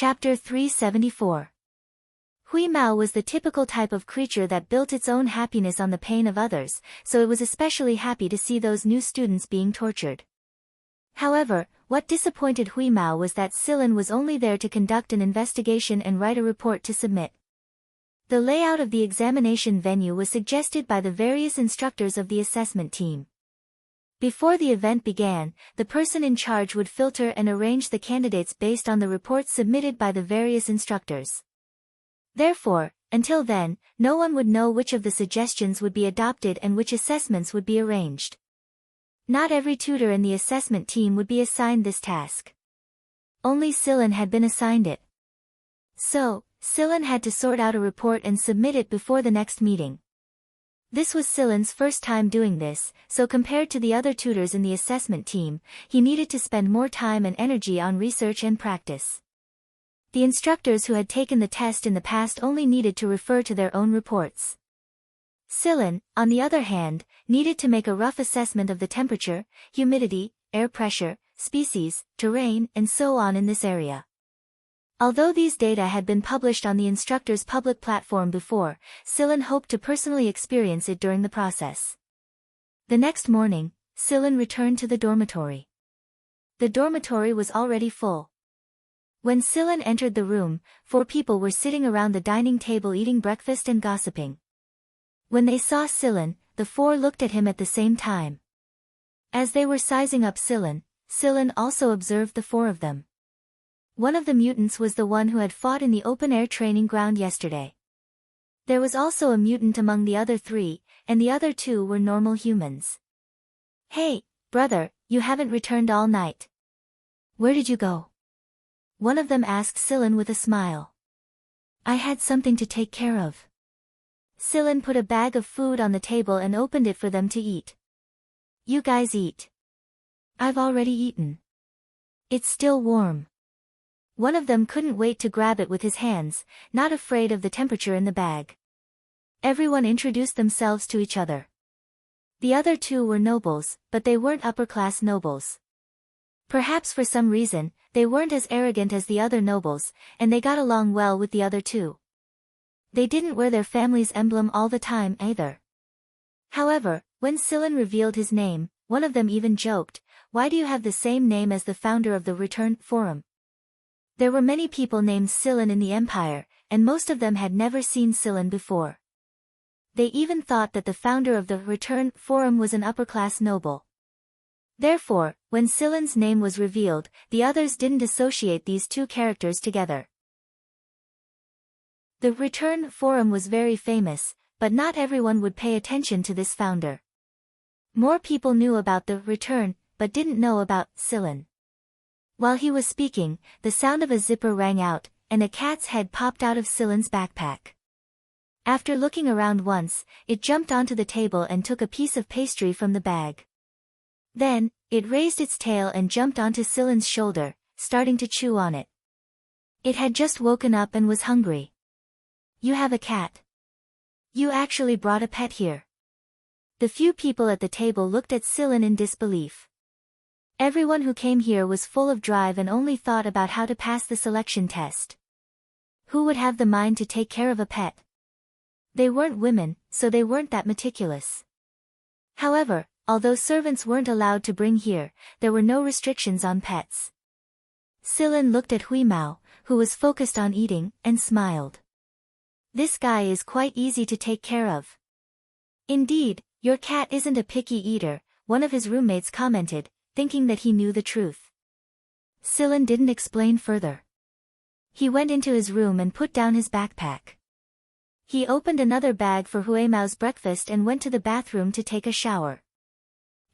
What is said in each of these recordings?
Chapter 374. Hui Mao was the typical type of creature that built its own happiness on the pain of others, so it was especially happy to see those new students being tortured. However, what disappointed Hui Mao was that Silan was only there to conduct an investigation and write a report to submit. The layout of the examination venue was suggested by the various instructors of the assessment team. Before the event began, the person in charge would filter and arrange the candidates based on the reports submitted by the various instructors. Therefore, until then, no one would know which of the suggestions would be adopted and which assessments would be arranged. Not every tutor in the assessment team would be assigned this task. Only Silan had been assigned it. So, Silan had to sort out a report and submit it before the next meeting. This was Silan's first time doing this, so compared to the other tutors in the assessment team, he needed to spend more time and energy on research and practice. The instructors who had taken the test in the past only needed to refer to their own reports. Silan, on the other hand, needed to make a rough assessment of the temperature, humidity, air pressure, species, terrain, and so on in this area. Although these data had been published on the instructor's public platform before, Silan hoped to personally experience it during the process. The next morning, Silan returned to the dormitory. The dormitory was already full. When Silan entered the room, 4 people were sitting around the dining table eating breakfast and gossiping. When they saw Silan, the 4 looked at him at the same time. As they were sizing up Silan, Silan also observed the 4 of them. One of the mutants was the one who had fought in the open-air training ground yesterday. There was also a mutant among the other 3, and the other 2 were normal humans. "Hey, brother, you haven't returned all night. Where did you go?" One of them asked Silan with a smile. "I had something to take care of." Silan put a bag of food on the table and opened it for them to eat. "You guys eat." "I've already eaten. It's still warm." One of them couldn't wait to grab it with his hands, not afraid of the temperature in the bag. Everyone introduced themselves to each other. The other 2 were nobles, but they weren't upper-class nobles. Perhaps for some reason, they weren't as arrogant as the other nobles, and they got along well with the other 2. They didn't wear their family's emblem all the time either. However, when Silan revealed his name, one of them even joked, "Why do you have the same name as the founder of the Return Forum?" There were many people named Silan in the Empire, and most of them had never seen Silan before. They even thought that the founder of the Return Forum was an upper-class noble. Therefore, when Silan's name was revealed, the others didn't associate these 2 characters together. The Return Forum was very famous, but not everyone would pay attention to this founder. More people knew about the Return, but didn't know about Silan. While he was speaking, the sound of a zipper rang out, and a cat's head popped out of Silan's backpack. After looking around once, it jumped onto the table and took a piece of pastry from the bag. Then, it raised its tail and jumped onto Silan's shoulder, starting to chew on it. It had just woken up and was hungry. "You have a cat. You actually brought a pet here." The few people at the table looked at Silan in disbelief. Everyone who came here was full of drive and only thought about how to pass the selection test. Who would have the mind to take care of a pet? They weren't women, so they weren't that meticulous. However, although servants weren't allowed to bring here, there were no restrictions on pets. Silan looked at Hui Mao, who was focused on eating, and smiled. "This guy is quite easy to take care of." "Indeed, your cat isn't a picky eater," one of his roommates commented, thinking that he knew the truth. Silan didn't explain further. He went into his room and put down his backpack. He opened another bag for Hui Mao's breakfast and went to the bathroom to take a shower.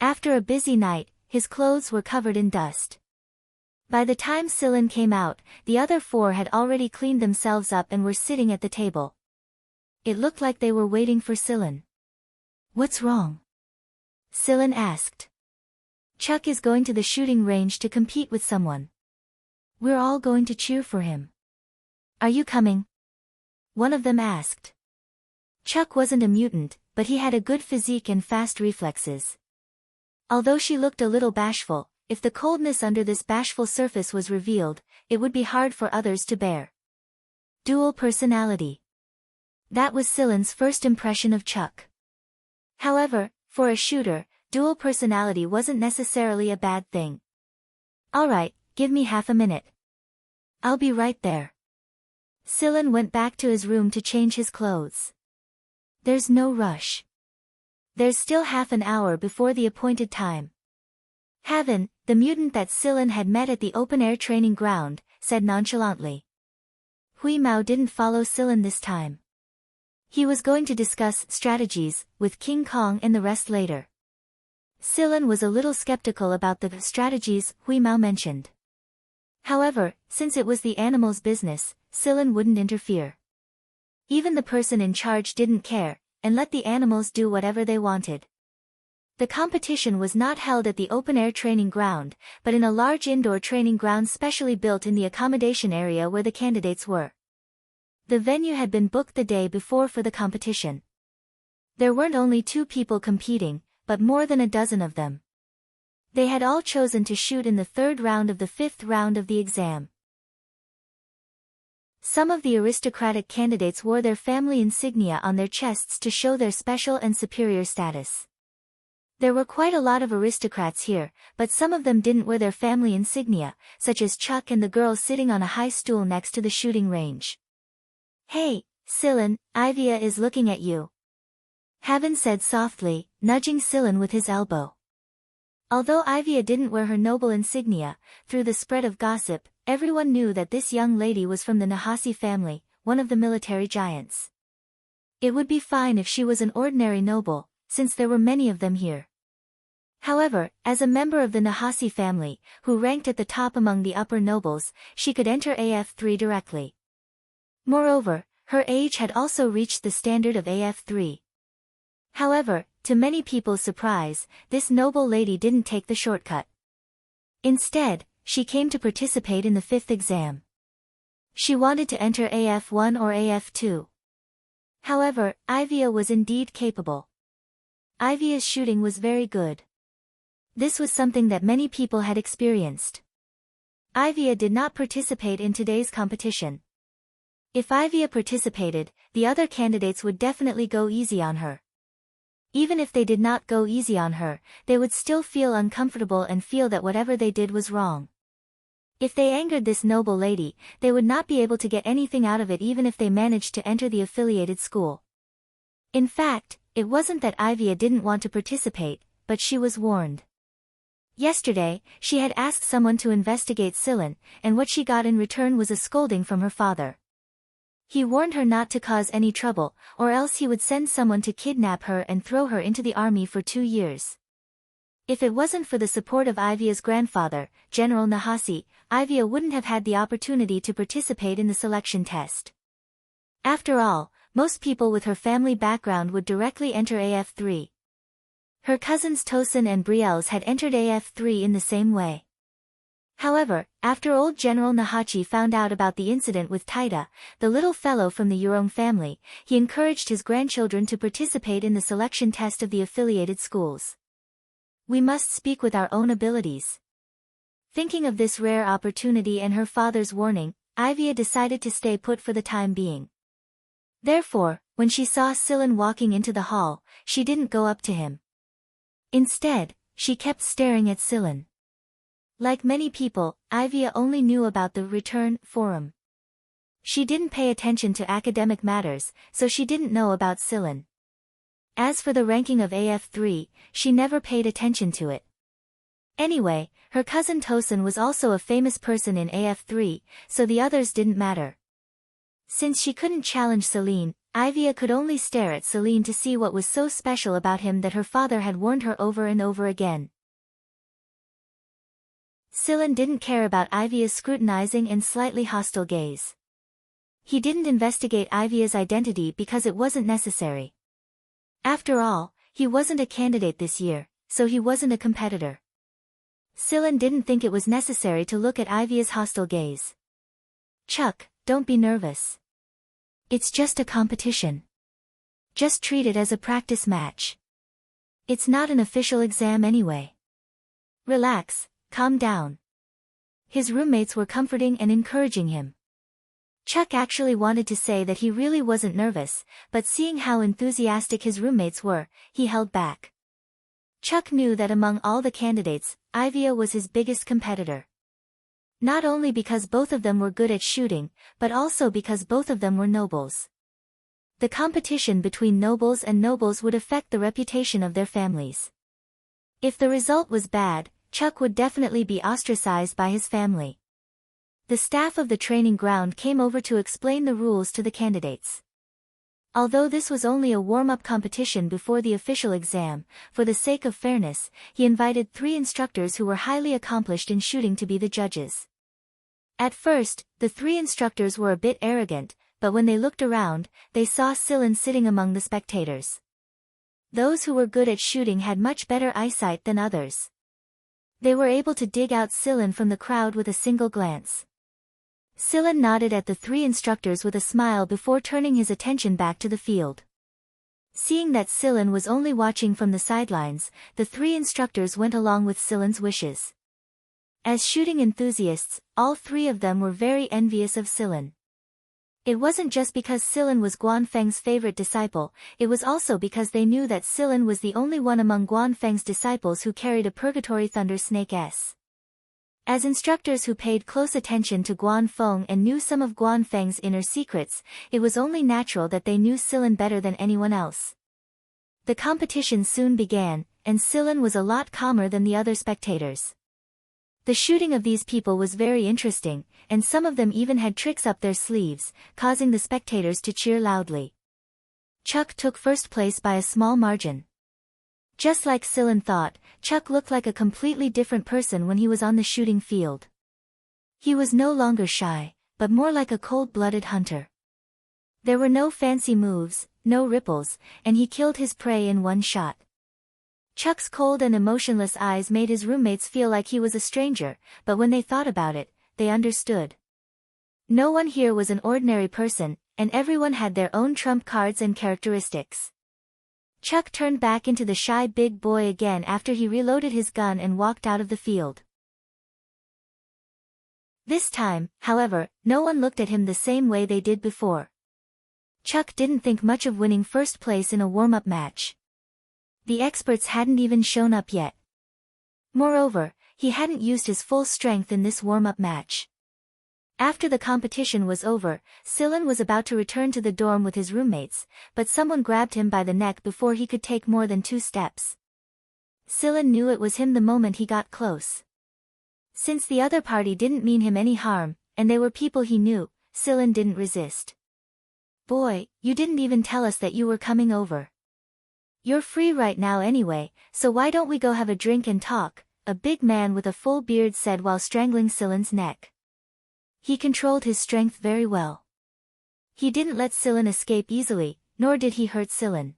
After a busy night, his clothes were covered in dust. By the time Silan came out, the other 4 had already cleaned themselves up and were sitting at the table. It looked like they were waiting for Silan. "What's wrong?" Silan asked. "Chuck is going to the shooting range to compete with someone. We're all going to cheer for him. Are you coming?" One of them asked. Chuck wasn't a mutant, but he had a good physique and fast reflexes. Although she looked a little bashful, if the coldness under this bashful surface was revealed, it would be hard for others to bear. Dual personality. That was Silen's first impression of Chuck. However, for a shooter, dual personality wasn't necessarily a bad thing. Alright, give me half a minute. I'll be right there. Silen went back to his room to change his clothes. There's no rush. There's still half an hour before the appointed time. Haven, the mutant that Silen had met at the open-air training ground, said nonchalantly. Hui Mao didn't follow Silen this time. He was going to discuss strategies with King Kong and the rest later. Silen was a little skeptical about the strategies Hui Mao mentioned. However, since it was the animal's business, Silen wouldn't interfere. Even the person in charge didn't care, and let the animals do whatever they wanted. The competition was not held at the open-air training ground, but in a large indoor training ground specially built in the accommodation area where the candidates were. The venue had been booked the day before for the competition. There weren't only 2 people competing, but more than a dozen of them. They had all chosen to shoot in the 3rd round of the 5th round of the exam. Some of the aristocratic candidates wore their family insignia on their chests to show their special and superior status. There were quite a lot of aristocrats here, but some of them didn't wear their family insignia, such as Chuck and the girl sitting on a high stool next to the shooting range. Hey, Silen, Ivia is looking at you. Haven said softly, nudging Silen with his elbow. Although Ivia didn't wear her noble insignia, through the spread of gossip, everyone knew that this young lady was from the Nahasi family, one of the military giants. It would be fine if she was an ordinary noble, since there were many of them here. However, as a member of the Nahasi family, who ranked at the top among the upper nobles, she could enter AF3 directly. Moreover, her age had also reached the standard of AF3. However, to many people's surprise, this noble lady didn't take the shortcut. Instead, she came to participate in the 5th exam. She wanted to enter AF1 or AF2. However, Ivia was indeed capable. Ivia's shooting was very good. This was something that many people had experienced. Ivia did not participate in today's competition. If Ivia participated, the other candidates would definitely go easy on her. Even if they did not go easy on her, they would still feel uncomfortable and feel that whatever they did was wrong. If they angered this noble lady, they would not be able to get anything out of it even if they managed to enter the affiliated school. In fact, it wasn't that Ivia didn't want to participate, but she was warned. Yesterday, she had asked someone to investigate Silen, and what she got in return was a scolding from her father. He warned her not to cause any trouble, or else he would send someone to kidnap her and throw her into the army for 2 years. If it wasn't for the support of Ivia's grandfather, General Nahasi, Ivia wouldn't have had the opportunity to participate in the selection test. After all, most people with her family background would directly enter AF3. Her cousins Tosin and Brielles had entered AF3 in the same way. However, after old General Nahachi found out about the incident with Taida, the little fellow from the Yurong family, he encouraged his grandchildren to participate in the selection test of the affiliated schools. We must speak with our own abilities. Thinking of this rare opportunity and her father's warning, Ivia decided to stay put for the time being. Therefore, when she saw Silen walking into the hall, she didn't go up to him. Instead, she kept staring at Silen. Like many people, Ivia only knew about the return forum. She didn't pay attention to academic matters, so she didn't know about Silen. As for the ranking of AF3, she never paid attention to it. Anyway, her cousin Tosin was also a famous person in AF3, so the others didn't matter. Since she couldn't challenge Celine, Ivia could only stare at Celine to see what was so special about him that her father had warned her over and over again. Silen didn't care about Ivia's scrutinizing and slightly hostile gaze. He didn't investigate Ivia's identity because it wasn't necessary. After all, he wasn't a candidate this year, so he wasn't a competitor. Silen didn't think it was necessary to look at Ivia's hostile gaze. Chuck, don't be nervous. It's just a competition. Just treat it as a practice match. It's not an official exam anyway. Relax, calm down." His roommates were comforting and encouraging him. Chuck actually wanted to say that he really wasn't nervous, but seeing how enthusiastic his roommates were, he held back. Chuck knew that among all the candidates, Ivia was his biggest competitor. Not only because both of them were good at shooting, but also because both of them were nobles. The competition between nobles and nobles would affect the reputation of their families. If the result was bad, Chuck would definitely be ostracized by his family. The staff of the training ground came over to explain the rules to the candidates. Although this was only a warm-up competition before the official exam, for the sake of fairness, he invited 3 instructors who were highly accomplished in shooting to be the judges. At first, the 3 instructors were a bit arrogant, but when they looked around, they saw Sillin sitting among the spectators. Those who were good at shooting had much better eyesight than others. They were able to dig out Sillin from the crowd with a single glance. Sillin nodded at the 3 instructors with a smile before turning his attention back to the field. Seeing that Sillin was only watching from the sidelines, the 3 instructors went along with Sillin's wishes. As shooting enthusiasts, all 3 of them were very envious of Sillin. It wasn't just because Sillin was Guanfeng's favorite disciple, it was also because they knew that Sillin was the only one among Guanfeng's disciples who carried a Purgatory Thunder Snake S. As instructors who paid close attention to Guanfeng and knew some of Guanfeng's inner secrets, it was only natural that they knew Sillin better than anyone else. The competition soon began, and Sillin was a lot calmer than the other spectators. The shooting of these people was very interesting, and some of them even had tricks up their sleeves, causing the spectators to cheer loudly. Chuck took first place by a small margin. Just like Sillin thought, Chuck looked like a completely different person when he was on the shooting field. He was no longer shy, but more like a cold-blooded hunter. There were no fancy moves, no ripples, and he killed his prey in one shot. Chuck's cold and emotionless eyes made his roommates feel like he was a stranger, but when they thought about it, they understood. No one here was an ordinary person, and everyone had their own trump cards and characteristics. Chuck turned back into the shy big boy again after he reloaded his gun and walked out of the field. This time, however, no one looked at him the same way they did before. Chuck didn't think much of winning first place in a warm-up match. The experts hadn't even shown up yet. Moreover, he hadn't used his full strength in this warm-up match. After the competition was over, Sillin was about to return to the dorm with his roommates, but someone grabbed him by the neck before he could take more than 2 steps. Sillin knew it was him the moment he got close. Since the other party didn't mean him any harm, and they were people he knew, Sillin didn't resist. "Boy, you didn't even tell us that you were coming over. You're free right now anyway, so why don't we go have a drink and talk?" a big man with a full beard said while strangling Sillin's neck. He controlled his strength very well. He didn't let Sillin escape easily, nor did he hurt Sillin.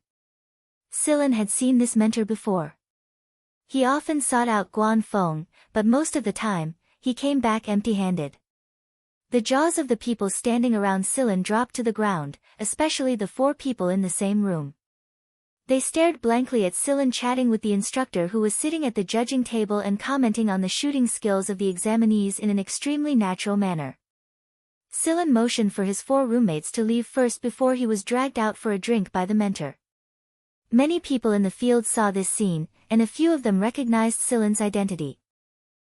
Sillin had seen this mentor before. He often sought out Guanfeng, but most of the time, he came back empty-handed. The jaws of the people standing around Sillin dropped to the ground, especially the 4 people in the same room. They stared blankly at Sillin chatting with the instructor who was sitting at the judging table and commenting on the shooting skills of the examinees in an extremely natural manner. Sillin motioned for his 4 roommates to leave first before he was dragged out for a drink by the mentor. Many people in the field saw this scene, and a few of them recognized Sillin's identity.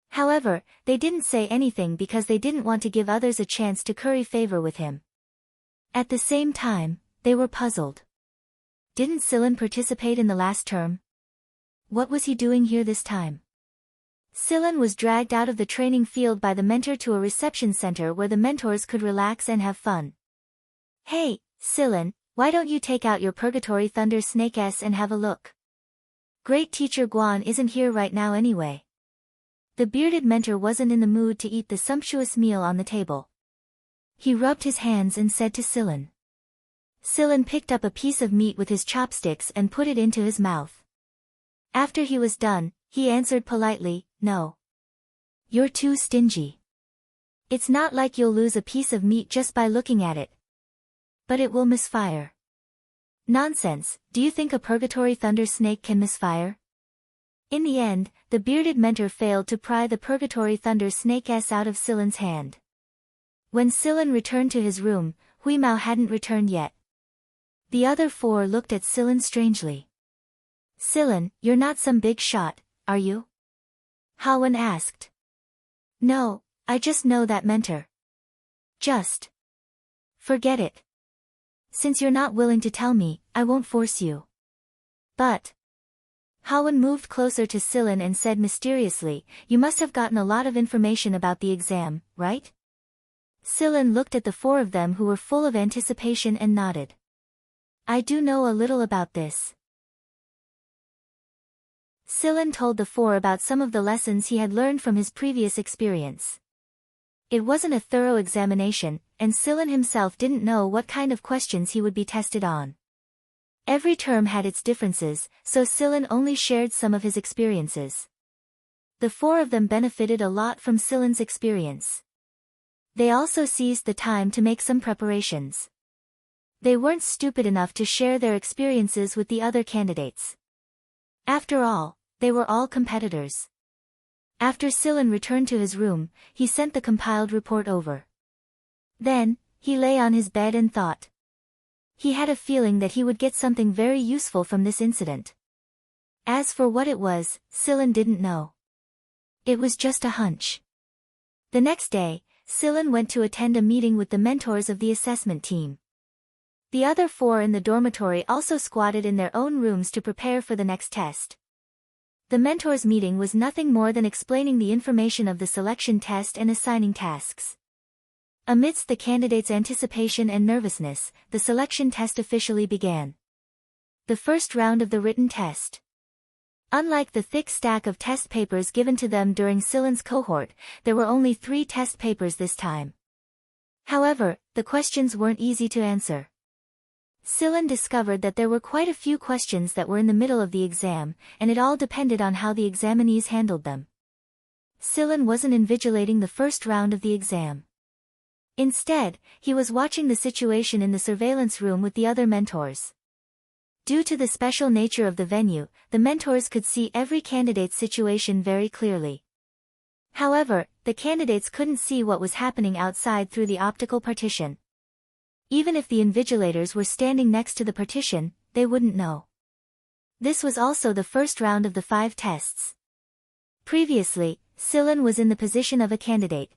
However, they didn't say anything because they didn't want to give others a chance to curry favor with him. At the same time, they were puzzled. Didn't Sillin participate in the last term? What was he doing here this time? Sillin was dragged out of the training field by the mentor to a reception center where the mentors could relax and have fun. "Hey, Sillin, why don't you take out your Purgatory Thunder Snake S and have a look? Great teacher Guan isn't here right now anyway." The bearded mentor wasn't in the mood to eat the sumptuous meal on the table. He rubbed his hands and said to Sillin. Sillin picked up a piece of meat with his chopsticks and put it into his mouth. After he was done, he answered politely, "No. You're too stingy. It's not like you'll lose a piece of meat just by looking at it. But it will misfire." "Nonsense, do you think a Purgatory Thunder Snake can misfire?" In the end, the bearded mentor failed to pry the Purgatory Thunder Snake S out of Silen's hand. When Silen returned to his room, Hui Mao hadn't returned yet. The other four looked at Silen strangely. Silen, you're not some big shot, are you? Hawen asked. No, I just know that mentor. Just. Forget it. Since you're not willing to tell me, I won't force you. But. Hawen moved closer to Silen and said mysteriously, you must have gotten a lot of information about the exam, right? Silen looked at the four of them who were full of anticipation and nodded. I do know a little about this. Silen told the four about some of the lessons he had learned from his previous experience. It wasn't a thorough examination, and Silen himself didn't know what kind of questions he would be tested on. Every term had its differences, so Silen only shared some of his experiences. The four of them benefited a lot from Silen's experience. They also seized the time to make some preparations. They weren't stupid enough to share their experiences with the other candidates. After all, they were all competitors. After Silen returned to his room, he sent the compiled report over. Then, he lay on his bed and thought. He had a feeling that he would get something very useful from this incident. As for what it was, Silen didn't know. It was just a hunch. The next day, Silen went to attend a meeting with the mentors of the assessment team. The other four in the dormitory also squatted in their own rooms to prepare for the next test. The mentors' meeting was nothing more than explaining the information of the selection test and assigning tasks. Amidst the candidates' anticipation and nervousness, the selection test officially began. The first round of the written test. Unlike the thick stack of test papers given to them during Silen's cohort, there were only 3 test papers this time. However, the questions weren't easy to answer. Silen discovered that there were quite a few questions that were in the middle of the exam, and it all depended on how the examinees handled them. Silen wasn't invigilating the first round of the exam. Instead, he was watching the situation in the surveillance room with the other mentors. Due to the special nature of the venue, the mentors could see every candidate's situation very clearly. However, the candidates couldn't see what was happening outside through the optical partition. Even if the invigilators were standing next to the partition, they wouldn't know. This was also the first round of the 5 tests. Previously, Silen was in the position of a candidate.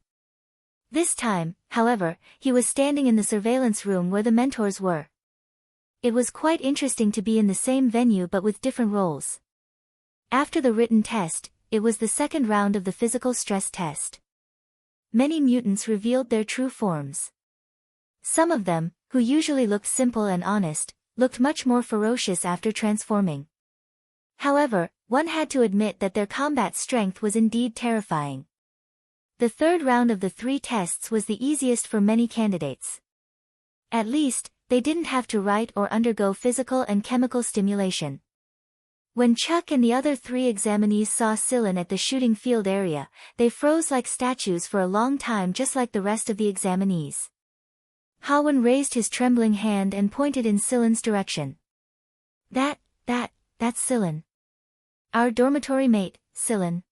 This time, however, he was standing in the surveillance room where the mentors were. It was quite interesting to be in the same venue but with different roles. After the written test, it was the second round of the physical stress test. Many mutants revealed their true forms. Some of them, who usually looked simple and honest, looked much more ferocious after transforming. However, one had to admit that their combat strength was indeed terrifying. The third round of the 3 tests was the easiest for many candidates. At least, they didn't have to write or undergo physical and chemical stimulation. When Chuck and the other 3 examinees saw Silen at the shooting field area, they froze like statues for a long time, just like the rest of the examinees. Hawen raised his trembling hand and pointed in Silen's direction. That's Silen. Our dormitory mate, Silen.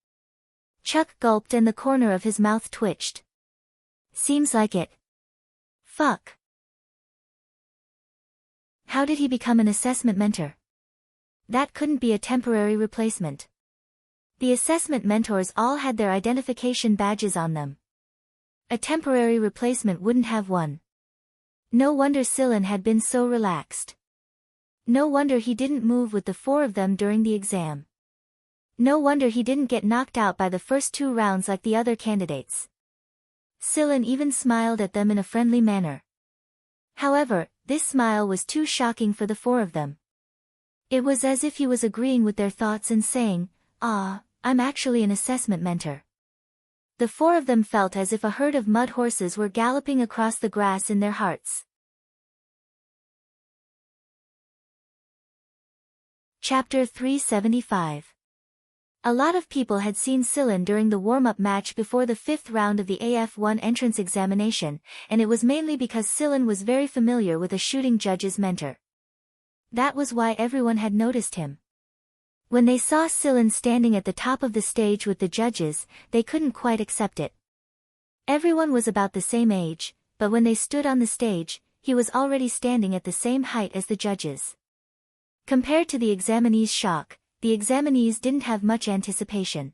Chuck gulped and the corner of his mouth twitched. Seems like it. Fuck. How did he become an assessment mentor? That couldn't be a temporary replacement. The assessment mentors all had their identification badges on them. A temporary replacement wouldn't have one. No wonder Silen had been so relaxed. No wonder he didn't move with the 4 of them during the exam. No wonder he didn't get knocked out by the first 2 rounds like the other candidates. Silen even smiled at them in a friendly manner. However, this smile was too shocking for the 4 of them. It was as if he was agreeing with their thoughts and saying, "Ah, I'm actually an assessment mentor." The 4 of them felt as if a herd of mud horses were galloping across the grass in their hearts. Chapter 375. A lot of people had seen Silen during the warm-up match before the 5th round of the AF1 entrance examination, and it was mainly because Silen was very familiar with a shooting judge's mentor. That was why everyone had noticed him. When they saw Silen standing at the top of the stage with the judges, they couldn't quite accept it. Everyone was about the same age, but when they stood on the stage, he was already standing at the same height as the judges. Compared to the examinees' shock, the examinees didn't have much anticipation.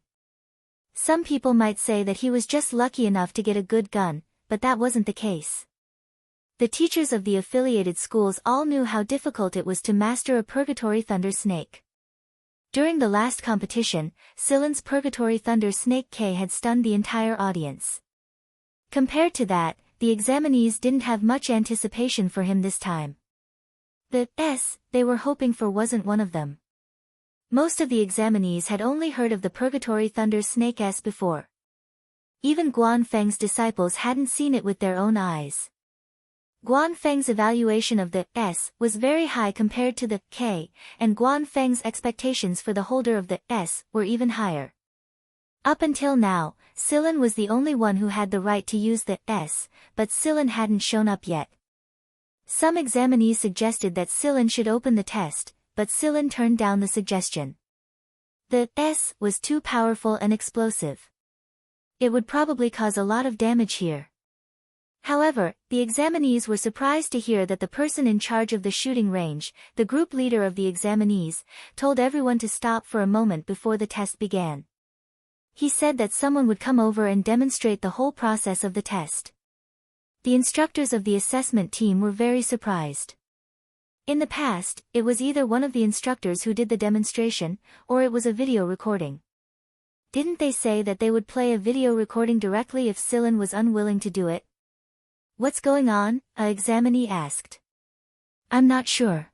Some people might say that he was just lucky enough to get a good gun, but that wasn't the case. The teachers of the affiliated schools all knew how difficult it was to master a Purgatory Thunder Snake. During the last competition, Silen's Purgatory Thunder Snake K had stunned the entire audience. Compared to that, the examinees didn't have much anticipation for him this time. The S they were hoping for wasn't one of them. Most of the examinees had only heard of the Purgatory Thunder Snake S before. Even Guan Feng's disciples hadn't seen it with their own eyes. Guan Feng's evaluation of the S was very high compared to the K, and Guan Feng's expectations for the holder of the S were even higher. Up until now, Silen was the only one who had the right to use the S, but Silen hadn't shown up yet. Some examinees suggested that Silen should open the test, but Silen turned down the suggestion. The S was too powerful and explosive. It would probably cause a lot of damage here. However, the examinees were surprised to hear that the person in charge of the shooting range, the group leader of the examinees, told everyone to stop for a moment before the test began. He said that someone would come over and demonstrate the whole process of the test. The instructors of the assessment team were very surprised. In the past, it was either one of the instructors who did the demonstration, or it was a video recording. Didn't they say that they would play a video recording directly if Silen was unwilling to do it? What's going on? A examinee asked. I'm not sure.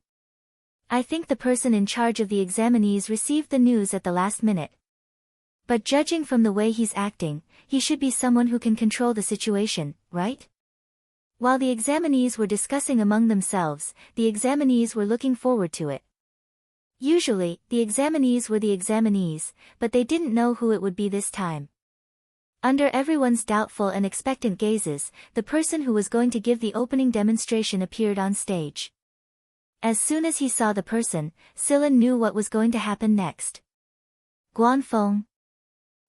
I think the person in charge of the examinees received the news at the last minute. But judging from the way he's acting, he should be someone who can control the situation, right? While the examinees were discussing among themselves, the examinees were looking forward to it. Usually, the examinees were the examinees, but they didn't know who it would be this time. Under everyone's doubtful and expectant gazes, the person who was going to give the opening demonstration appeared on stage. As soon as he saw the person, Silen knew what was going to happen next. Guanfeng.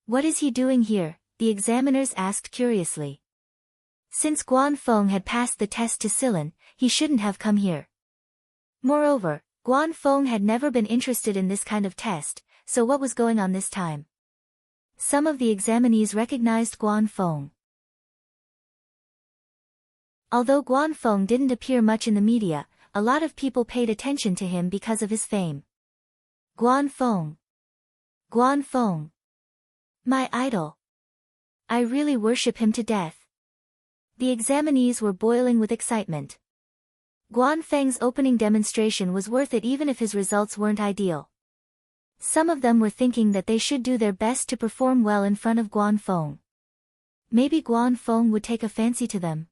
What is he doing here? The examiners asked curiously. Since Guanfeng had passed the test to Silen, he shouldn't have come here. Moreover, Guanfeng had never been interested in this kind of test, so what was going on this time? Some of the examinees recognized Guanfeng. Although Guanfeng didn't appear much in the media, a lot of people paid attention to him because of his fame. Guanfeng. Guanfeng. My idol. I really worship him to death. The examinees were boiling with excitement. Guanfeng's opening demonstration was worth it even if his results weren't ideal. Some of them were thinking that they should do their best to perform well in front of Guanfeng. Maybe Guanfeng would take a fancy to them.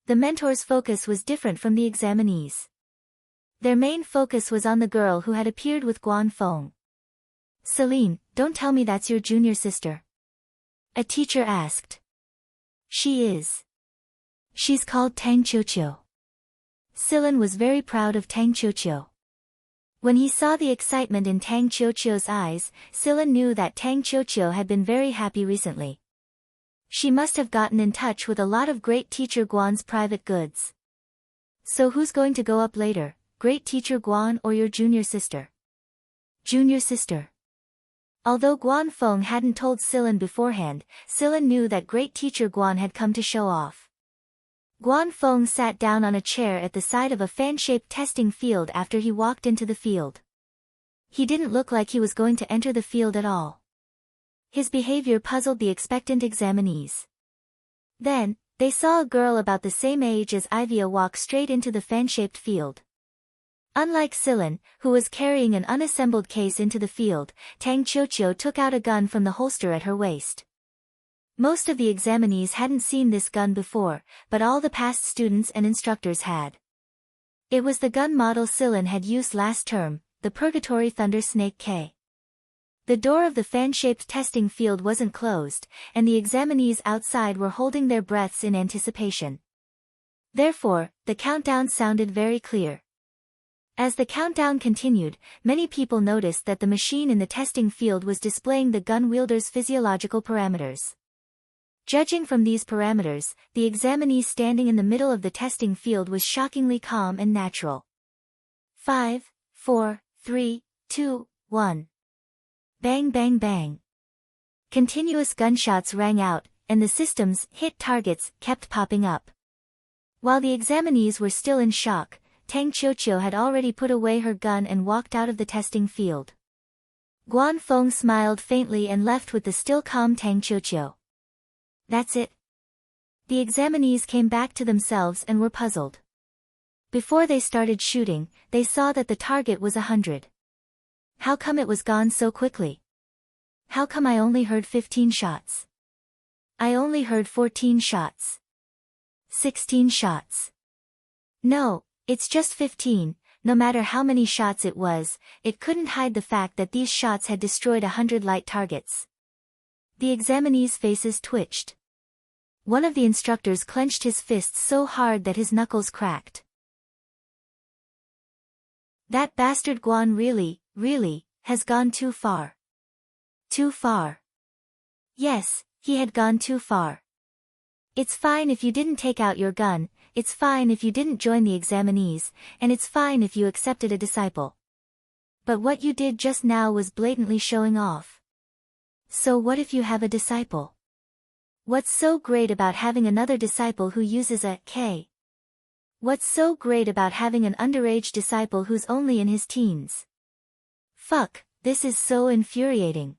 The mentor's focus was different from the examinees. Their main focus was on the girl who had appeared with Guanfeng. Celine, don't tell me that's your junior sister. A teacher asked. She is. She's called Tang Qiuqiu. Silen was very proud of Tang Qiuqiu. When he saw the excitement in Tang Qiuqiu's eyes, Silen knew that Tang Qiuqiu had been very happy recently. She must have gotten in touch with a lot of great teacher Guan's private goods. So who's going to go up later, great teacher Guan or your junior sister? Junior sister. Although Guanfeng hadn't told Silen beforehand, Silen knew that great teacher Guan had come to show off. Guanfeng sat down on a chair at the side of a fan-shaped testing field after he walked into the field. He didn't look like he was going to enter the field at all. His behavior puzzled the expectant examinees. Then, they saw a girl about the same age as Ivia walk straight into the fan-shaped field. Unlike Silen, who was carrying an unassembled case into the field, Tang Qiuqiu took out a gun from the holster at her waist. Most of the examinees hadn't seen this gun before, but all the past students and instructors had. It was the gun model Silen had used last term, the Purgatory Thunder Snake K. The door of the fan-shaped testing field wasn't closed, and the examinees outside were holding their breaths in anticipation. Therefore, the countdown sounded very clear. As the countdown continued, many people noticed that the machine in the testing field was displaying the gun wielder's physiological parameters. Judging from these parameters, the examinee standing in the middle of the testing field was shockingly calm and natural. 5, 4, 3, 2, 1. Bang bang bang. Continuous gunshots rang out, and the system's hit targets kept popping up. While the examinees were still in shock, Tang Qiuqiu had already put away her gun and walked out of the testing field. Guanfeng smiled faintly and left with the still calm Tang Qiuqiu. That's it. The examinees came back to themselves and were puzzled. Before they started shooting, they saw that the target was 100. How come it was gone so quickly? How come I only heard 15 shots? I only heard 14 shots. 16 shots. No, it's just 15, no matter how many shots it was, it couldn't hide the fact that these shots had destroyed 100 light targets. The examinees' faces twitched. One of the instructors clenched his fists so hard that his knuckles cracked. That bastard Guan really, has gone too far. Too far. Yes, he had gone too far. It's fine if you didn't take out your gun, it's fine if you didn't join the examinees, and it's fine if you accepted a disciple. But what you did just now was blatantly showing off. So what if you have a disciple? What's so great about having another disciple who uses a K? What's so great about having an underage disciple who's only in his teens? Fuck, this is so infuriating.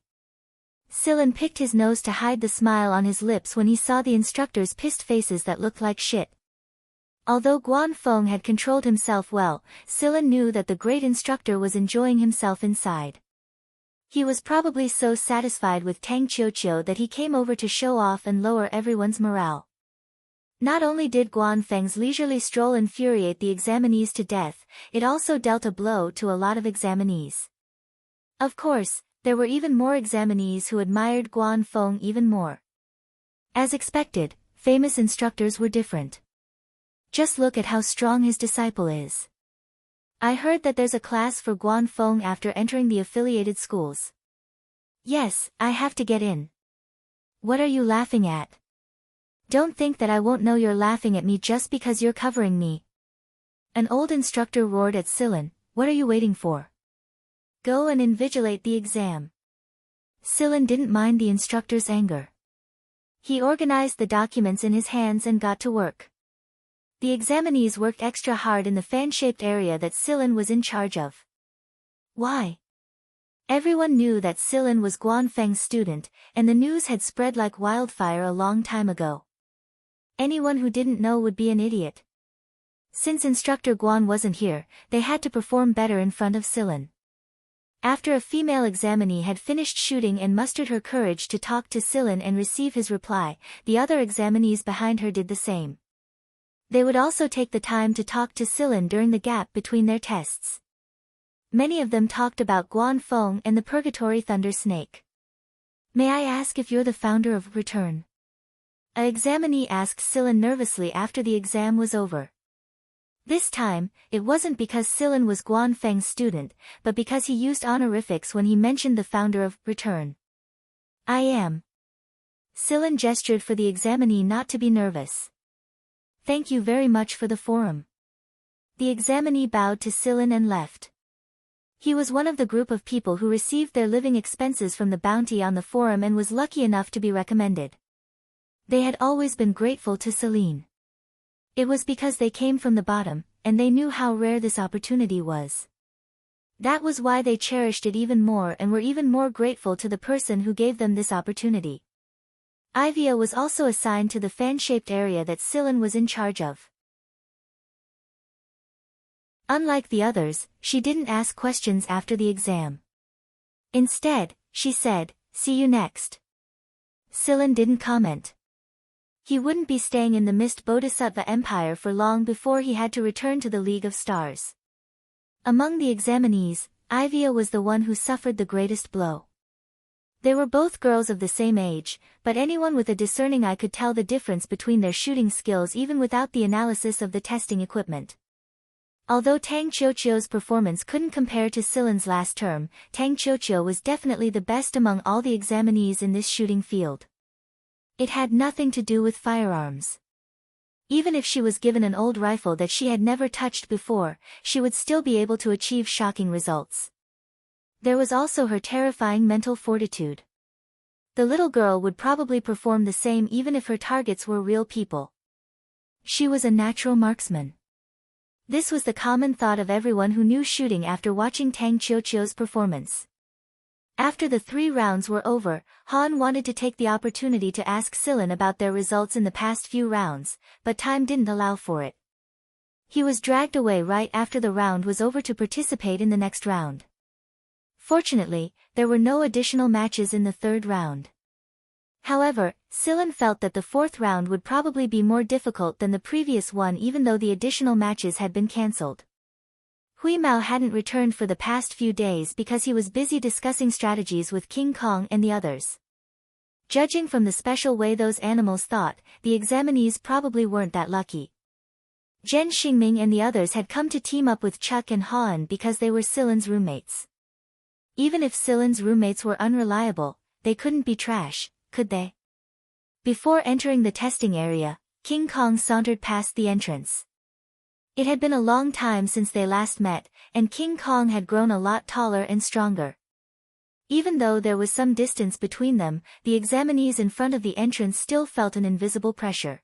Sillin picked his nose to hide the smile on his lips when he saw the instructors' pissed faces that looked like shit. Although Guanfeng had controlled himself well, Sillin knew that the great instructor was enjoying himself inside. He was probably so satisfied with Tang Qiuqiu that he came over to show off and lower everyone's morale. Not only did Guanfeng's leisurely stroll infuriate the examinees to death, it also dealt a blow to a lot of examinees. Of course, there were even more examinees who admired Guanfeng even more. As expected, famous instructors were different. Just look at how strong his disciple is. I heard that there's a class for Guanfeng after entering the affiliated schools. Yes, I have to get in. What are you laughing at? Don't think that I won't know you're laughing at me just because you're covering me. An old instructor roared at Sillin, what are you waiting for? Go and invigilate the exam. Sillin didn't mind the instructor's anger. He organized the documents in his hands and got to work. The examinees worked extra hard in the fan-shaped area that Sillin was in charge of. Why? Everyone knew that Sillin was Guanfeng's student, and the news had spread like wildfire a long time ago. Anyone who didn't know would be an idiot. Since Instructor Guan wasn't here, they had to perform better in front of Sillin. After a female examinee had finished shooting and mustered her courage to talk to Sillin and receive his reply, the other examinees behind her did the same. They would also take the time to talk to Sillin during the gap between their tests. Many of them talked about Guanfeng and the Purgatory Thunder Snake. May I ask if you're the founder of Return? An examinee asked Sillin nervously after the exam was over. This time, it wasn't because Sillin was Guanfeng's student, but because he used honorifics when he mentioned the founder of Return. I am. Sillin gestured for the examinee not to be nervous. Thank you very much for the forum. The examinee bowed to Sillin and left. He was one of the group of people who received their living expenses from the bounty on the forum and was lucky enough to be recommended. They had always been grateful to Celine. It was because they came from the bottom, and they knew how rare this opportunity was. That was why they cherished it even more and were even more grateful to the person who gave them this opportunity. Ivia was also assigned to the fan-shaped area that Sillin was in charge of. Unlike the others, she didn't ask questions after the exam. Instead, she said, "See you next." Sillin didn't comment. He wouldn't be staying in the Mist Bodhisattva Empire for long before he had to return to the League of Stars. Among the examinees, Ivia was the one who suffered the greatest blow. They were both girls of the same age, but anyone with a discerning eye could tell the difference between their shooting skills even without the analysis of the testing equipment. Although Tang Qiuqiu's performance couldn't compare to Silen's last term, Tang Qiuqiu was definitely the best among all the examinees in this shooting field. It had nothing to do with firearms. Even if she was given an old rifle that she had never touched before, she would still be able to achieve shocking results. There was also her terrifying mental fortitude. The little girl would probably perform the same even if her targets were real people. She was a natural marksman. This was the common thought of everyone who knew shooting after watching Tang Qiuqiu's performance. After the 3 rounds were over, Han wanted to take the opportunity to ask Silen about their results in the past few rounds, but time didn't allow for it. He was dragged away right after the round was over to participate in the next round. Fortunately, there were no additional matches in the 3rd round. However, Silen felt that the 4th round would probably be more difficult than the previous one even though the additional matches had been cancelled. Hui Mao hadn't returned for the past few days because he was busy discussing strategies with King Kong and the others. Judging from the special way those animals thought, the examinees probably weren't that lucky. Zhen Xingming and the others had come to team up with Chuck and Han because they were Silen's roommates. Even if Silen's roommates were unreliable, they couldn't be trash, could they? Before entering the testing area, King Kong sauntered past the entrance. It had been a long time since they last met, and King Kong had grown a lot taller and stronger. Even though there was some distance between them, the examinees in front of the entrance still felt an invisible pressure.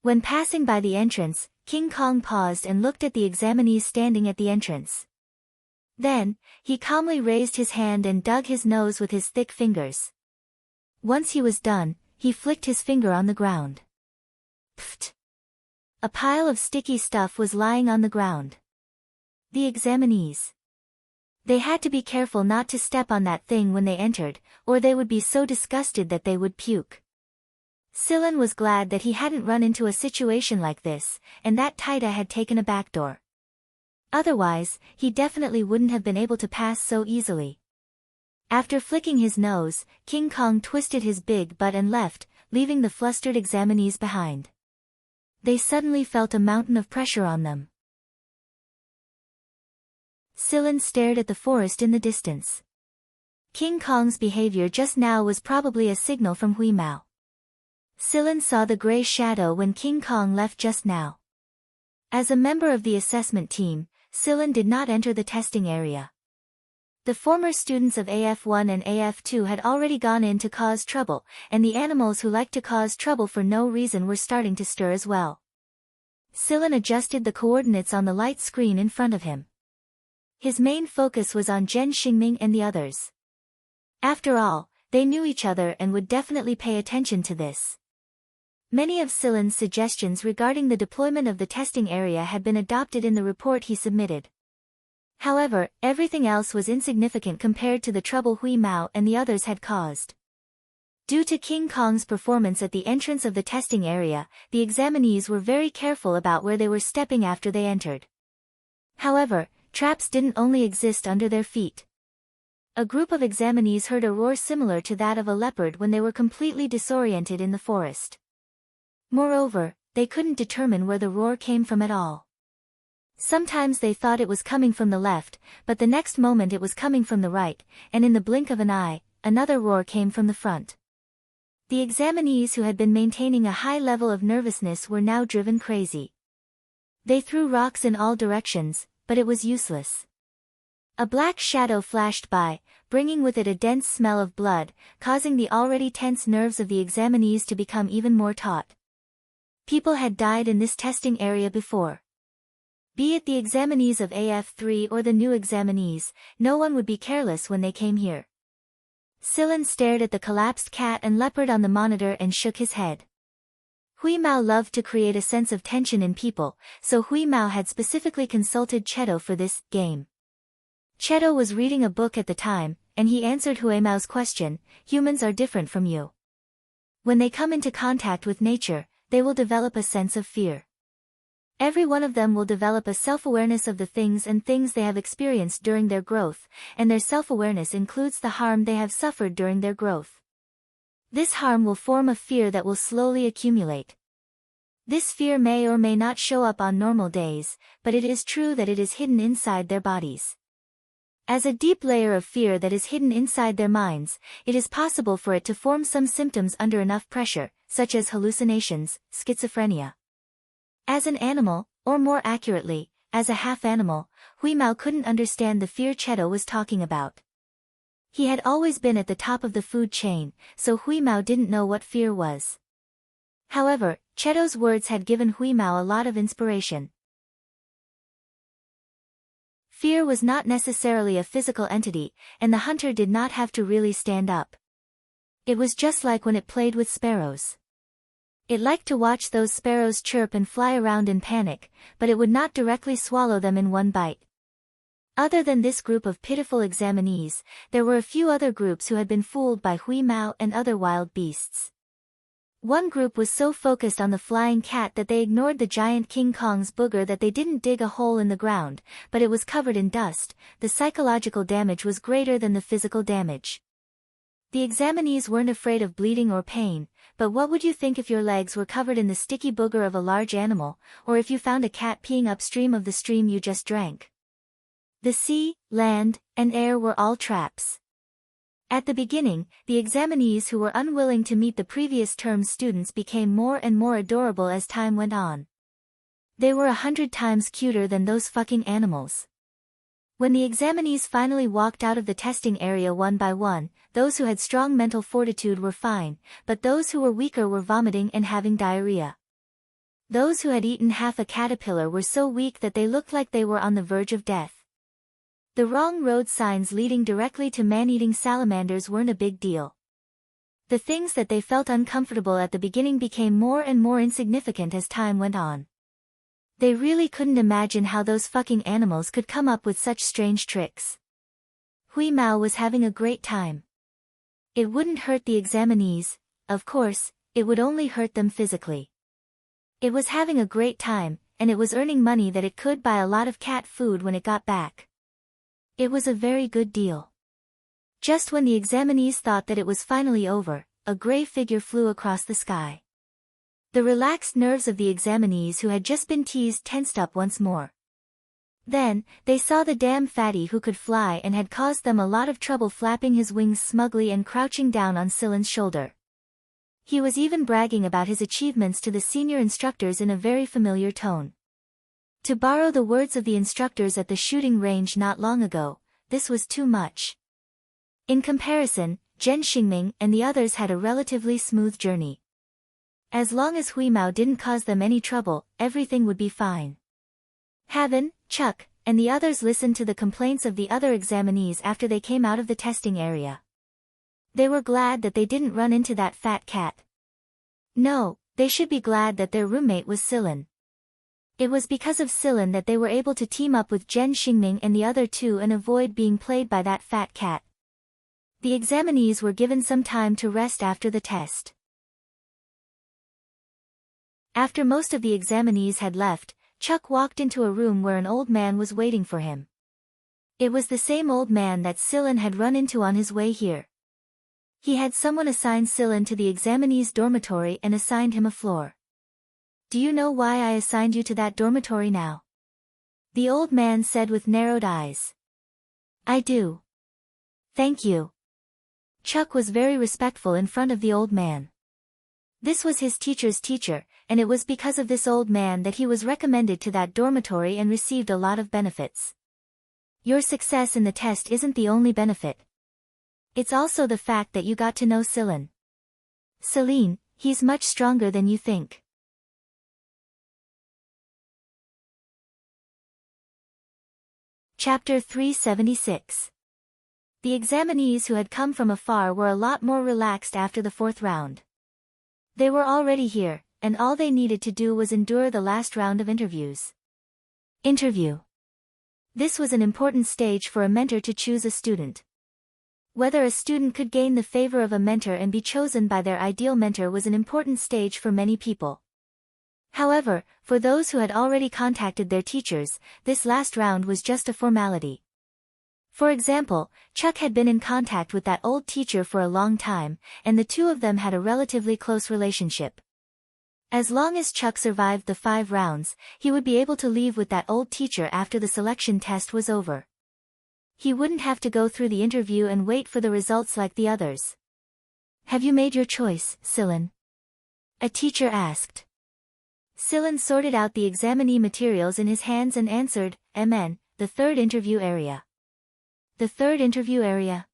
When passing by the entrance, King Kong paused and looked at the examinees standing at the entrance. Then, he calmly raised his hand and dug his nose with his thick fingers. Once he was done, he flicked his finger on the ground. Pfft! A pile of sticky stuff was lying on the ground. The examinees. They had to be careful not to step on that thing when they entered, or they would be so disgusted that they would puke. Silen was glad that he hadn't run into a situation like this, and that Taita had taken a backdoor. Otherwise, he definitely wouldn't have been able to pass so easily. After flicking his nose, King Kong twisted his big butt and left, leaving the flustered examinees behind. They suddenly felt a mountain of pressure on them. Silen stared at the forest in the distance. King Kong's behavior just now was probably a signal from Hui Mao. Silen saw the gray shadow when King Kong left just now. As a member of the assessment team, Silen did not enter the testing area. The former students of AF1 and AF2 had already gone in to cause trouble, and the animals who liked to cause trouble for no reason were starting to stir as well. Silen adjusted the coordinates on the light screen in front of him. His main focus was on Zhen Xingming and the others. After all, they knew each other and would definitely pay attention to this. Many of Silen's suggestions regarding the deployment of the testing area had been adopted in the report he submitted. However, everything else was insignificant compared to the trouble Hui Mao and the others had caused. Due to King Kong's performance at the entrance of the testing area, the examinees were very careful about where they were stepping after they entered. However, traps didn't only exist under their feet. A group of examinees heard a roar similar to that of a leopard when they were completely disoriented in the forest. Moreover, they couldn't determine where the roar came from at all. Sometimes they thought it was coming from the left, but the next moment it was coming from the right, and in the blink of an eye, another roar came from the front. The examinees who had been maintaining a high level of nervousness were now driven crazy. They threw rocks in all directions, but it was useless. A black shadow flashed by, bringing with it a dense smell of blood, causing the already tense nerves of the examinees to become even more taut. People had died in this testing area before. Be it the examinees of AF3 or the new examinees, no one would be careless when they came here. Silen stared at the collapsed cat and leopard on the monitor and shook his head. Hui Mao loved to create a sense of tension in people, so Hui Mao had specifically consulted Cheto for this game. Cheto was reading a book at the time, and he answered Hui Mao's question, "Humans are different from you. When they come into contact with nature, they will develop a sense of fear. Every one of them will develop a self-awareness of the things they have experienced during their growth, and their self-awareness includes the harm they have suffered during their growth. This harm will form a fear that will slowly accumulate. This fear may or may not show up on normal days, but it is true that it is hidden inside their bodies. As a deep layer of fear that is hidden inside their minds, it is possible for it to form some symptoms under enough pressure, such as hallucinations, schizophrenia. As an animal, or more accurately, as a half-animal, Huimao couldn't understand the fear Cheto was talking about. He had always been at the top of the food chain, so Huimao didn't know what fear was. However, Cheto's words had given Huimao a lot of inspiration. Fear was not necessarily a physical entity, and the hunter did not have to really stand up. It was just like when it played with sparrows. It liked to watch those sparrows chirp and fly around in panic, but it would not directly swallow them in one bite. Other than this group of pitiful examinees, there were a few other groups who had been fooled by Huimao and other wild beasts. One group was so focused on the flying cat that they ignored the giant King Kong's booger that they didn't dig a hole in the ground, but it was covered in dust. The psychological damage was greater than the physical damage. The examinees weren't afraid of bleeding or pain, but what would you think if your legs were covered in the sticky booger of a large animal, or if you found a cat peeing upstream of the stream you just drank? The sea, land, and air were all traps. At the beginning, the examinees who were unwilling to meet the previous term's students became more and more adorable as time went on. They were 100 times cuter than those fucking animals. When the examinees finally walked out of the testing area one by one, those who had strong mental fortitude were fine, but those who were weaker were vomiting and having diarrhea. Those who had eaten half a caterpillar were so weak that they looked like they were on the verge of death. The wrong road signs leading directly to man-eating salamanders weren't a big deal. The things that they felt uncomfortable at the beginning became more and more insignificant as time went on. They really couldn't imagine how those fucking animals could come up with such strange tricks. Huimao was having a great time. It wouldn't hurt the examinees, of course, it would only hurt them physically. It was having a great time, and it was earning money that it could buy a lot of cat food when it got back. It was a very good deal. Just when the examinees thought that it was finally over, a gray figure flew across the sky. The relaxed nerves of the examinees who had just been teased tensed up once more. Then, they saw the damn fatty who could fly and had caused them a lot of trouble flapping his wings smugly and crouching down on Silen's shoulder. He was even bragging about his achievements to the senior instructors in a very familiar tone. To borrow the words of the instructors at the shooting range not long ago, this was too much. In comparison, Zhen Xingming and the others had a relatively smooth journey. As long as Huimao didn't cause them any trouble, everything would be fine. Haven, Chuck, and the others listened to the complaints of the other examinees after they came out of the testing area. They were glad that they didn't run into that fat cat. No, they should be glad that their roommate was Silen. It was because of Silen that they were able to team up with Zhen Xingming and the other two and avoid being played by that fat cat. The examinees were given some time to rest after the test. After most of the examinees had left, Chuck walked into a room where an old man was waiting for him. It was the same old man that Silen had run into on his way here. He had someone assign Silen to the examinees' dormitory and assigned him a floor. Do you know why I assigned you to that dormitory now? The old man said with narrowed eyes. I do. Thank you. Chuck was very respectful in front of the old man. This was his teacher's teacher, and it was because of this old man that he was recommended to that dormitory and received a lot of benefits. Your success in the test isn't the only benefit. It's also the fact that you got to know Silen. Celine, he's much stronger than you think. Chapter 376. The examinees who had come from afar were a lot more relaxed after the fourth round. They were already here, and all they needed to do was endure the last round of interviews. Interview. This was an important stage for a mentor to choose a student. Whether a student could gain the favor of a mentor and be chosen by their ideal mentor was an important stage for many people. However, for those who had already contacted their teachers, this last round was just a formality. For example, Chuck had been in contact with that old teacher for a long time, and the two of them had a relatively close relationship. As long as Chuck survived the 5 rounds, he would be able to leave with that old teacher after the selection test was over. He wouldn't have to go through the interview and wait for the results like the others. "Have you made your choice, Silan?" a teacher asked. Silan sorted out the examinee materials in his hands and answered, "Amen, the 3rd interview area." "The 3rd interview area?"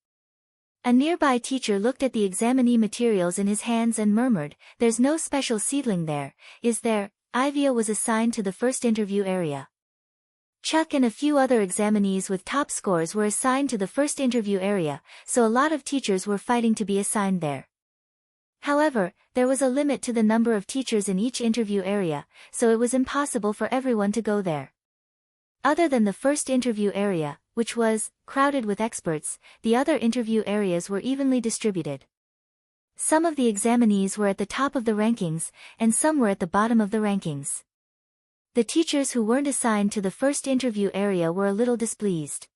A nearby teacher looked at the examinee materials in his hands and murmured, "There's no special seedling there, is there?" Ivia was assigned to the 1st interview area. Chuck and a few other examinees with top scores were assigned to the 1st interview area, so a lot of teachers were fighting to be assigned there. However, there was a limit to the number of teachers in each interview area, so it was impossible for everyone to go there. Other than the 1st interview area, which was crowded with experts, the other interview areas were evenly distributed. Some of the examinees were at the top of the rankings, and some were at the bottom of the rankings. The teachers who weren't assigned to the 1st interview area were a little displeased.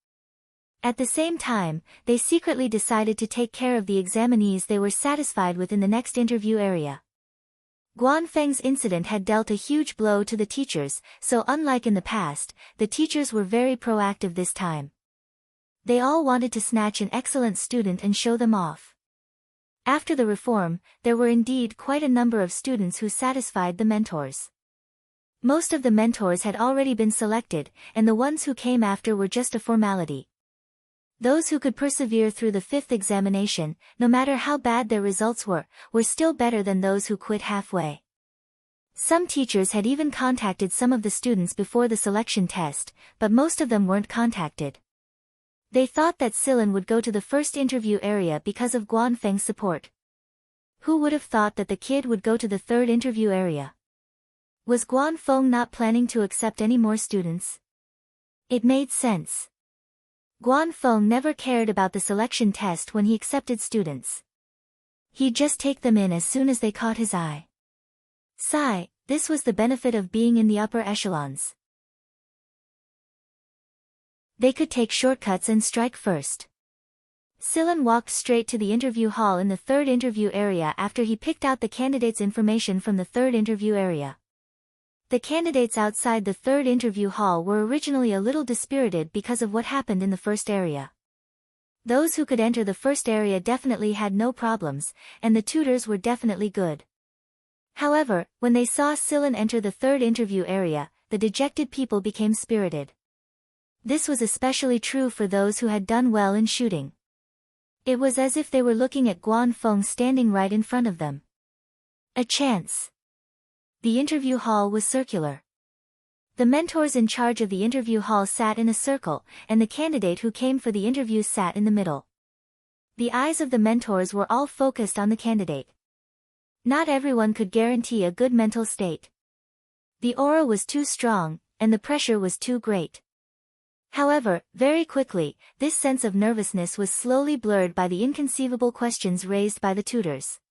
At the same time, they secretly decided to take care of the examinees they were satisfied with in the next interview area. Guanfeng's incident had dealt a huge blow to the teachers, so unlike in the past, the teachers were very proactive this time. They all wanted to snatch an excellent student and show them off. After the reform, there were indeed quite a number of students who satisfied the mentors. Most of the mentors had already been selected, and the ones who came after were just a formality. Those who could persevere through the 5th examination, no matter how bad their results were still better than those who quit halfway. Some teachers had even contacted some of the students before the selection test, but most of them weren't contacted. They thought that Silan would go to the 1st interview area because of Guanfeng's support. Who would have thought that the kid would go to the 3rd interview area? Was Guanfeng not planning to accept any more students? It made sense. Guanfeng never cared about the selection test when he accepted students. He'd just take them in as soon as they caught his eye. Sigh, this was the benefit of being in the upper echelons. They could take shortcuts and strike first. Silan walked straight to the interview hall in the 3rd interview area after he picked out the candidates' information from the 3rd interview area. The candidates outside the 3rd interview hall were originally a little dispirited because of what happened in the 1st area. Those who could enter the 1st area definitely had no problems, and the tutors were definitely good. However, when they saw Silan enter the 3rd interview area, the dejected people became spirited. This was especially true for those who had done well in shooting. It was as if they were looking at Guanfeng standing right in front of them. A chance. The interview hall was circular. The mentors in charge of the interview hall sat in a circle, and the candidate who came for the interview sat in the middle. The eyes of the mentors were all focused on the candidate. Not everyone could guarantee a good mental state. The aura was too strong, and the pressure was too great. However, very quickly, this sense of nervousness was slowly blurred by the inconceivable questions raised by the tutors.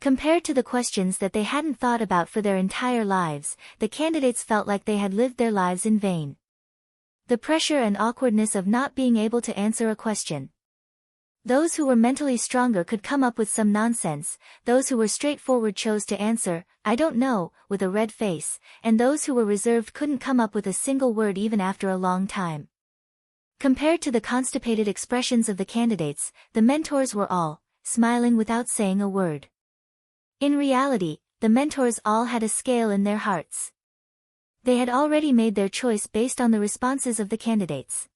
Compared to the questions that they hadn't thought about for their entire lives, the candidates felt like they had lived their lives in vain. The pressure and awkwardness of not being able to answer a question. Those who were mentally stronger could come up with some nonsense, those who were straightforward chose to answer, "I don't know," with a red face, and those who were reserved couldn't come up with a single word even after a long time. Compared to the constipated expressions of the candidates, the mentors were all smiling without saying a word. In reality, the mentors all had a scale in their hearts. They had already made their choice based on the responses of the candidates.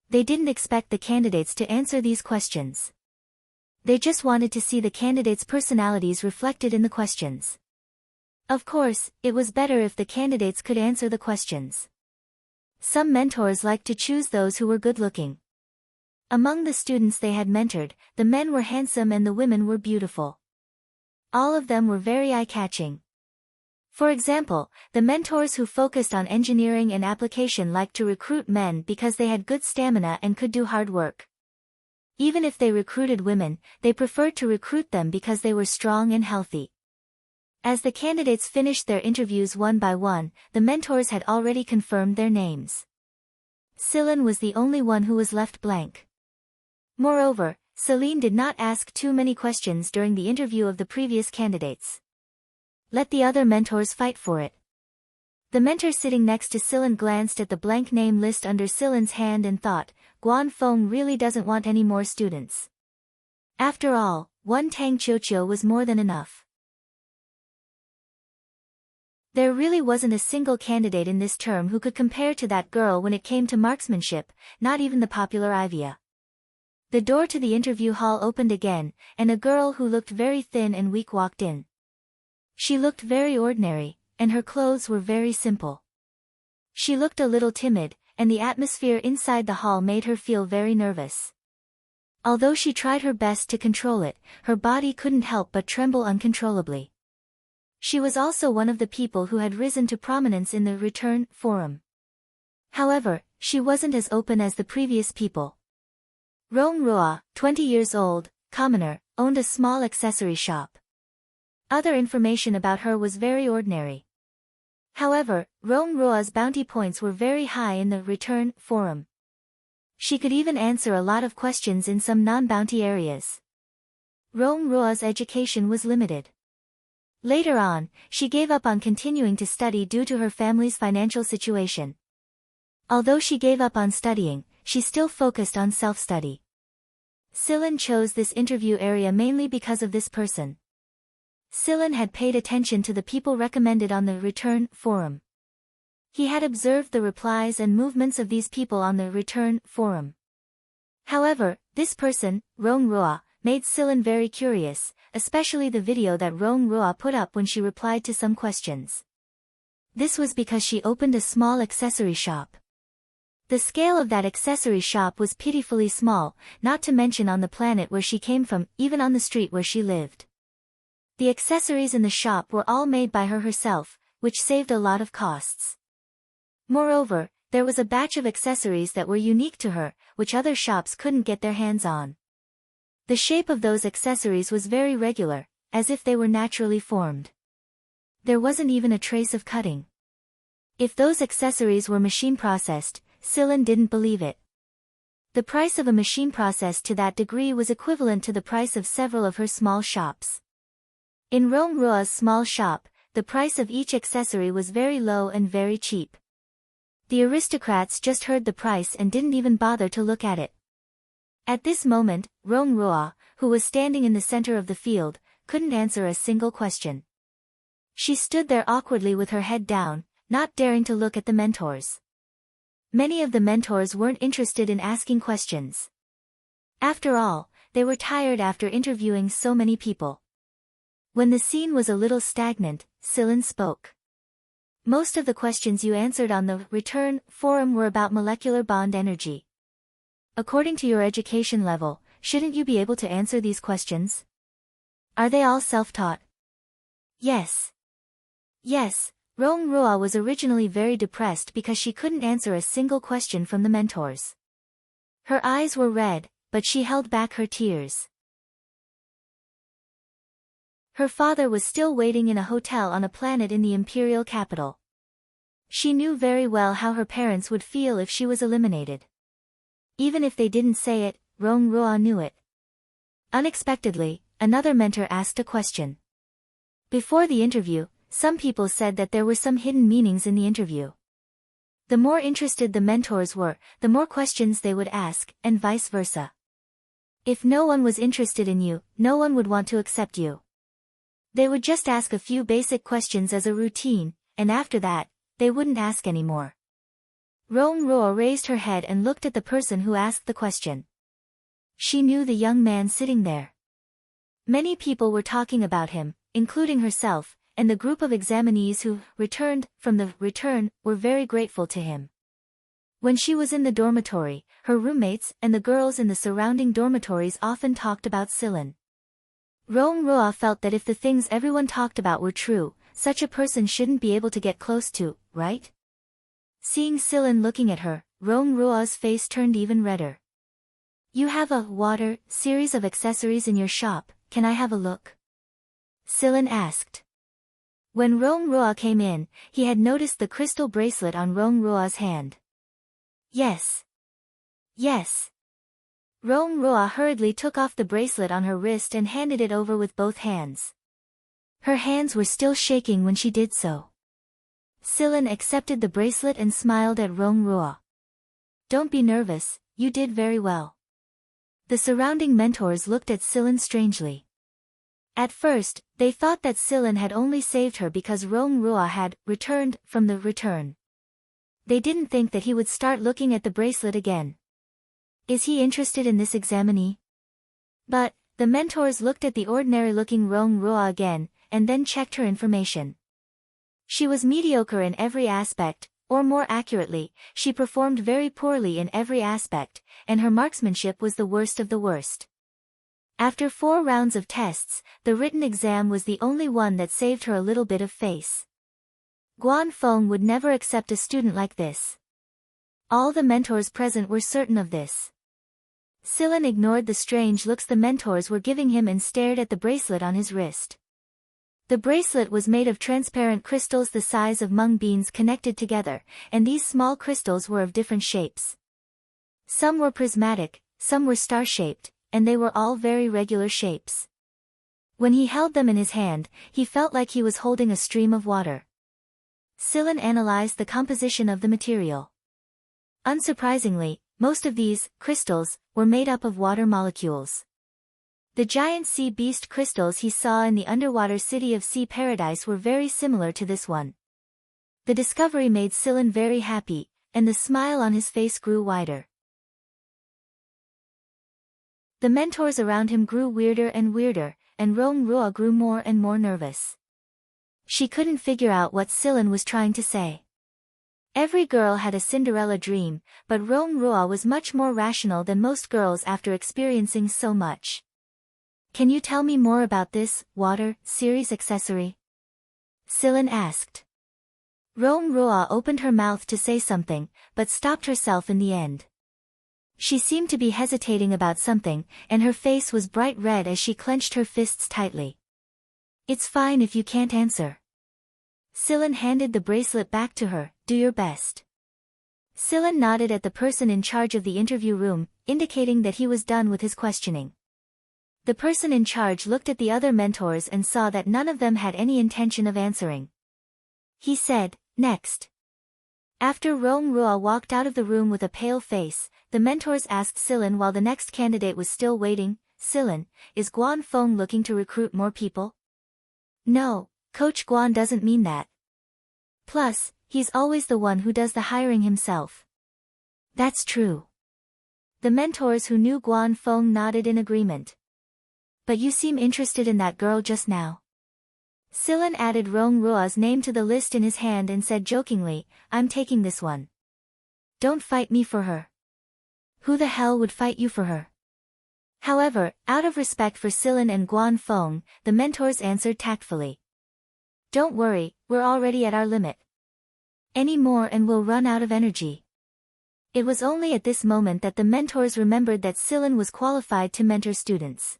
They didn't expect the candidates to answer these questions. They just wanted to see the candidates' personalities reflected in the questions. Of course, it was better if the candidates could answer the questions. Some mentors liked to choose those who were good-looking. Among the students they had mentored, the men were handsome and the women were beautiful. All of them were very eye-catching. For example, the mentors who focused on engineering and application liked to recruit men because they had good stamina and could do hard work. Even if they recruited women, they preferred to recruit them because they were strong and healthy. As the candidates finished their interviews one by one, the mentors had already confirmed their names. Silan was the only one who was left blank. Moreover, Celine did not ask too many questions during the interview of the previous candidates. Let the other mentors fight for it. The mentor sitting next to Silen glanced at the blank name list under Silen's hand and thought, Guan Feng really doesn't want any more students. After all, one Tang Qiuqiu was more than enough. There really wasn't a single candidate in this term who could compare to that girl when it came to marksmanship, not even the popular Ivia. The door to the interview hall opened again, and a girl who looked very thin and weak walked in. She looked very ordinary, and her clothes were very simple. She looked a little timid, and the atmosphere inside the hall made her feel very nervous. Although she tried her best to control it, her body couldn't help but tremble uncontrollably. She was also one of the people who had risen to prominence in the return forum. However, she wasn't as open as the previous people. Rong Rua, 20 years old, commoner, owned a small accessory shop. Other information about her was very ordinary. However, Rong Rua's bounty points were very high in the return forum. She could even answer a lot of questions in some non-bounty areas. Rong Rua's education was limited. Later on, she gave up on continuing to study due to her family's financial situation. Although she gave up on studying, she still focused on self-study. Silen chose this interview area mainly because of this person. Silen had paid attention to the people recommended on the return forum. He had observed the replies and movements of these people on the return forum. However, this person, Rong Rua, made Silen very curious, especially the video that Rong Rua put up when she replied to some questions. This was because she opened a small accessory shop. The scale of that accessory shop was pitifully small, not to mention on the planet where she came from, even on the street where she lived. The accessories in the shop were all made by her herself, which saved a lot of costs. Moreover, there was a batch of accessories that were unique to her, which other shops couldn't get their hands on. The shape of those accessories was very regular, as if they were naturally formed. There wasn't even a trace of cutting. If those accessories were machine processed, Silen didn't believe it. The price of a machine processed to that degree was equivalent to the price of several of her small shops. In Rong Rua's small shop, the price of each accessory was very low and very cheap. The aristocrats just heard the price and didn't even bother to look at it. At this moment, Rong Rua, who was standing in the center of the field, couldn't answer a single question. She stood there awkwardly with her head down, not daring to look at the mentors. Many of the mentors weren't interested in asking questions. After all, they were tired after interviewing so many people. When the scene was a little stagnant, Silen spoke. Most of the questions you answered on the return forum were about molecular bond energy. According to your education level, shouldn't you be able to answer these questions? Are they all self-taught? Yes. Yes, Rong Rua was originally very depressed because she couldn't answer a single question from the mentors. Her eyes were red, but she held back her tears. Her father was still waiting in a hotel on a planet in the imperial capital. She knew very well how her parents would feel if she was eliminated. Even if they didn't say it, Rong Rua knew it. Unexpectedly, another mentor asked a question. Before the interview, some people said that there were some hidden meanings in the interview. The more interested the mentors were, the more questions they would ask, and vice versa. If no one was interested in you, no one would want to accept you. They would just ask a few basic questions as a routine, and after that, they wouldn't ask any more. Rong Rua raised her head and looked at the person who asked the question. She knew the young man sitting there. Many people were talking about him, including herself, and the group of examinees who returned from the return were very grateful to him. When she was in the dormitory, her roommates and the girls in the surrounding dormitories often talked about Silen. Rong Rua felt that if the things everyone talked about were true, such a person shouldn't be able to get close to, right? Seeing Silen looking at her, Rong Rua's face turned even redder. You have a water series of accessories in your shop, can I have a look? Silen asked. When Rong Rua came in, he had noticed the crystal bracelet on Rong Rua's hand. Yes. Yes. Rong Rua hurriedly took off the bracelet on her wrist and handed it over with both hands. Her hands were still shaking when she did so. Silen accepted the bracelet and smiled at Rongrua. Don't be nervous, you did very well. The surrounding mentors looked at Silen strangely. At first, they thought that Silen had only saved her because Rongrua had returned from the return. They didn't think that he would start looking at the bracelet again. Is he interested in this examinee? But, the mentors looked at the ordinary-looking Rongrua again, and then checked her information. She was mediocre in every aspect, or more accurately, she performed very poorly in every aspect, and her marksmanship was the worst of the worst. After 4 rounds of tests, the written exam was the only one that saved her a little bit of face. Guan Feng would never accept a student like this. All the mentors present were certain of this. Silen ignored the strange looks the mentors were giving him and stared at the bracelet on his wrist. The bracelet was made of transparent crystals the size of mung beans connected together, and these small crystals were of different shapes. Some were prismatic, some were star-shaped, and they were all very regular shapes. When he held them in his hand, he felt like he was holding a stream of water. Silen analyzed the composition of the material. Unsurprisingly, most of these crystals were made up of water molecules. The giant sea beast crystals he saw in the underwater city of Sea Paradise were very similar to this one. The discovery made Silen very happy, and the smile on his face grew wider. The mentors around him grew weirder and weirder, and Rongrua grew more and more nervous. She couldn't figure out what Silen was trying to say. Every girl had a Cinderella dream, but Rongrua was much more rational than most girls after experiencing so much. Can you tell me more about this water series accessory? Silen asked. Rongrua opened her mouth to say something, but stopped herself in the end. She seemed to be hesitating about something, and her face was bright red as she clenched her fists tightly. It's fine if you can't answer. Silen handed the bracelet back to her. Do your best. Silen nodded at the person in charge of the interview room, indicating that he was done with his questioning. The person in charge looked at the other mentors and saw that none of them had any intention of answering. He said, next. After Rongrua walked out of the room with a pale face, the mentors asked Silen while the next candidate was still waiting, Silen, is Guan Feng looking to recruit more people? No, Coach Guan doesn't mean that. Plus, he's always the one who does the hiring himself. That's true. The mentors who knew Guan Feng nodded in agreement. But you seem interested in that girl just now. Silen added Rongrua's name to the list in his hand and said jokingly, I'm taking this one. Don't fight me for her. Who the hell would fight you for her? However, out of respect for Silen and Guan Feng, the mentors answered tactfully. Don't worry, we're already at our limit. Any more and we'll run out of energy. It was only at this moment that the mentors remembered that Silen was qualified to mentor students.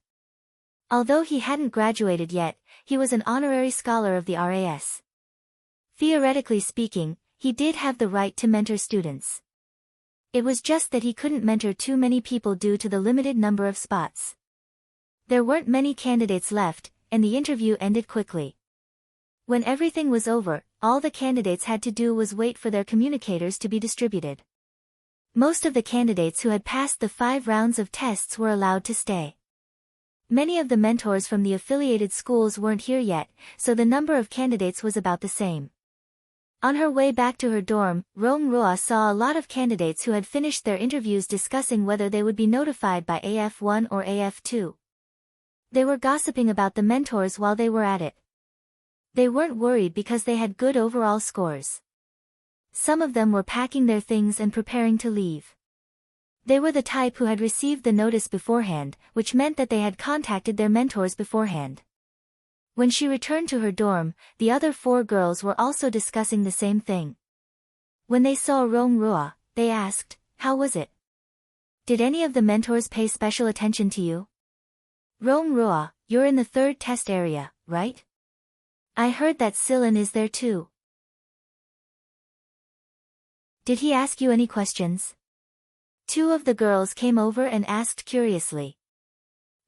Although he hadn't graduated yet, he was an honorary scholar of the RAS. Theoretically speaking, he did have the right to mentor students. It was just that he couldn't mentor too many people due to the limited number of spots. There weren't many candidates left, and the interview ended quickly. When everything was over, all the candidates had to do was wait for their communicators to be distributed. Most of the candidates who had passed the 5 rounds of tests were allowed to stay. Many of the mentors from the affiliated schools weren't here yet, so the number of candidates was about the same. On her way back to her dorm, Rongrua saw a lot of candidates who had finished their interviews discussing whether they would be notified by AF1 or AF2. They were gossiping about the mentors while they were at it. They weren't worried because they had good overall scores. Some of them were packing their things and preparing to leave. They were the type who had received the notice beforehand, which meant that they had contacted their mentors beforehand. When she returned to her dorm, the other 4 girls were also discussing the same thing. When they saw Rongrua, they asked, how was it? Did any of the mentors pay special attention to you? Rongrua, you're in the 3rd test area, right? I heard that Silen is there too. Did he ask you any questions? 2 of the girls came over and asked curiously.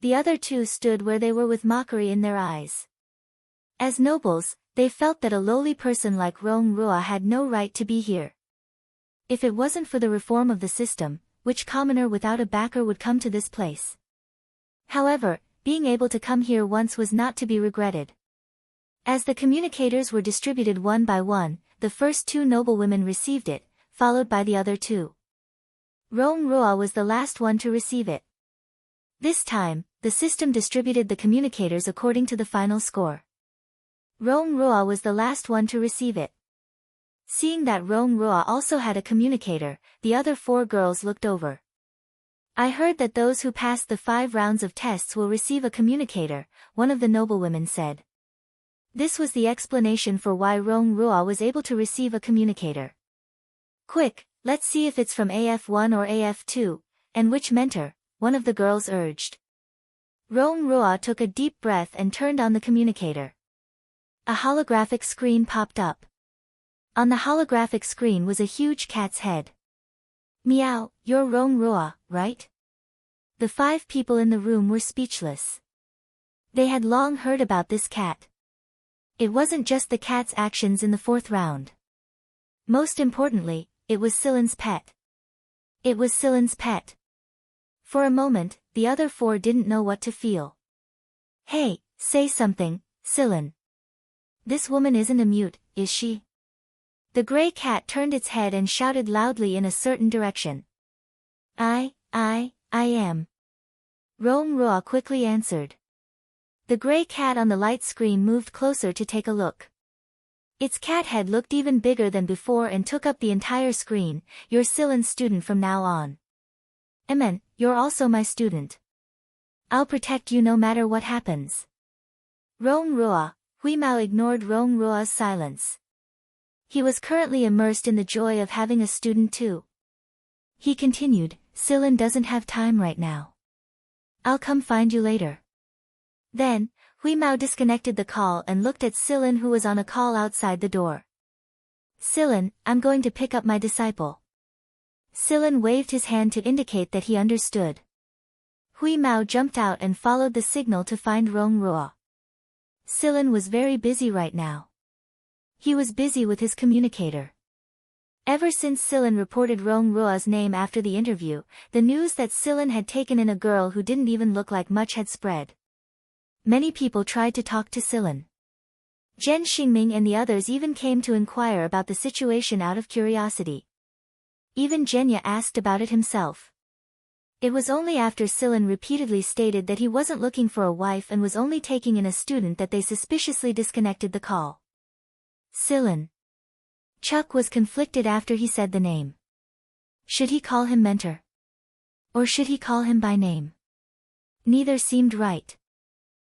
The other 2 stood where they were with mockery in their eyes. As nobles, they felt that a lowly person like Rong Rua had no right to be here. If it wasn't for the reform of the system, which commoner without a backer would come to this place? However, being able to come here once was not to be regretted. As the communicators were distributed one by one, the first two noblewomen received it, followed by the other two. Rong Rua was the last one to receive it. This time, the system distributed the communicators according to the final score. Rong Rua was the last one to receive it. Seeing that Rong Rua also had a communicator, the other four girls looked over. I heard that those who passed the 5 rounds of tests will receive a communicator, one of the noblewomen said. This was the explanation for why Rong Rua was able to receive a communicator. Quick, let's see if it's from AF1 or AF2, and which mentor, one of the girls urged. Rong Rua took a deep breath and turned on the communicator. A holographic screen popped up. On the holographic screen was a huge cat's head. Meow, you're Rong Rua, right? The 5 people in the room were speechless. They had long heard about this cat. It wasn't just the cat's actions in the 4th round. Most importantly, it was Silen's pet. It was Silen's pet. For a moment, the other 4 didn't know what to feel. Hey, say something, Silen. This woman isn't a mute, is she? The gray cat turned its head and shouted loudly in a certain direction. I am. Rong Rua quickly answered. The gray cat on the light screen moved closer to take a look. Its cat head looked even bigger than before and took up the entire screen. You're Silen's student from now on. Amen, you're also my student. I'll protect you no matter what happens. Rong Rua. Hui Mao ignored Rong Rua's silence. He was currently immersed in the joy of having a student too. He continued, Silen doesn't have time right now. I'll come find you later. Then, Hui Mao disconnected the call and looked at Silen, who was on a call outside the door. Silen, I'm going to pick up my disciple. Silen waved his hand to indicate that he understood. Hui Mao jumped out and followed the signal to find Rong Rua. Silen was very busy right now. He was busy with his communicator. Ever since Silen reported Rong Rua's name after the interview, the news that Silen had taken in a girl who didn't even look like much had spread. Many people tried to talk to Silen. Zhen Xingming and the others even came to inquire about the situation out of curiosity. Even Zhenya asked about it himself. It was only after Silen repeatedly stated that he wasn't looking for a wife and was only taking in a student that they suspiciously disconnected the call. Silen. Chuck was conflicted after he said the name. Should he call him mentor? Or should he call him by name? Neither seemed right.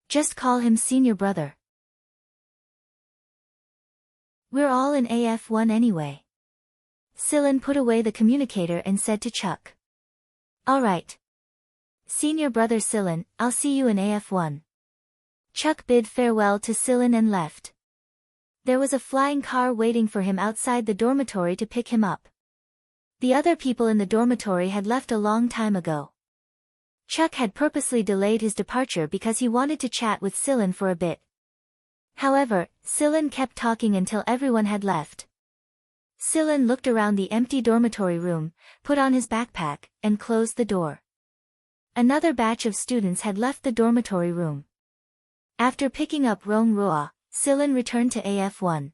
Just call him senior brother. We're all in AF1 anyway. Silen put away the communicator and said to Chuck. Alright. Senior brother Silen, I'll see you in AF1. Chuck bid farewell to Silen and left. There was a flying car waiting for him outside the dormitory to pick him up. The other people in the dormitory had left a long time ago. Chuck had purposely delayed his departure because he wanted to chat with Silen for a bit. However, Silen kept talking until everyone had left. Silen looked around the empty dormitory room, put on his backpack, and closed the door. Another batch of students had left the dormitory room. After picking up Rong Rua, Silen returned to AF1.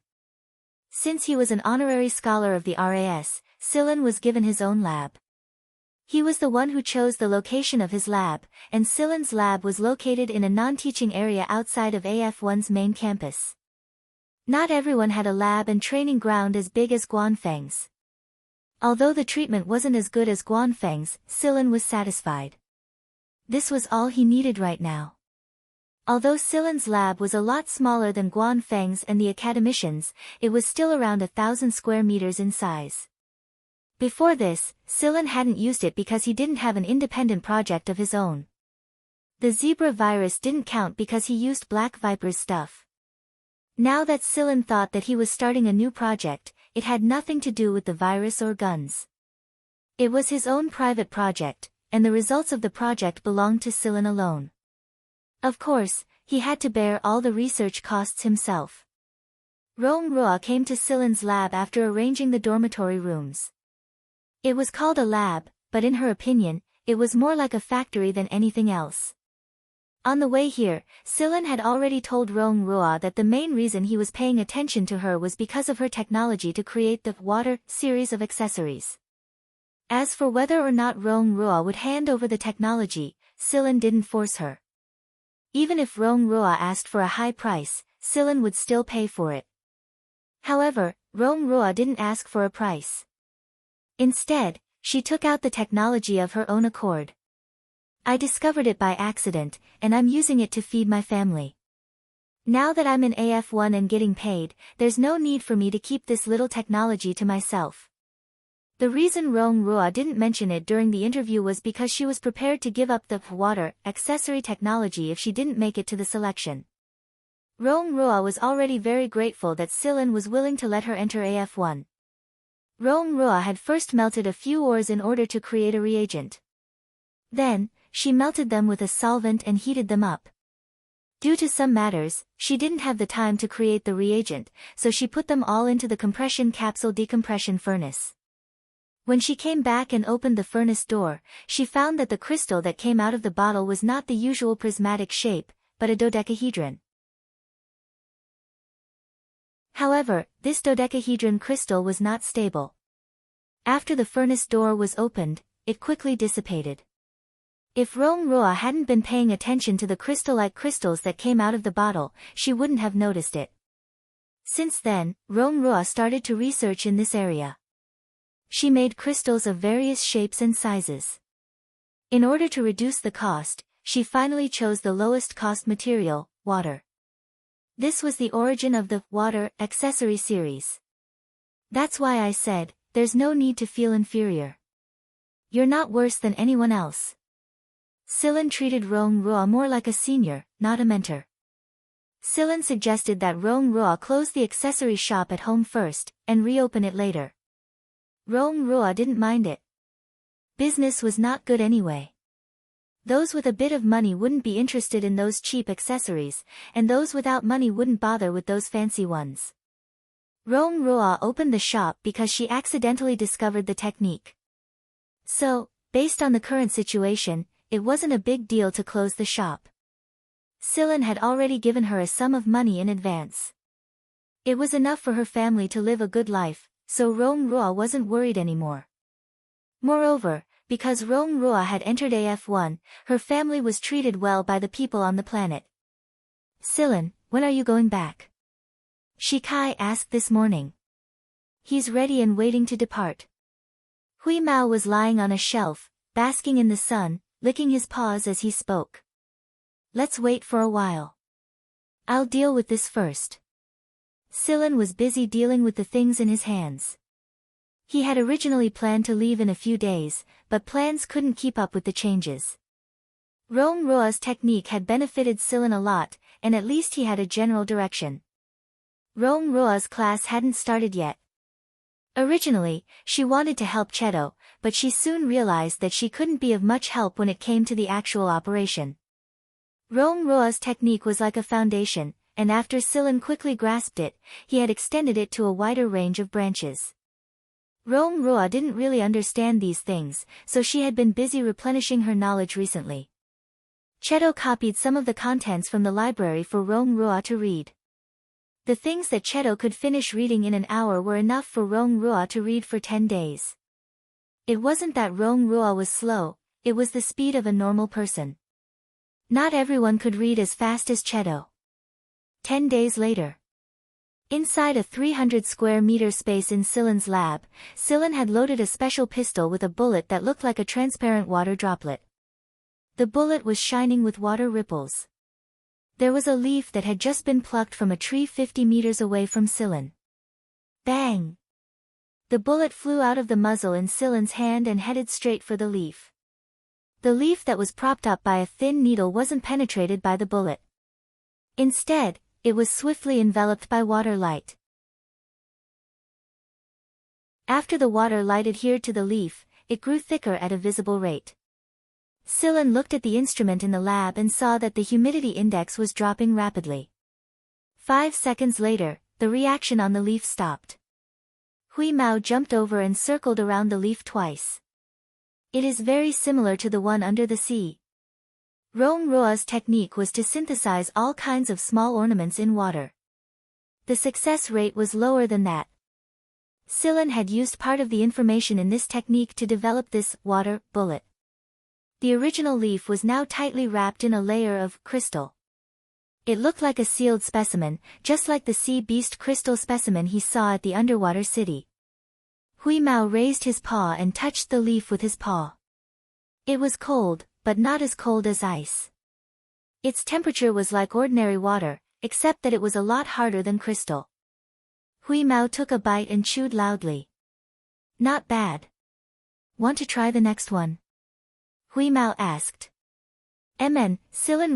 Since he was an honorary scholar of the RAS, Silen was given his own lab. He was the one who chose the location of his lab, and Silen's lab was located in a non-teaching area outside of AF1's main campus. Not everyone had a lab and training ground as big as Guanfeng's. Although the treatment wasn't as good as Guanfeng's, Silen was satisfied. This was all he needed right now. Although Silen's lab was a lot smaller than Guanfeng's and the academicians', it was still around 1,000 square meters in size. Before this, Silen hadn't used it because he didn't have an independent project of his own. The zebra virus didn't count because he used Black Viper's stuff. Now that Silen thought that he was starting a new project, it had nothing to do with the virus or guns. It was his own private project, and the results of the project belonged to Silen alone. Of course, he had to bear all the research costs himself. Rong-Rua came to Silen's lab after arranging the dormitory rooms. It was called a lab, but in her opinion, it was more like a factory than anything else. On the way here, Silen had already told Rong-Rua that the main reason he was paying attention to her was because of her technology to create the water series of accessories. As for whether or not Rong-Rua would hand over the technology, Silen didn't force her. Even if Rong-Rua asked for a high price, Silen would still pay for it. However, Rong-Rua didn't ask for a price. Instead, she took out the technology of her own accord. I discovered it by accident, and I'm using it to feed my family. Now that I'm in AF1 and getting paid, there's no need for me to keep this little technology to myself. The reason Rong-Rua didn't mention it during the interview was because she was prepared to give up the water accessory technology if she didn't make it to the selection. Rong-Rua was already very grateful that Silen was willing to let her enter AF1. Rong-Rua had first melted a few ores in order to create a reagent. Then, she melted them with a solvent and heated them up. Due to some matters, she didn't have the time to create the reagent, so she put them all into the compression capsule decompression furnace. When she came back and opened the furnace door, she found that the crystal that came out of the bottle was not the usual prismatic shape, but a dodecahedron. However, this dodecahedron crystal was not stable. After the furnace door was opened, it quickly dissipated. If Rong-Rua hadn't been paying attention to the crystal-like crystals that came out of the bottle, she wouldn't have noticed it. Since then, Rong-Rua started to research in this area. She made crystals of various shapes and sizes. In order to reduce the cost, she finally chose the lowest cost material, water. This was the origin of the water accessory series. That's why I said, there's no need to feel inferior. You're not worse than anyone else. Silen treated Rong-Rua more like a senior, not a mentor. Silen suggested that Rong-Rua close the accessory shop at home first, and reopen it later. Rong-Rua didn't mind it. Business was not good anyway. Those with a bit of money wouldn't be interested in those cheap accessories, and those without money wouldn't bother with those fancy ones. Rong-Rua opened the shop because she accidentally discovered the technique. So, based on the current situation, it wasn't a big deal to close the shop. Silen had already given her a sum of money in advance. It was enough for her family to live a good life, so Rong-Rua wasn't worried anymore. Moreover, because Rong-Rua had entered AF1, her family was treated well by the people on the planet. Silen, when are you going back? Shikai asked this morning. He's ready and waiting to depart. Hui Mao was lying on a shelf, basking in the sun, licking his paws as he spoke. Let's wait for a while. I'll deal with this first. Silen was busy dealing with the things in his hands. He had originally planned to leave in a few days, but plans couldn't keep up with the changes. Rong-Rua's technique had benefited Silen a lot, and at least he had a general direction. Rong-Rua's class hadn't started yet. Originally, she wanted to help Cheto, but she soon realized that she couldn't be of much help when it came to the actual operation. Rong-Rua's technique was like a foundation, and after Silen quickly grasped it, he had extended it to a wider range of branches. Rong-Rua didn't really understand these things, so she had been busy replenishing her knowledge recently. Cheto copied some of the contents from the library for Rong-Rua to read. The things that Cheto could finish reading in an hour were enough for Rong-Rua to read for 10 days. It wasn't that Rong-Rua was slow, it was the speed of a normal person. Not everyone could read as fast as Cheto. 10 days later. Inside a 300 square meter space in Silen's lab, Silen had loaded a special pistol with a bullet that looked like a transparent water droplet. The bullet was shining with water ripples. There was a leaf that had just been plucked from a tree 50 meters away from Silen. Bang! The bullet flew out of the muzzle in Silen's hand and headed straight for the leaf. The leaf that was propped up by a thin needle wasn't penetrated by the bullet. Instead, it was swiftly enveloped by water light. After the water light adhered to the leaf, it grew thicker at a visible rate. Silen looked at the instrument in the lab and saw that the humidity index was dropping rapidly. 5 seconds later, the reaction on the leaf stopped. Hui Mao jumped over and circled around the leaf twice. It is very similar to the one under the sea. Rong Ruo's technique was to synthesize all kinds of small ornaments in water. The success rate was lower than that. Silen had used part of the information in this technique to develop this water bullet. The original leaf was now tightly wrapped in a layer of crystal. It looked like a sealed specimen, just like the sea beast crystal specimen he saw at the underwater city. Hui Mao raised his paw and touched the leaf with his paw. It was cold, but not as cold as ice. Its temperature was like ordinary water, except that it was a lot harder than crystal. Hui Mao took a bite and chewed loudly. Not bad. Want to try the next one? Hui Mao asked. Silen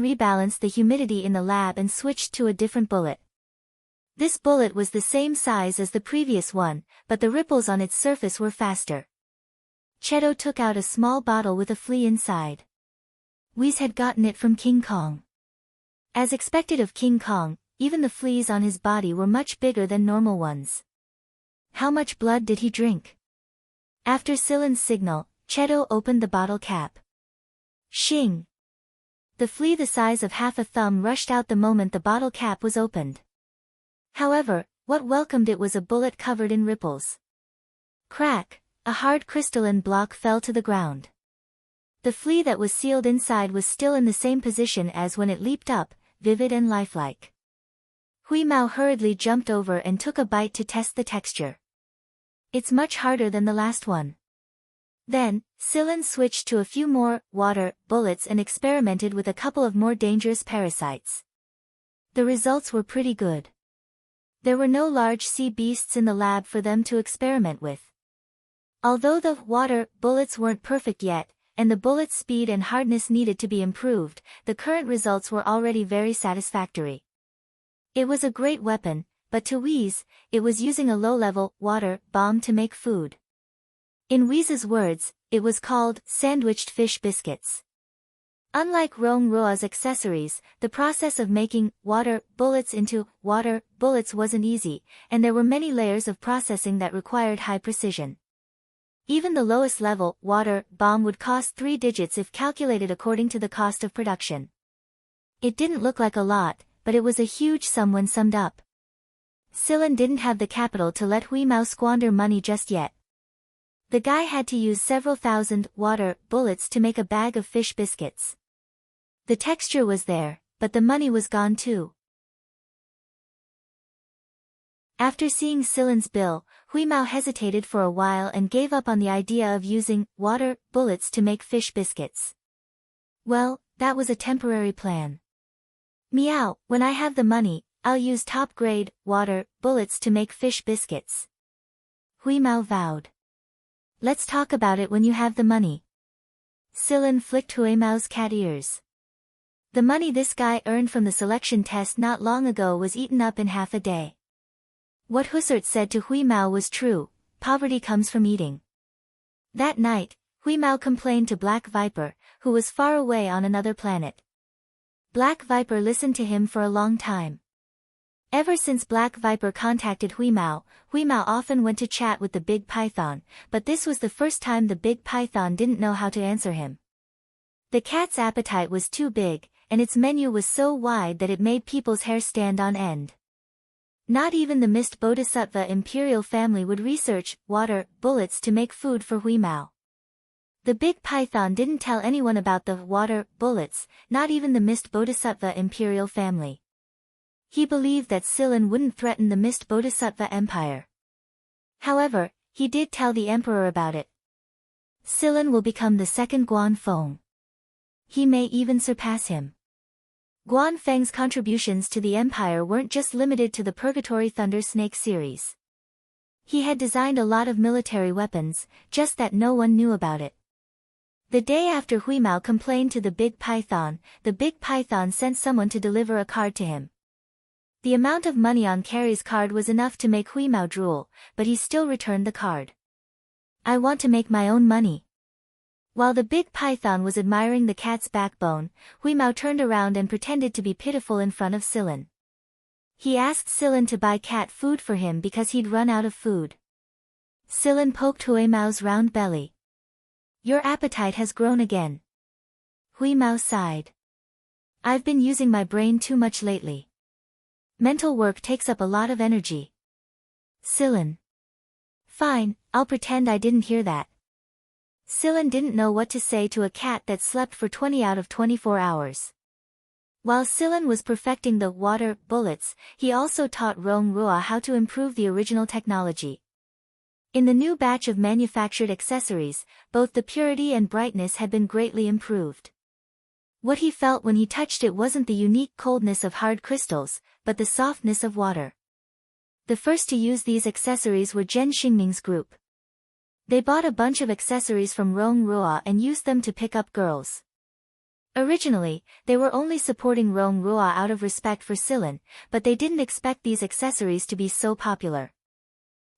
rebalanced the humidity in the lab and switched to a different bullet. This bullet was the same size as the previous one, but the ripples on its surface were faster. Cheto took out a small bottle with a flea inside. Whis had gotten it from King Kong. As expected of King Kong, even the fleas on his body were much bigger than normal ones. How much blood did he drink? After Silen's signal, Cheto opened the bottle cap. Shing! The flea the size of half a thumb rushed out the moment the bottle cap was opened. However, what welcomed it was a bullet covered in ripples. Crack! A hard crystalline block fell to the ground. The flea that was sealed inside was still in the same position as when it leaped up, vivid and lifelike. Hui Mao hurriedly jumped over and took a bite to test the texture. It's much harder than the last one. Then, Silen switched to a few more water bullets and experimented with a couple of more dangerous parasites. The results were pretty good. There were no large sea beasts in the lab for them to experiment with. Although the water bullets weren't perfect yet, and the bullet's speed and hardness needed to be improved, the current results were already very satisfactory. It was a great weapon, but to Whis, it was using a low-level water bomb to make food. In Wheeze's words, it was called sandwiched fish biscuits. Unlike Rong Ruo's accessories, the process of making water bullets into water bullets wasn't easy, and there were many layers of processing that required high precision. Even the lowest level water bomb would cost 3 digits if calculated according to the cost of production. It didn't look like a lot, but it was a huge sum when summed up. Silen didn't have the capital to let Hui Mao squander money just yet. The guy had to use several thousand water bullets to make a bag of fish biscuits. The texture was there, but the money was gone too. After seeing Silen's bill, Hui Mao hesitated for a while and gave up on the idea of using water bullets to make fish biscuits. Well, that was a temporary plan. Meow, when I have the money, I'll use top-grade water bullets to make fish biscuits. Hui Mao vowed. Let's talk about it when you have the money. Silen flicked Hui Mao's cat ears. The money this guy earned from the selection test not long ago was eaten up in half a day. What Hussert said to Hui Mao was true, poverty comes from eating. That night, Hui Mao complained to Black Viper, who was far away on another planet. Black Viper listened to him for a long time. Ever since Black Viper contacted Hui Mao often went to chat with the big python, but this was the first time the big python didn't know how to answer him. The cat's appetite was too big, and its menu was so wide that it made people's hair stand on end. Not even the Mist Bodhisattva imperial family would research water bullets to make food for Hui Mao. The big python didn't tell anyone about the water bullets, not even the Mist Bodhisattva imperial family. He believed that Silen wouldn't threaten the Mist Bodhisattva Empire. However, he did tell the emperor about it. Silen will become the second Guan Feng. He may even surpass him. Guan Feng's contributions to the empire weren't just limited to the Purgatory Thunder Snake series. He had designed a lot of military weapons, just that no one knew about it. The day after Hui Mao complained to the big python sent someone to deliver a card to him. The amount of money on Carrie's card was enough to make Hui Mao drool, but he still returned the card. I want to make my own money. While the big python was admiring the cat's backbone, Hui Mao turned around and pretended to be pitiful in front of Silen. He asked Silen to buy cat food for him because he'd run out of food. Silen poked Hui Mao's round belly. Your appetite has grown again. Hui Mao sighed. I've been using my brain too much lately. Mental work takes up a lot of energy. Silen. Fine, I'll pretend I didn't hear that. Silen didn't know what to say to a cat that slept for 20 out of 24 hours. While Silen was perfecting the water bullets, he also taught Rong Rua how to improve the original technology. In the new batch of manufactured accessories, both the purity and brightness had been greatly improved. What he felt when he touched it wasn't the unique coldness of hard crystals, but the softness of water. The first to use these accessories were Zhen Xingming's group. They bought a bunch of accessories from Rong Rua and used them to pick up girls. Originally, they were only supporting Rong Rua out of respect for Silen, but they didn't expect these accessories to be so popular.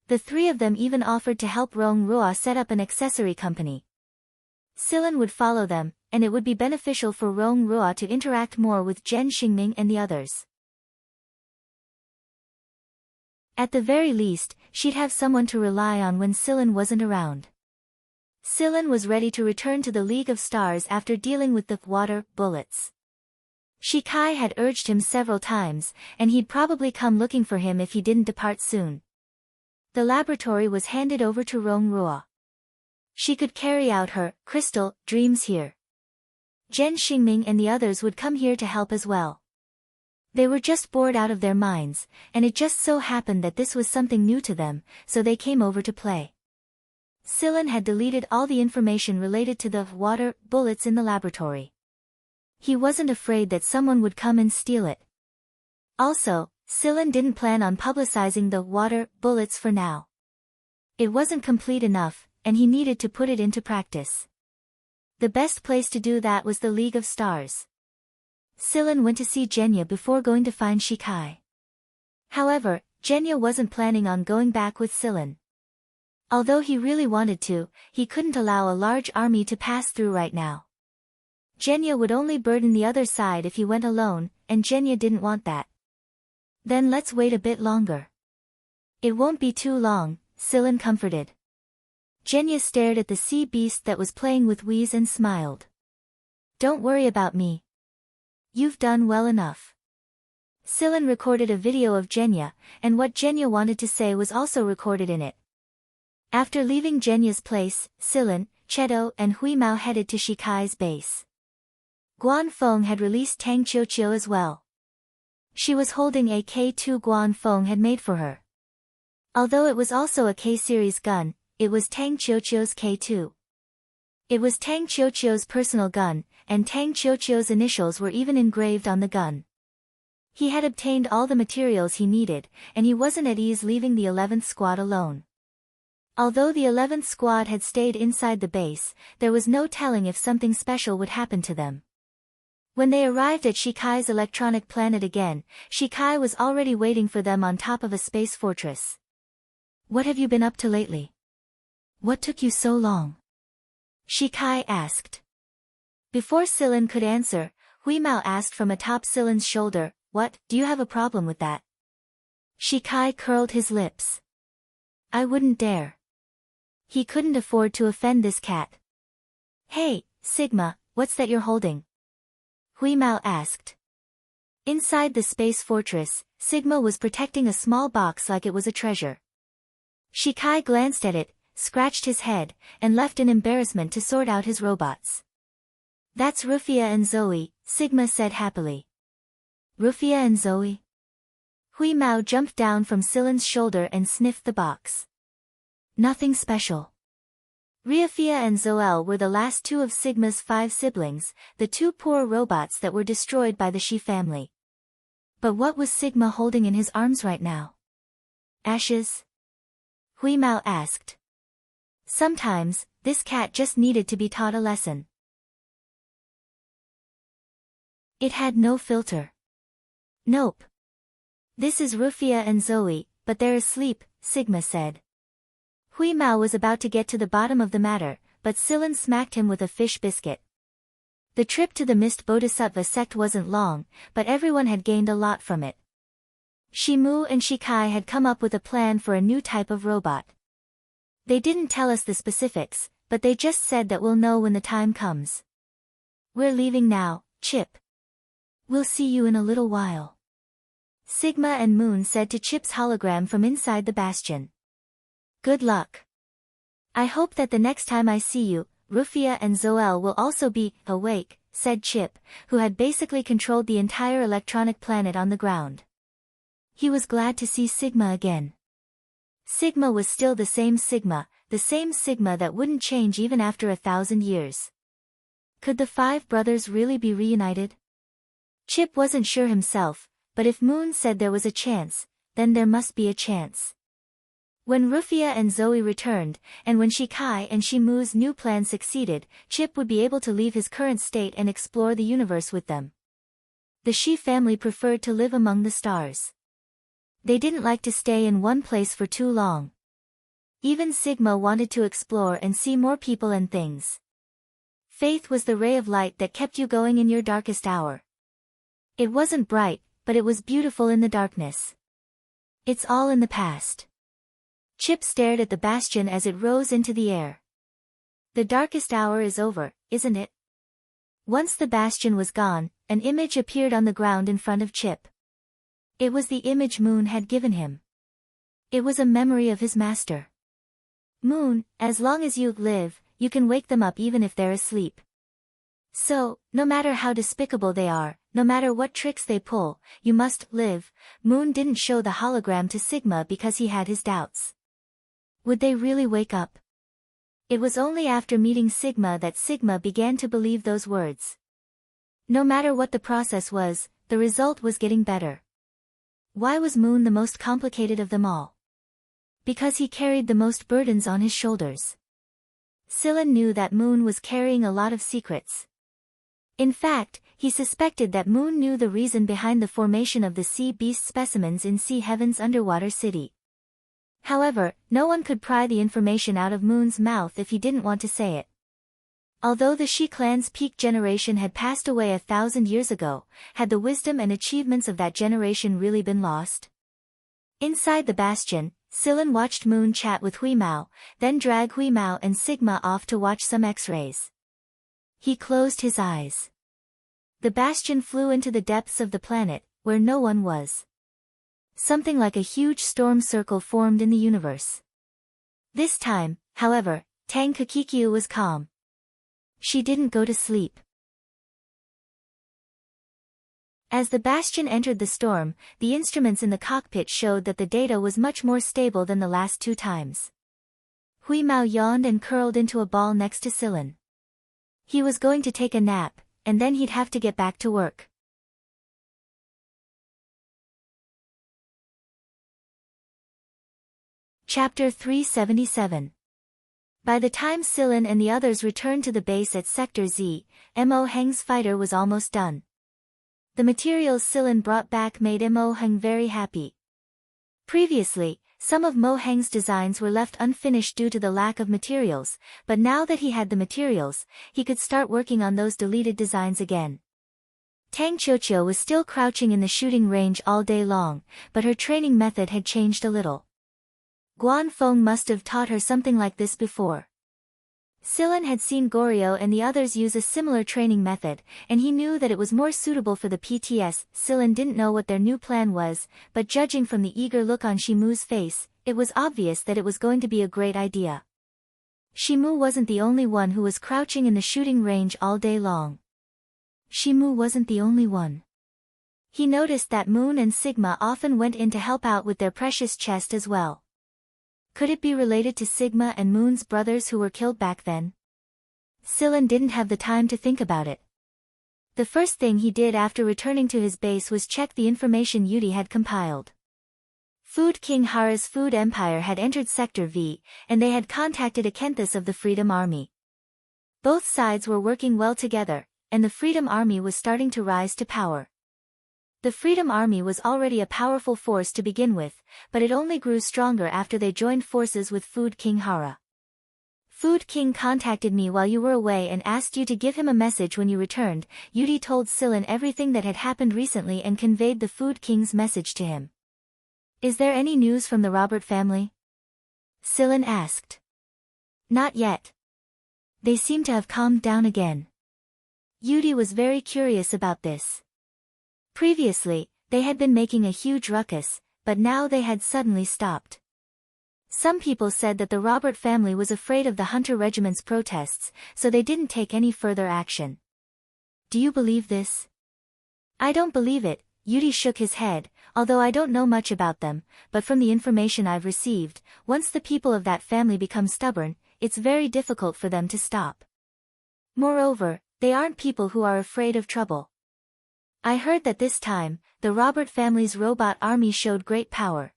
The three of them even offered to help Rong Rua set up an accessory company. Silen would follow them, and it would be beneficial for Rong Rua to interact more with Zhen Xingming and the others. At the very least, she'd have someone to rely on when Silen wasn't around. Silen was ready to return to the League of Stars after dealing with the water bullets. Shikai had urged him several times, and he'd probably come looking for him if he didn't depart soon. The laboratory was handed over to Rong Rua. She could carry out her crystal dreams here. Zhen Xingming and the others would come here to help as well. They were just bored out of their minds, and it just so happened that this was something new to them, so they came over to play. Silen had deleted all the information related to the water bullets in the laboratory. He wasn't afraid that someone would come and steal it. Also, Silen didn't plan on publicizing the water bullets for now. It wasn't complete enough, and he needed to put it into practice. The best place to do that was the League of Stars. Silen went to see Genya before going to find Shikai. However, Genya wasn't planning on going back with Silen. Although he really wanted to, he couldn't allow a large army to pass through right now. Genya would only burden the other side if he went alone, and Genya didn't want that. Then let's wait a bit longer. It won't be too long, Silen comforted. Genya stared at the sea beast that was playing with Wheeze and smiled. Don't worry about me. You've done well enough. Silen recorded a video of Genya, and what Genya wanted to say was also recorded in it. After leaving Genya's place, Silen, Cheto and Hui Mao headed to Shikai's base. Guan Feng had released Tang Qiuqiu as well. She was holding a K2 Guan Feng had made for her. Although it was also a K-series gun, it was Tang Qiuqiu's K2. It was Tang Qiuqiu's personal gun, and Tang Qiuqiu's initials were even engraved on the gun. He had obtained all the materials he needed, and he wasn't at ease leaving the 11th squad alone. Although the 11th squad had stayed inside the base, there was no telling if something special would happen to them. When they arrived at Shikai's electronic planet again, Shikai was already waiting for them on top of a space fortress. What have you been up to lately? What took you so long? Shikai asked. Before Silen could answer, Hui Mao asked from atop Silen's shoulder, What, do you have a problem with that? Shikai curled his lips. I wouldn't dare. He couldn't afford to offend this cat. Hey, Sigma, what's that you're holding? Hui Mao asked. Inside the space fortress, Sigma was protecting a small box like it was a treasure. Shikai glanced at it, scratched his head, and left in embarrassment to sort out his robots. That's Rufia and Zoe, Sigma said happily. Rufia and Zoe? Hui Mao jumped down from Silen's shoulder and sniffed the box. Nothing special. Rufia and Zoel were the last two of Sigma's 5 siblings, the 2 poor robots that were destroyed by the Shi family. But what was Sigma holding in his arms right now? Ashes? Hui Mao asked. Sometimes, this cat just needed to be taught a lesson. It had no filter. Nope. This is Rufia and Zoe, but they're asleep, Sigma said. Hui Mao was about to get to the bottom of the matter, but Silen smacked him with a fish biscuit. The trip to the Mist Bodhisattva sect wasn't long, but everyone had gained a lot from it. Shimu and Shikai had come up with a plan for a new type of robot. They didn't tell us the specifics, but they just said that we'll know when the time comes. We're leaving now, Chip. We'll see you in a little while. Sigma and Moon said to Chip's hologram from inside the bastion. Good luck. I hope that the next time I see you, Rufia and Zoel will also be awake, said Chip, who had basically controlled the entire electronic planet on the ground. He was glad to see Sigma again. Sigma was still the same Sigma that wouldn't change even after 1,000 years. Could the 5 brothers really be reunited? Chip wasn't sure himself, but if Moon said there was a chance, then there must be a chance. When Rufia and Zoe returned, and when Shikai and Shimu's new plan succeeded, Chip would be able to leave his current state and explore the universe with them. The Shi family preferred to live among the stars. They didn't like to stay in one place for too long. Even Sigma wanted to explore and see more people and things. Faith was the ray of light that kept you going in your darkest hour. It wasn't bright, but it was beautiful in the darkness. It's all in the past. Chip stared at the bastion as it rose into the air. The darkest hour is over, isn't it? Once the bastion was gone, an image appeared on the ground in front of Chip. It was the image Moon had given him. It was a memory of his master. Moon, as long as you live, you can wake them up even if they're asleep. So, no matter how despicable they are, no matter what tricks they pull, you must live. Moon didn't show the hologram to Sigma because he had his doubts. Would they really wake up? It was only after meeting Sigma that Sigma began to believe those words. No matter what the process was, the result was getting better. Why was Moon the most complicated of them all? Because he carried the most burdens on his shoulders. Silen knew that Moon was carrying a lot of secrets. In fact, he suspected that Moon knew the reason behind the formation of the sea beast specimens in Sea Heaven's underwater city. However, no one could pry the information out of Moon's mouth if he didn't want to say it. Although the Shi clan's peak generation had passed away 1,000 years ago, had the wisdom and achievements of that generation really been lost? Inside the bastion, Silen watched Moon chat with Huimao, then drag Huimao and Sigma off to watch some X-rays. He closed his eyes. The bastion flew into the depths of the planet, where no one was. Something like a huge storm circle formed in the universe. This time, however, Tang Kakikyu was calm. She didn't go to sleep. As the bastion entered the storm, the instruments in the cockpit showed that the data was much more stable than the last 2 times. Huimao yawned and curled into a ball next to Silen. He was going to take a nap, and then he'd have to get back to work. Chapter 377. By the time Silen and the others returned to the base at Sector Z, Mo Heng's fighter was almost done. The materials Silen brought back made Mo Heng very happy. Previously, some of Mo Heng's designs were left unfinished due to the lack of materials, but now that he had the materials, he could start working on those deleted designs again. Tang Qiuqiu was still crouching in the shooting range all day long, but her training method had changed a little. Guan Feng must have taught her something like this before. Silen had seen Goryo and the others use a similar training method, and he knew that it was more suitable for the PTS. Silen didn't know what their new plan was, but judging from the eager look on Shimu's face, it was obvious that it was going to be a great idea. Shimu wasn't the only one who was crouching in the shooting range all day long. Shimu wasn't the only one. He noticed that Moon and Sigma often went in to help out with their precious chest as well. Could it be related to Sigma and Moon's brothers who were killed back then? Silen didn't have the time to think about it. The first thing he did after returning to his base was check the information Yudi had compiled. Food King Hara's Food Empire had entered Sector V, and they had contacted Akenthus of the Freedom Army. Both sides were working well together, and the Freedom Army was starting to rise to power. The Freedom Army was already a powerful force to begin with, but it only grew stronger after they joined forces with Food King Hara. Food King contacted me while you were away and asked you to give him a message when you returned. Yudi told Silen everything that had happened recently and conveyed the Food King's message to him. Is there any news from the Robert family? Silen asked. Not yet. They seem to have calmed down again. Yudi was very curious about this. Previously, they had been making a huge ruckus, but now they had suddenly stopped. Some people said that the Robert family was afraid of the Hunter Regiment's protests, so they didn't take any further action. Do you believe this? I don't believe it, Yudi shook his head, although I don't know much about them, but from the information I've received, once the people of that family become stubborn, it's very difficult for them to stop. Moreover, they aren't people who are afraid of trouble. I heard that this time, the Robert family's robot army showed great power.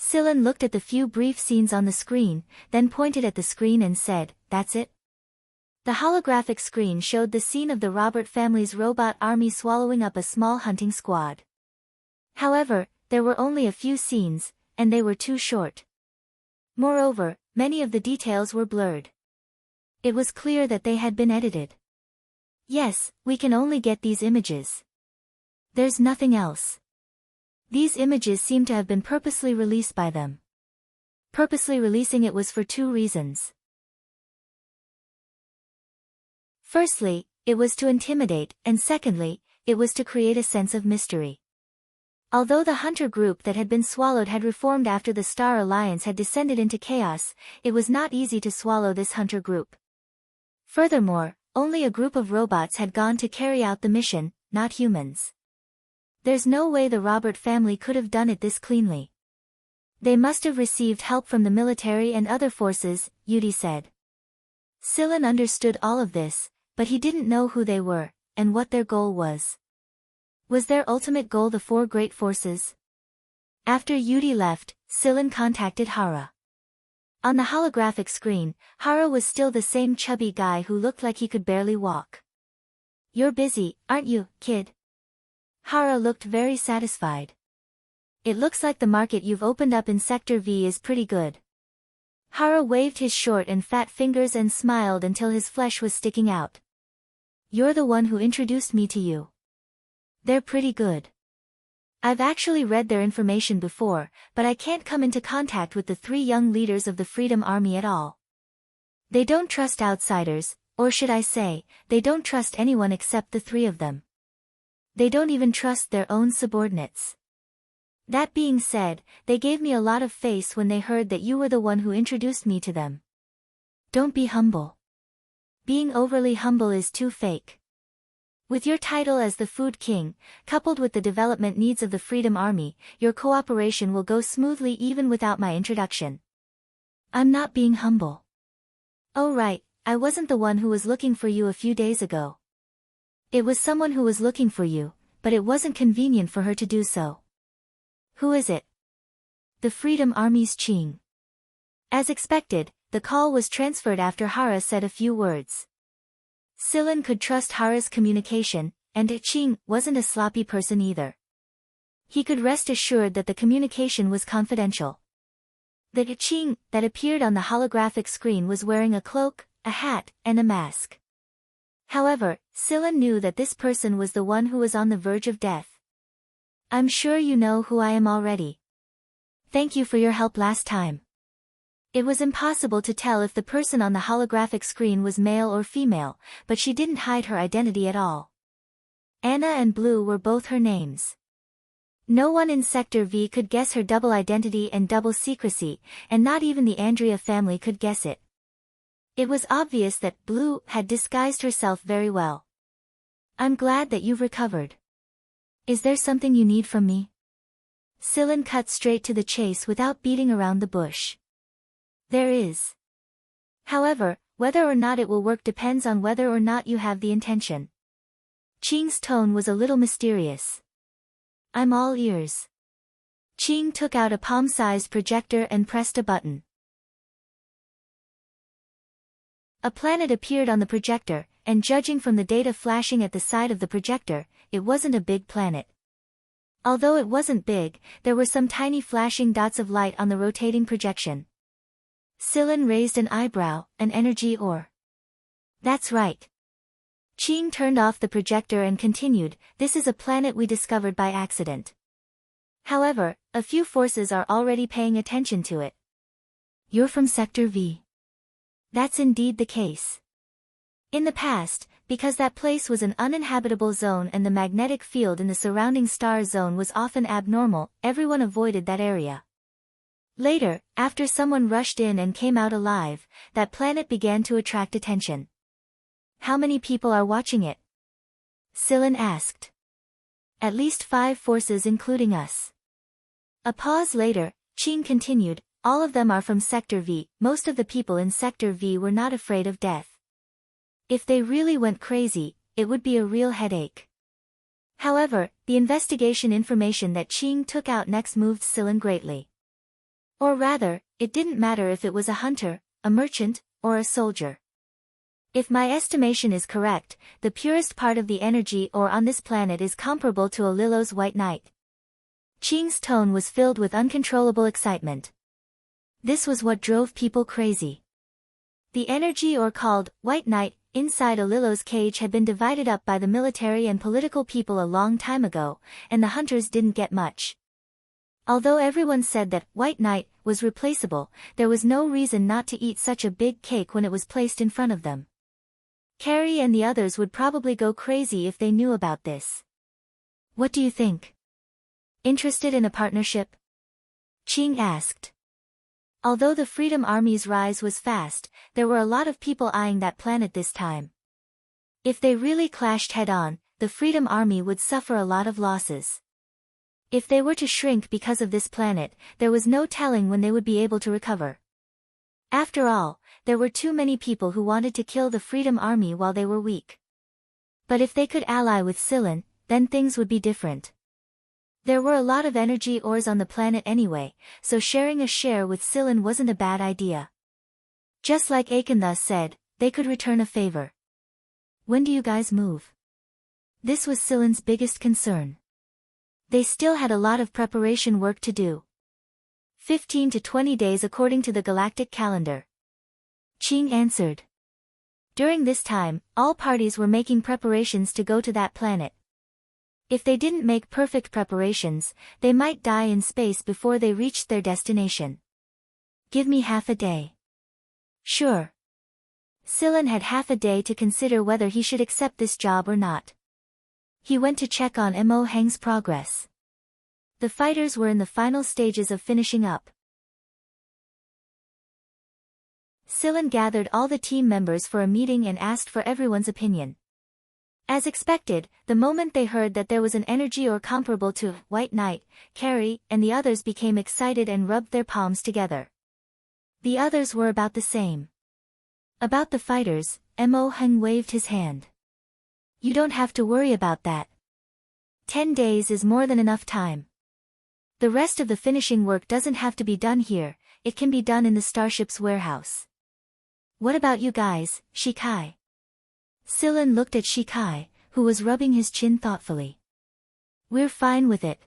Silen looked at the few brief scenes on the screen, then pointed at the screen and said, "That's it?" The holographic screen showed the scene of the Robert family's robot army swallowing up a small hunting squad. However, there were only a few scenes, and they were too short. Moreover, many of the details were blurred. It was clear that they had been edited. Yes, we can only get these images. There's nothing else. These images seem to have been purposely released by them. Purposely releasing it was for two reasons. Firstly, it was to intimidate, and secondly, it was to create a sense of mystery. Although the hunter group that had been swallowed had reformed after the Star Alliance had descended into chaos, it was not easy to swallow this hunter group. Furthermore, only a group of robots had gone to carry out the mission, not humans. There's no way the Robert family could have done it this cleanly. They must have received help from the military and other forces, Yudi said. Silen understood all of this, but he didn't know who they were, and what their goal was. Was their ultimate goal the four great forces? After Yudi left, Silen contacted Hara. On the holographic screen, Hara was still the same chubby guy who looked like he could barely walk. You're busy, aren't you, kid? Hara looked very satisfied. It looks like the market you've opened up in Sector V is pretty good. Hara waved his short and fat fingers and smiled until his flesh was sticking out. You're the one who introduced me to you. They're pretty good. I've actually read their information before, but I can't come into contact with the three young leaders of the Freedom Army at all. They don't trust outsiders, or should I say, they don't trust anyone except the three of them. They don't even trust their own subordinates. That being said, they gave me a lot of face when they heard that you were the one who introduced me to them. Don't be humble. Being overly humble is too fake. With your title as the Food King, coupled with the development needs of the Freedom Army, your cooperation will go smoothly even without my introduction. I'm not being humble. Oh right, I wasn't the one who was looking for you a few days ago. It was someone who was looking for you, but it wasn't convenient for her to do so. Who is it? The Freedom Army's Ching. As expected, the call was transferred after Hara said a few words. Silen could trust Hara's communication, and Ching wasn't a sloppy person either. He could rest assured that the communication was confidential. The Ching that appeared on the holographic screen was wearing a cloak, a hat, and a mask. However, Silen knew that this person was the one who was on the verge of death. I'm sure you know who I am already. Thank you for your help last time. It was impossible to tell if the person on the holographic screen was male or female, but she didn't hide her identity at all. Anna and Blue were both her names. No one in Sector V could guess her double identity and double secrecy, and not even the Andrea family could guess it. It was obvious that Blue had disguised herself very well. I'm glad that you've recovered. Is there something you need from me? Silen cut straight to the chase without beating around the bush. There is. However, whether or not it will work depends on whether or not you have the intention. Ching's tone was a little mysterious. I'm all ears. Ching took out a palm-sized projector and pressed a button. A planet appeared on the projector, and judging from the data flashing at the side of the projector, it wasn't a big planet. Although it wasn't big, there were some tiny flashing dots of light on the rotating projection. Sillin raised an eyebrow. An energy ore. That's right. Ching turned off the projector and continued, this is a planet we discovered by accident. However, a few forces are already paying attention to it. You're from Sector V. That's indeed the case. In the past, because that place was an uninhabitable zone and the magnetic field in the surrounding star zone was often abnormal, everyone avoided that area. Later, after someone rushed in and came out alive, that planet began to attract attention. How many people are watching it? Sillin asked. At least 5 forces including us. A pause later, Ching continued, all of them are from Sector V. Most of the people in Sector V were not afraid of death. If they really went crazy, it would be a real headache. However, the investigation information that Ching took out next moved Sillin greatly. Or rather, it didn't matter if it was a hunter, a merchant, or a soldier. If my estimation is correct, the purest part of the energy ore on this planet is comparable to a Lillo's White Knight. Ching's tone was filled with uncontrollable excitement. This was what drove people crazy. The energy ore called White Knight inside a Lillo's cage had been divided up by the military and political people a long time ago, and the hunters didn't get much. Although everyone said that White Knight was replaceable, there was no reason not to eat such a big cake when it was placed in front of them. Carrie and the others would probably go crazy if they knew about this. What do you think? Interested in a partnership? Ching asked. Although the Freedom Army's rise was fast, there were a lot of people eyeing that planet this time. If they really clashed head-on, the Freedom Army would suffer a lot of losses. If they were to shrink because of this planet, there was no telling when they would be able to recover. After all, there were too many people who wanted to kill the Freedom Army while they were weak. But if they could ally with Sillin, then things would be different. There were a lot of energy ores on the planet anyway, so sharing a share with Sillin wasn't a bad idea. Just like Akenthus said, they could return a favor. When do you guys move? This was Sillin's biggest concern. They still had a lot of preparation work to do. 15 to 20 days according to the galactic calendar. Ching answered. During this time, all parties were making preparations to go to that planet. If they didn't make perfect preparations, they might die in space before they reached their destination. Give me half a day. Sure. Sillin had half a day to consider whether he should accept this job or not. He went to check on Mo Heng's progress. The fighters were in the final stages of finishing up. Sillin gathered all the team members for a meeting and asked for everyone's opinion. As expected, the moment they heard that there was an energy ore comparable to White Knight, Carrie and the others became excited and rubbed their palms together. The others were about the same. About the fighters, Mo Heng waved his hand. You don't have to worry about that. 10 days is more than enough time. The rest of the finishing work doesn't have to be done here, it can be done in the starship's warehouse. What about you guys, Shikai? Sillin looked at Shikai, who was rubbing his chin thoughtfully. We're fine with it.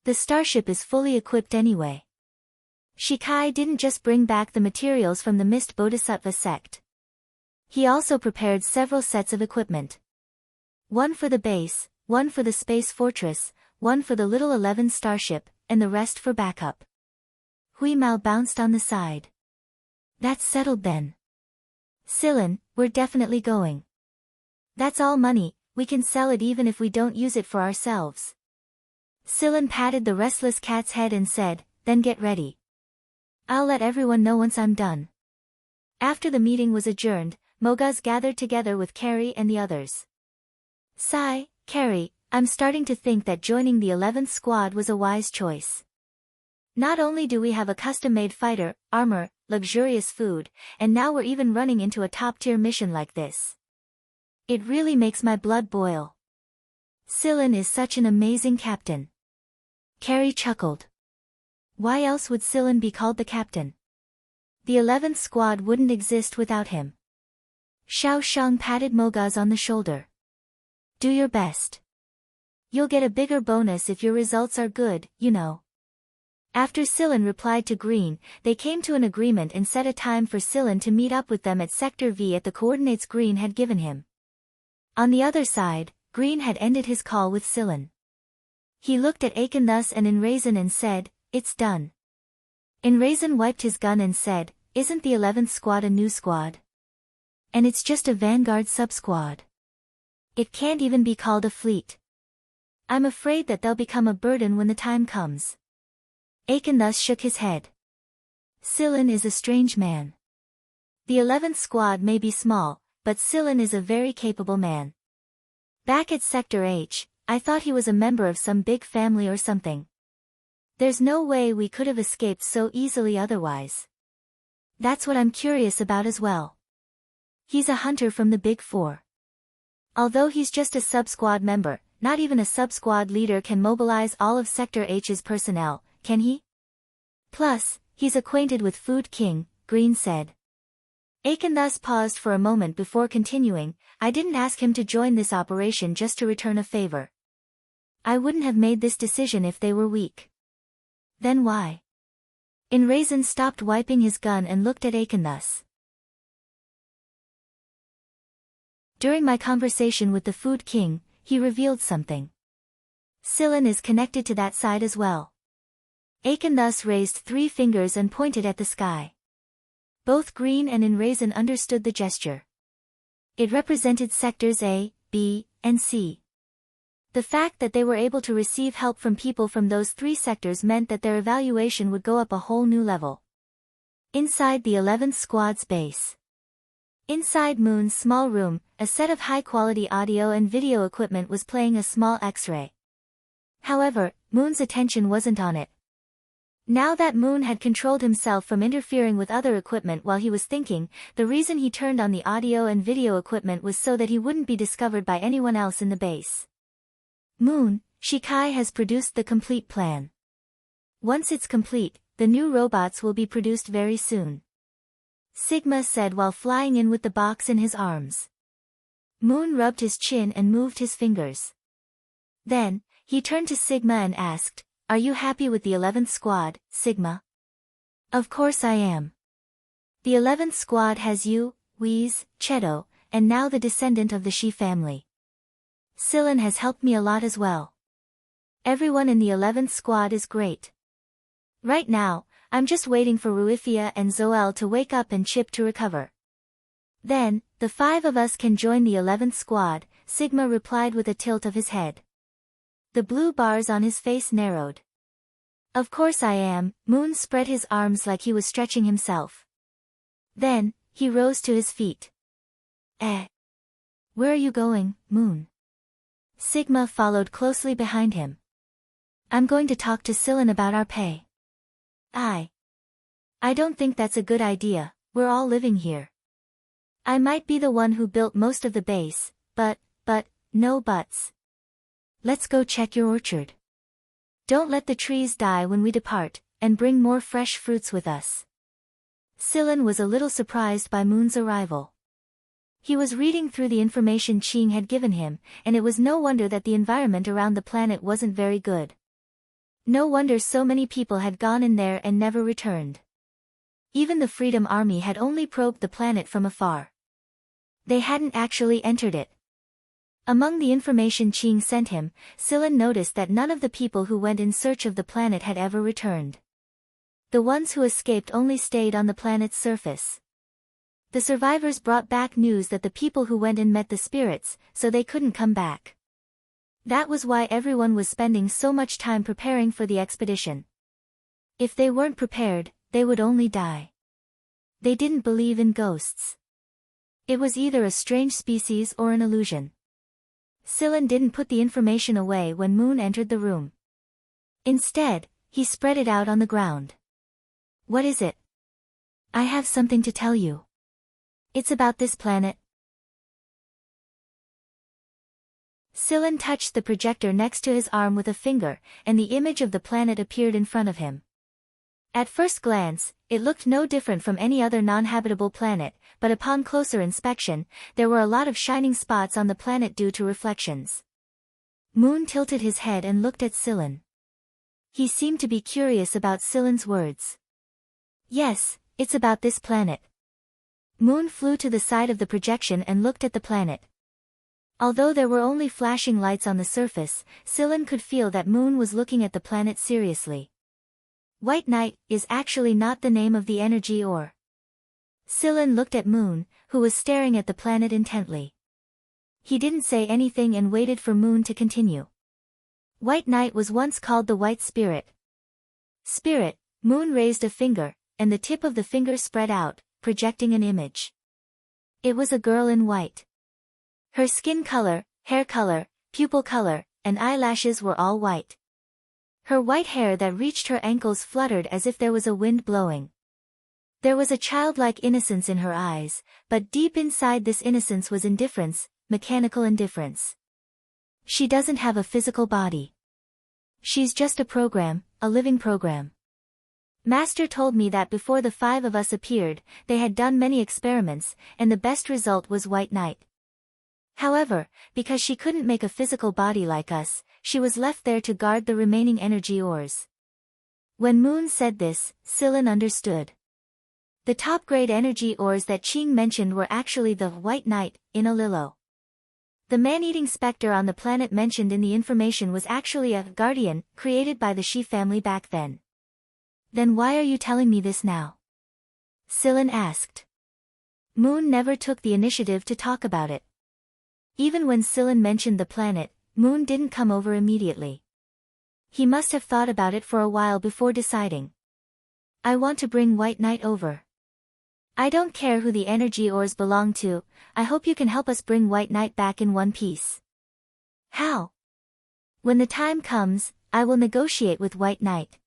The starship is fully equipped anyway. Shikai didn't just bring back the materials from the Mist Bodhisattva sect. He also prepared several sets of equipment. One for the base, one for the space fortress, one for the Little 11 starship, and the rest for backup. Hui Mao bounced on the side. That's settled then. Sillin, we're definitely going. That's all money, we can sell it even if we don't use it for ourselves. Sillin patted the restless cat's head and said, then get ready. I'll let everyone know once I'm done. After the meeting was adjourned, Mogaz gathered together with Carrie and the others. Sigh, Carrie, I'm starting to think that joining the 11th squad was a wise choice. Not only do we have a custom-made fighter, armor, luxurious food, and now we're even running into a top-tier mission like this. It really makes my blood boil. Sillin is such an amazing captain. Carrie chuckled. Why else would Sillin be called the captain? The 11th squad wouldn't exist without him. Xiao Shang patted Mogaz on the shoulder. Do your best. You'll get a bigger bonus if your results are good, you know. After Scylla replied to Green, they came to an agreement and set a time for Scylla to meet up with them at Sector V at the coordinates Green had given him. On the other side, Green had ended his call with Scylla. He looked at Akenthus and Enraisin and said, "It's done." Enraisin wiped his gun and said, "Isn't the 11th squad a new squad? And it's just a vanguard sub-squad. It can't even be called a fleet. I'm afraid that they'll become a burden when the time comes." Akenthus shook his head. Scylla is a strange man. The 11th squad may be small, but Scylla is a very capable man. Back at Sector H, I thought he was a member of some big family or something. There's no way we could have escaped so easily otherwise. That's what I'm curious about as well. He's a hunter from the Big Four. Although he's just a sub-squad member, not even a sub-squad leader can mobilize all of Sector H's personnel, can he? Plus, he's acquainted with Food King, Green said. Akenthus paused for a moment before continuing, "I didn't ask him to join this operation just to return a favor. I wouldn't have made this decision if they were weak." "Then why?" Enraisin stopped wiping his gun and looked at Akenthus. "During my conversation with the Food King, he revealed something. Scylla is connected to that side as well." Akenthus raised 3 fingers and pointed at the sky. Both Green and Enraisin understood the gesture. It represented sectors A, B, and C. The fact that they were able to receive help from people from those 3 sectors meant that their evaluation would go up a whole new level. Inside the 11th Squad's base. Inside Moon's small room, a set of high-quality audio and video equipment was playing a small X-ray. However, Moon's attention wasn't on it. Now that Moon had controlled himself from interfering with other equipment while he was thinking, the reason he turned on the audio and video equipment was so that he wouldn't be discovered by anyone else in the base. "Moon, Shikai has produced the complete plan. Once it's complete, the new robots will be produced very soon," Sigma said while flying in with the box in his arms. Moon rubbed his chin and moved his fingers. Then, he turned to Sigma and asked, "Are you happy with the 11th Squad, Sigma?" "Of course I am. The 11th Squad has you, Wheeze, Cheto, and now the descendant of the Shi family. Scylla has helped me a lot as well. Everyone in the 11th Squad is great. Right now, I'm just waiting for Ruifia and Zoel to wake up and Chip to recover. Then, the 5 of us can join the 11th Squad," Sigma replied with a tilt of his head. The blue bars on his face narrowed. "Of course I am," Moon spread his arms like he was stretching himself. Then, he rose to his feet. Where are you going, Moon?" Sigma followed closely behind him. "I'm going to talk to Scylla about our pay." I don't think that's a good idea, we're all living here. I might be the one who built most of the base, but, no buts. Let's go check your orchard. Don't let the trees die when we depart, and bring more fresh fruits with us." Scylla was a little surprised by Moon's arrival. He was reading through the information Ching had given him, and it was no wonder that the environment around the planet wasn't very good. No wonder so many people had gone in there and never returned. Even the Freedom Army had only probed the planet from afar. They hadn't actually entered it. Among the information Ching sent him, Scylla noticed that none of the people who went in search of the planet had ever returned. The ones who escaped only stayed on the planet's surface. The survivors brought back news that the people who went in met the spirits, so they couldn't come back. That was why everyone was spending so much time preparing for the expedition. If they weren't prepared, they would only die. They didn't believe in ghosts. It was either a strange species or an illusion. Scylla didn't put the information away when Moon entered the room. Instead, he spread it out on the ground. "What is it?" "I have something to tell you. It's about this planet." Scylla touched the projector next to his arm with a finger, and the image of the planet appeared in front of him. At first glance, it looked no different from any other non-habitable planet, but upon closer inspection, there were a lot of shining spots on the planet due to reflections. Moon tilted his head and looked at Scylla. He seemed to be curious about Silen's words. Yes, it's about this planet. Moon flew to the side of the projection and looked at the planet. Although there were only flashing lights on the surface, Silen could feel that Moon was looking at the planet seriously. White Knight is actually not the name of the energy ore. Silen looked at Moon, who was staring at the planet intently. He didn't say anything and waited for Moon to continue. White Knight was once called the White Spirit. Spirit, Moon raised a finger, and the tip of the finger spread out, projecting an image. It was a girl in white. Her skin color, hair color, pupil color, and eyelashes were all white. Her white hair that reached her ankles fluttered as if there was a wind blowing. There was a childlike innocence in her eyes, but deep inside this innocence was indifference, mechanical indifference. She doesn't have a physical body. She's just a program, a living program. Master told me that before the 5 of us appeared, they had done many experiments, and the best result was White Knight. However, because she couldn't make a physical body like us, she was left there to guard the remaining energy ores. When Moon said this, Silen understood. The top-grade energy ores that Qing mentioned were actually the White Knight, in Alilo. The man-eating specter on the planet mentioned in the information was actually a guardian, created by the Shi family back then. Then why are you telling me this now? Silen asked. Moon never took the initiative to talk about it. Even when Silen mentioned the planet, Moon didn't come over immediately. He must have thought about it for a while before deciding. I want to bring White Knight over. I don't care who the energy ores belong to, I hope you can help us bring White Knight back in one piece. How? When the time comes, I will negotiate with White Knight.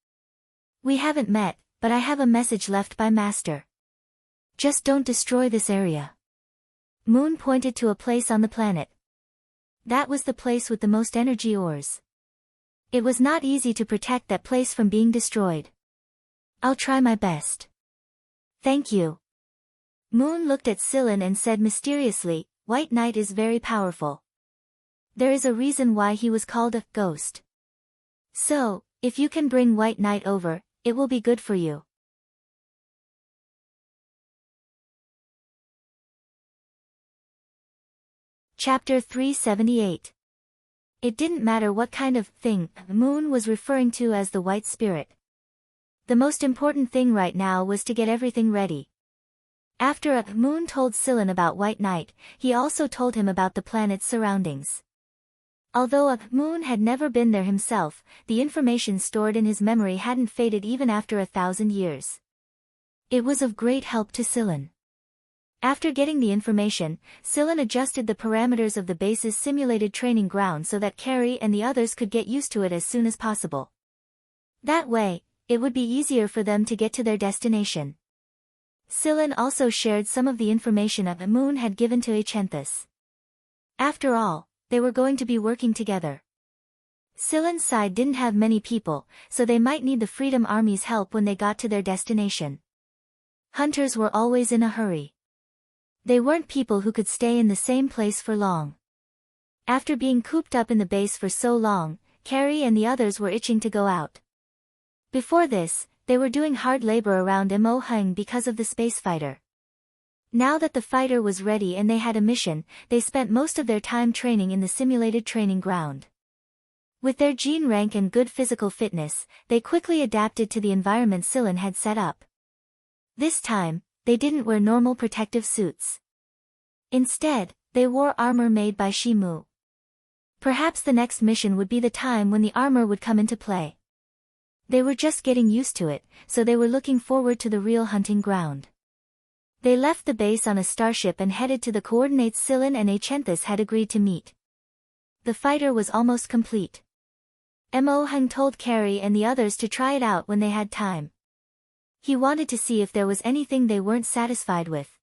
We haven't met, but I have a message left by Master. Just don't destroy this area. Moon pointed to a place on the planet. That was the place with the most energy ores. It was not easy to protect that place from being destroyed. I'll try my best. Thank you. Moon looked at Silen and said mysteriously, White Knight is very powerful. There is a reason why he was called a ghost. So, if you can bring White Knight over, it will be good for you. Chapter 378. It didn't matter what kind of thing Moon was referring to as the White Spirit. The most important thing right now was to get everything ready. After Moon told Silen about White Knight, he also told him about the planet's surroundings. Although Moon had never been there himself, the information stored in his memory hadn't faded even after 1,000 years. It was of great help to Silen. After getting the information, Silen adjusted the parameters of the base's simulated training ground so that Carrie and the others could get used to it as soon as possible. That way, it would be easier for them to get to their destination. Silen also shared some of the information Moon had given to Achenthus. After all, they were going to be working together. Silen's side didn't have many people, so they might need the Freedom Army's help when they got to their destination. Hunters were always in a hurry. They weren't people who could stay in the same place for long. After being cooped up in the base for so long, Carrie and the others were itching to go out. Before this, they were doing hard labor around Mo Hung because of the space fighter. Now that the fighter was ready and they had a mission, they spent most of their time training in the simulated training ground. With their gene rank and good physical fitness, they quickly adapted to the environment Silen had set up. This time, they didn't wear normal protective suits. Instead, they wore armor made by Shimu. Perhaps the next mission would be the time when the armor would come into play. They were just getting used to it, so they were looking forward to the real hunting ground. They left the base on a starship and headed to the coordinates Silen and Achenthus had agreed to meet. The fighter was almost complete. Mo Hung told Carrie and the others to try it out when they had time. He wanted to see if there was anything they weren't satisfied with.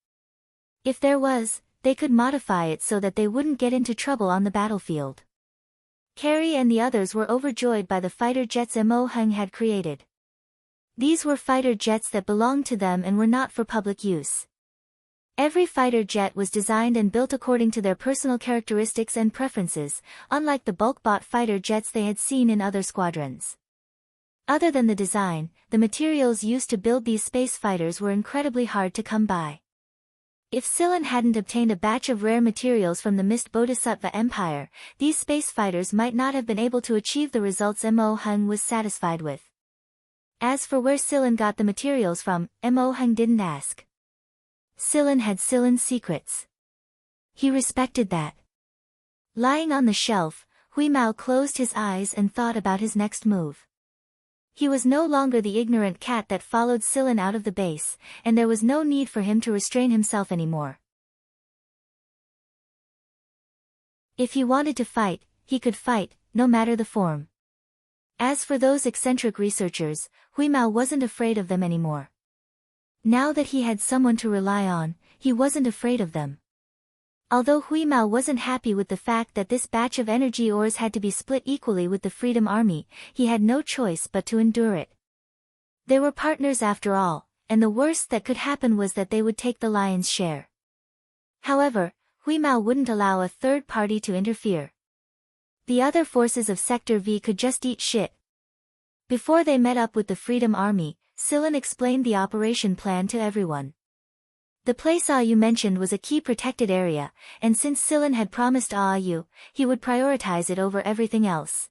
If there was, they could modify it so that they wouldn't get into trouble on the battlefield. Carrie and the others were overjoyed by the fighter jets Mo Hung had created. These were fighter jets that belonged to them and were not for public use. Every fighter jet was designed and built according to their personal characteristics and preferences, unlike the bulk-bought fighter jets they had seen in other squadrons. Other than the design, the materials used to build these space fighters were incredibly hard to come by. If Silen hadn't obtained a batch of rare materials from the Mist Bodhisattva Empire, these space fighters might not have been able to achieve the results Mo Hung was satisfied with. As for where Silen got the materials from, Mo Hung didn't ask. Silen had Silen's secrets. He respected that. Lying on the shelf, Hui Mao closed his eyes and thought about his next move. He was no longer the ignorant cat that followed Silen out of the base, and there was no need for him to restrain himself anymore. If he wanted to fight, he could fight, no matter the form. As for those eccentric researchers, Hui Mao wasn't afraid of them anymore. Now that he had someone to rely on, he wasn't afraid of them. Although Hui Mao wasn't happy with the fact that this batch of energy ores had to be split equally with the Freedom Army, he had no choice but to endure it. They were partners after all, and the worst that could happen was that they would take the lion's share. However, Hui Mao wouldn't allow a third party to interfere. The other forces of Sector V could just eat shit. Before they met up with the Freedom Army, Silen explained the operation plan to everyone. The place Yu mentioned was a key protected area, and since Silen had promised Yu, he would prioritize it over everything else.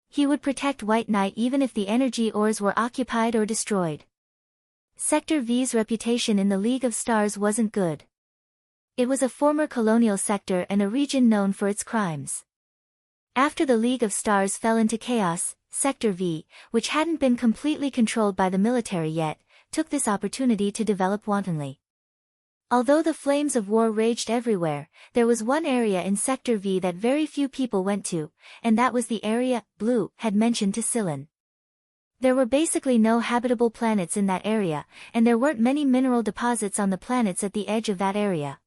He would protect White Knight even if the energy ores were occupied or destroyed. Sector V's reputation in the League of Stars wasn't good. It was a former colonial sector and a region known for its crimes. After the League of Stars fell into chaos, Sector V, which hadn't been completely controlled by the military yet, took this opportunity to develop wantonly. Although the flames of war raged everywhere, there was one area in Sector V that very few people went to, and that was the area Blue had mentioned to Silen. There were basically no habitable planets in that area, and there weren't many mineral deposits on the planets at the edge of that area.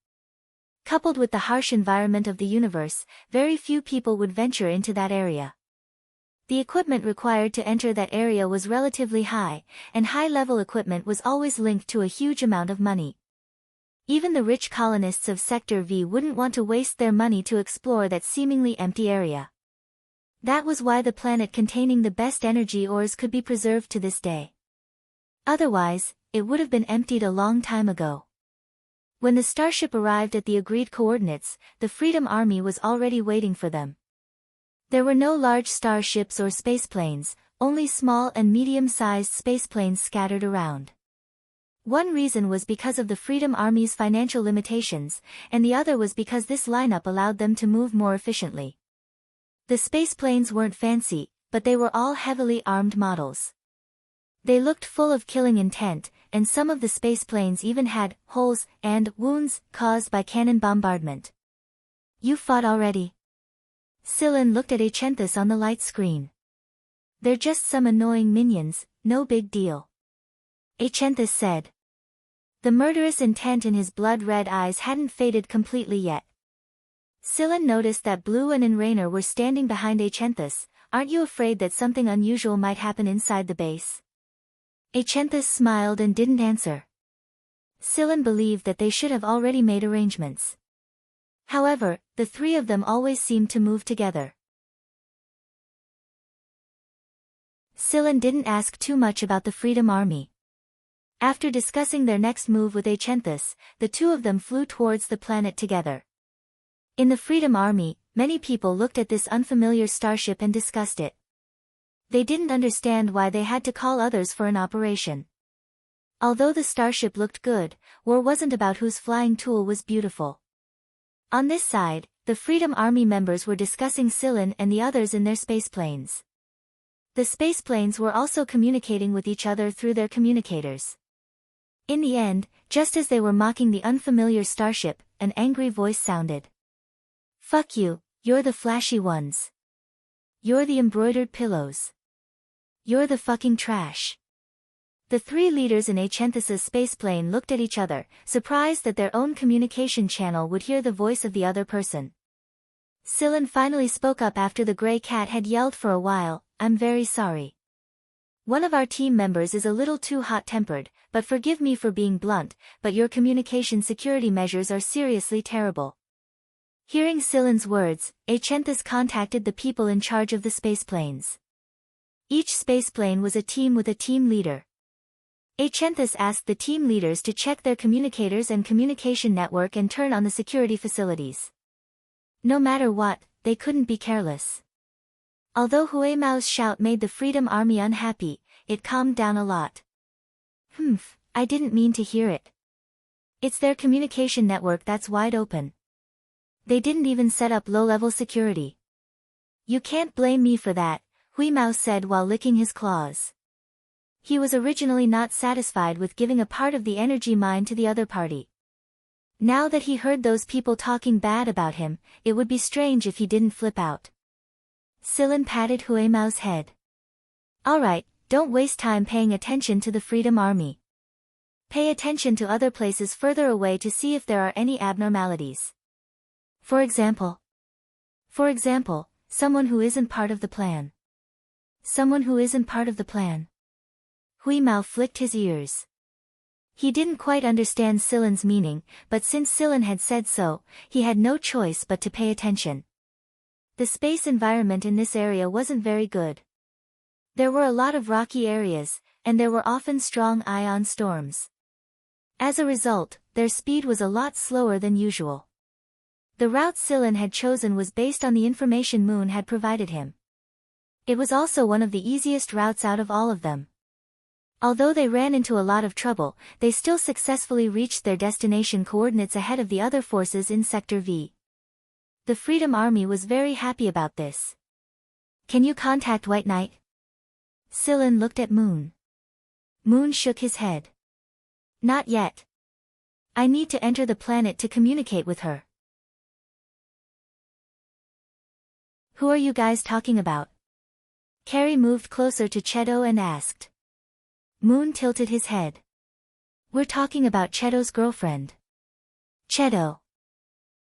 Coupled with the harsh environment of the universe, very few people would venture into that area. The equipment required to enter that area was relatively high, and high-level equipment was always linked to a huge amount of money. Even the rich colonists of Sector V wouldn't want to waste their money to explore that seemingly empty area. That was why the planet containing the best energy ores could be preserved to this day. Otherwise, it would have been emptied a long time ago. When the starship arrived at the agreed coordinates, the Freedom Army was already waiting for them. There were no large starships or spaceplanes, only small and medium-sized spaceplanes scattered around. One reason was because of the Freedom Army's financial limitations, and the other was because this lineup allowed them to move more efficiently. The spaceplanes weren't fancy, but they were all heavily armed models. They looked full of killing intent, and some of the spaceplanes even had holes and wounds caused by cannon bombardment. "You fought already?" Silen looked at Achenthus on the light screen. "They're just some annoying minions, no big deal," Achenthus said. The murderous intent in his blood-red eyes hadn't faded completely yet. Silen noticed that Blue and Enrainer were standing behind Achenthus. "Aren't you afraid that something unusual might happen inside the base?" Achenthus smiled and didn't answer. Silen believed that they should have already made arrangements. However, the three of them always seemed to move together. Silen didn't ask too much about the Freedom Army. After discussing their next move with Achenthus, the two of them flew towards the planet together. In the Freedom Army, many people looked at this unfamiliar starship and discussed it. They didn't understand why they had to call others for an operation. Although the starship looked good, war wasn't about whose flying tool was beautiful. On this side, the Freedom Army members were discussing Silen and the others in their spaceplanes. The spaceplanes were also communicating with each other through their communicators. In the end, just as they were mocking the unfamiliar starship, an angry voice sounded. "Fuck you, you're the flashy ones. You're the embroidered pillows. You're the fucking trash." The three leaders in Achenthus' spaceplane looked at each other, surprised that their own communication channel would hear the voice of the other person. Silen finally spoke up after the gray cat had yelled for a while, "I'm very sorry. One of our team members is a little too hot-tempered, but forgive me for being blunt, but your communication security measures are seriously terrible." Hearing Silen's words, Achenthus contacted the people in charge of the spaceplanes. Each spaceplane was a team with a team leader. Acanthus asked the team leaders to check their communicators and communication network and turn on the security facilities. No matter what, they couldn't be careless. Although Huimao's shout made the Freedom Army unhappy, it calmed down a lot. I didn't mean to hear it. It's their communication network that's wide open. They didn't even set up low-level security. You can't blame me for that, Huimao said while licking his claws. He was originally not satisfied with giving a part of the energy mine to the other party. Now that he heard those people talking bad about him, it would be strange if he didn't flip out. Sillin patted Huimao's head. Alright, don't waste time paying attention to the Freedom Army. Pay attention to other places further away to see if there are any abnormalities. For example, someone who isn't part of the plan. Someone who isn't part of the plan. Huimao flicked his ears. He didn't quite understand Sillin's meaning, but since Sillin had said so, he had no choice but to pay attention. The space environment in this area wasn't very good. There were a lot of rocky areas, and there were often strong ion storms. As a result, their speed was a lot slower than usual. The route Sillin had chosen was based on the information Moon had provided him. It was also one of the easiest routes out of all of them. Although they ran into a lot of trouble, they still successfully reached their destination coordinates ahead of the other forces in Sector V. The Freedom Army was very happy about this. Can you contact White Knight? Sillin looked at Moon. Moon shook his head. Not yet. I need to enter the planet to communicate with her. Who are you guys talking about? Carrie moved closer to Cheto and asked. Moon tilted his head. We're talking about Cheto's girlfriend. Cheto.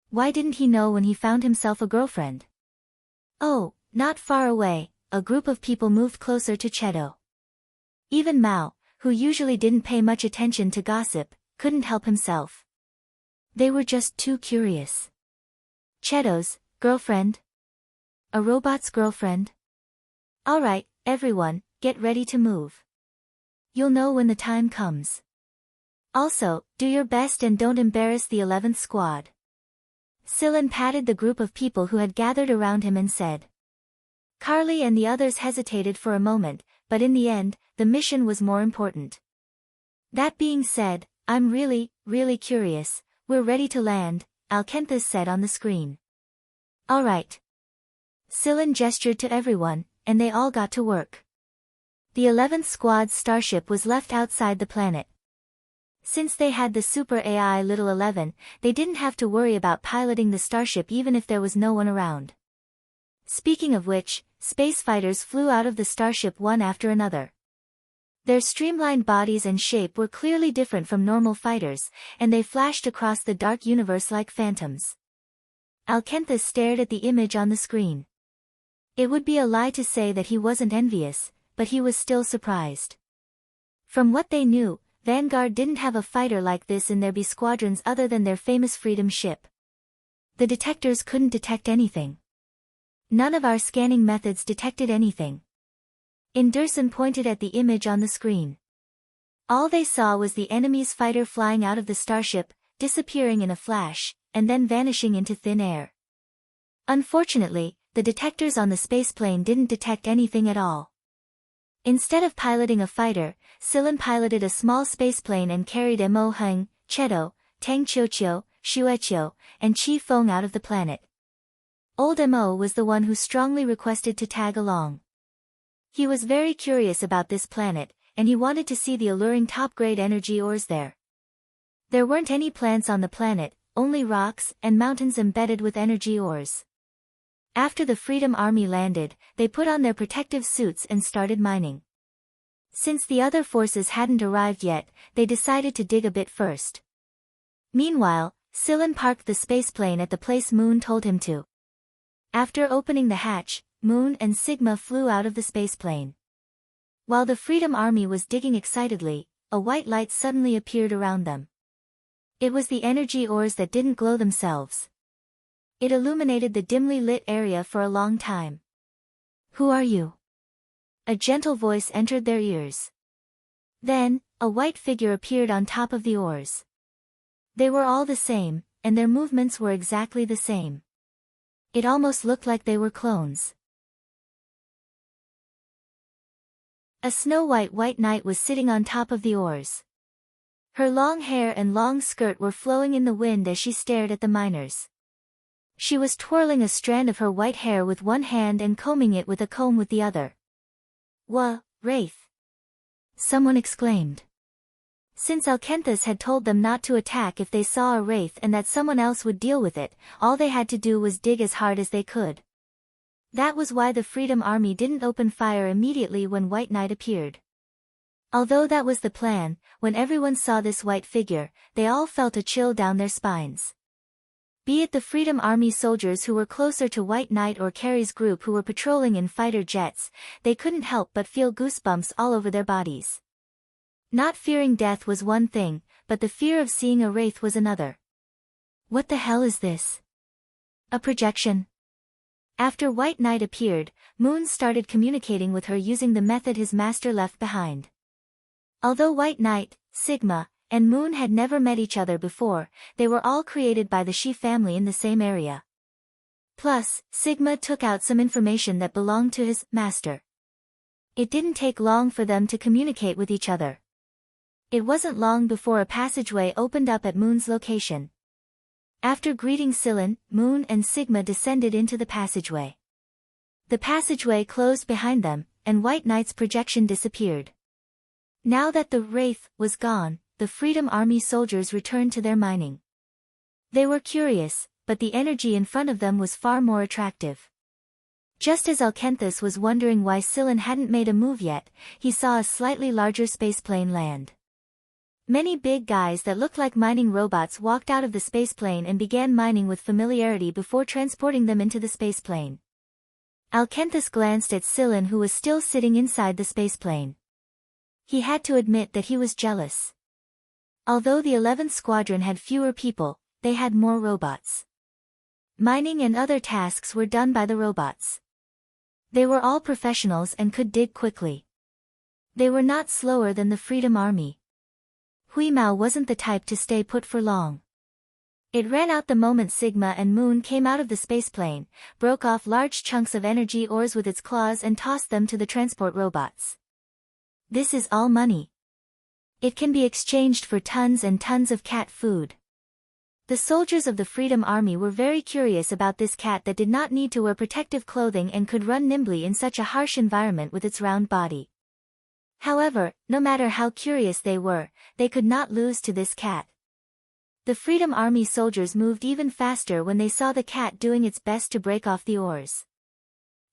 Why didn't he know when he found himself a girlfriend? Oh, not far away, a group of people moved closer to Cheto. Even Mao, who usually didn't pay much attention to gossip, couldn't help himself. They were just too curious. Cheto's girlfriend? A robot's girlfriend? Alright, everyone, get ready to move. You'll know when the time comes. Also, do your best and don't embarrass the 11th squad. Sillin patted the group of people who had gathered around him and said. Carly and the others hesitated for a moment, but in the end, the mission was more important. That being said, I'm really curious. We're ready to land, Alkenthus said on the screen. Alright. Sillin gestured to everyone, and they all got to work. The 11th squad's starship was left outside the planet. Since they had the super AI Little 11, they didn't have to worry about piloting the starship even if there was no one around. Speaking of which, space fighters flew out of the starship one after another. Their streamlined bodies and shape were clearly different from normal fighters, and they flashed across the dark universe like phantoms. Alkenthus stared at the image on the screen. It would be a lie to say that he wasn't envious, but he was still surprised. From what they knew, Vanguard didn't have a fighter like this in their B squadrons other than their famous Freedom ship. The detectors couldn't detect anything. None of our scanning methods detected anything. Inderson pointed at the image on the screen. All they saw was the enemy's fighter flying out of the starship, disappearing in a flash, and then vanishing into thin air. Unfortunately, the detectors on the spaceplane didn't detect anything at all. Instead of piloting a fighter, Sillin piloted a small spaceplane and carried Mo Heng, Cheto, Tang Qiuqiu, Xueqiu, and Qi Feng out of the planet. Old Mo was the one who strongly requested to tag along. He was very curious about this planet, and he wanted to see the alluring top-grade energy ores there. There weren't any plants on the planet, only rocks and mountains embedded with energy ores. After the Freedom Army landed, they put on their protective suits and started mining. Since the other forces hadn't arrived yet, they decided to dig a bit first. Meanwhile, Sillin parked the spaceplane at the place Moon told him to. After opening the hatch, Moon and Sigma flew out of the spaceplane. While the Freedom Army was digging excitedly, a white light suddenly appeared around them. It was the energy ores that didn't glow themselves. It illuminated the dimly lit area for a long time. Who are you? A gentle voice entered their ears. Then, a white figure appeared on top of the oars. They were all the same, and their movements were exactly the same. It almost looked like they were clones. A snow-white white knight was sitting on top of the oars. Her long hair and long skirt were flowing in the wind as she stared at the miners. She was twirling a strand of her white hair with one hand and combing it with a comb with the other. Wraith! Someone exclaimed. Since Alkenthus had told them not to attack if they saw a wraith and that someone else would deal with it, all they had to do was dig as hard as they could. That was why the Freedom Army didn't open fire immediately when White Knight appeared. Although that was the plan, when everyone saw this white figure, they all felt a chill down their spines. Be it the Freedom Army soldiers who were closer to White Knight or Carrie's group who were patrolling in fighter jets, they couldn't help but feel goosebumps all over their bodies. Not fearing death was one thing, but the fear of seeing a wraith was another. What the hell is this? A projection? After White Knight appeared, Moon started communicating with her using the method his master left behind. Although White Knight, Sigma, and Moon had never met each other before, they were all created by the Shi family in the same area. Plus, Sigma took out some information that belonged to his master. It didn't take long for them to communicate with each other. It wasn't long before a passageway opened up at Moon's location. After greeting Scylla, Moon and Sigma descended into the passageway. The passageway closed behind them, and White Knight's projection disappeared. Now that the wraith was gone, the Freedom Army soldiers returned to their mining. They were curious, but the energy in front of them was far more attractive. Just as Alkenthus was wondering why Scylla hadn't made a move yet, he saw a slightly larger spaceplane land. Many big guys that looked like mining robots walked out of the spaceplane and began mining with familiarity before transporting them into the spaceplane. Alkenthus glanced at Scylla, who was still sitting inside the spaceplane. He had to admit that he was jealous. Although the 11th Squadron had fewer people, they had more robots. Mining and other tasks were done by the robots. They were all professionals and could dig quickly. They were not slower than the Freedom Army. Huimao wasn't the type to stay put for long. It ran out the moment Sigma and Moon came out of the spaceplane, broke off large chunks of energy ores with its claws and tossed them to the transport robots. This is all money. It can be exchanged for tons and tons of cat food. The soldiers of the Freedom Army were very curious about this cat that did not need to wear protective clothing and could run nimbly in such a harsh environment with its round body. However, no matter how curious they were, they could not lose to this cat. The Freedom Army soldiers moved even faster when they saw the cat doing its best to break off the oars.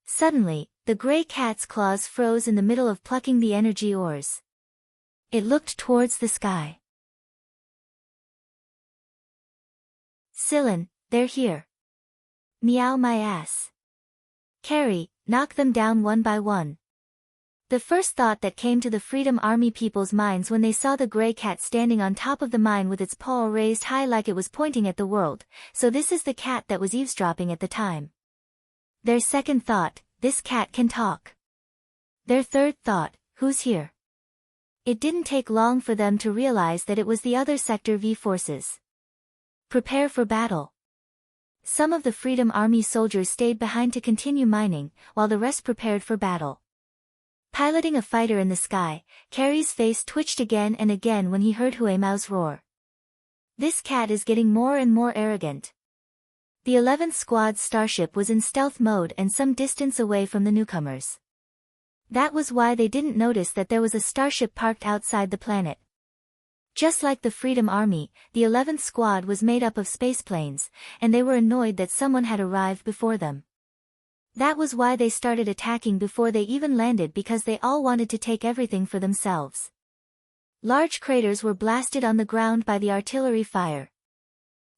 Suddenly, the gray cat's claws froze in the middle of plucking the energy ores. It looked towards the sky. Scylla, they're here. Meow my ass. Carrie, knock them down one by one. The first thought that came to the Freedom Army people's minds when they saw the gray cat standing on top of the mine with its paw raised high like it was pointing at the world, so this is the cat that was eavesdropping at the time. Their second thought, this cat can talk. Their third thought, who's here? It didn't take long for them to realize that it was the other Sector V forces. Prepare for battle. Some of the Freedom Army soldiers stayed behind to continue mining, while the rest prepared for battle. Piloting a fighter in the sky, Carrie's face twitched again and again when he heard Huimao's roar. This cat is getting more and more arrogant. The 11th Squad's starship was in stealth mode and some distance away from the newcomers. That was why they didn't notice that there was a starship parked outside the planet. Just like the Freedom Army, the 11th Squad was made up of spaceplanes, and they were annoyed that someone had arrived before them. That was why they started attacking before they even landed, because they all wanted to take everything for themselves. Large craters were blasted on the ground by the artillery fire.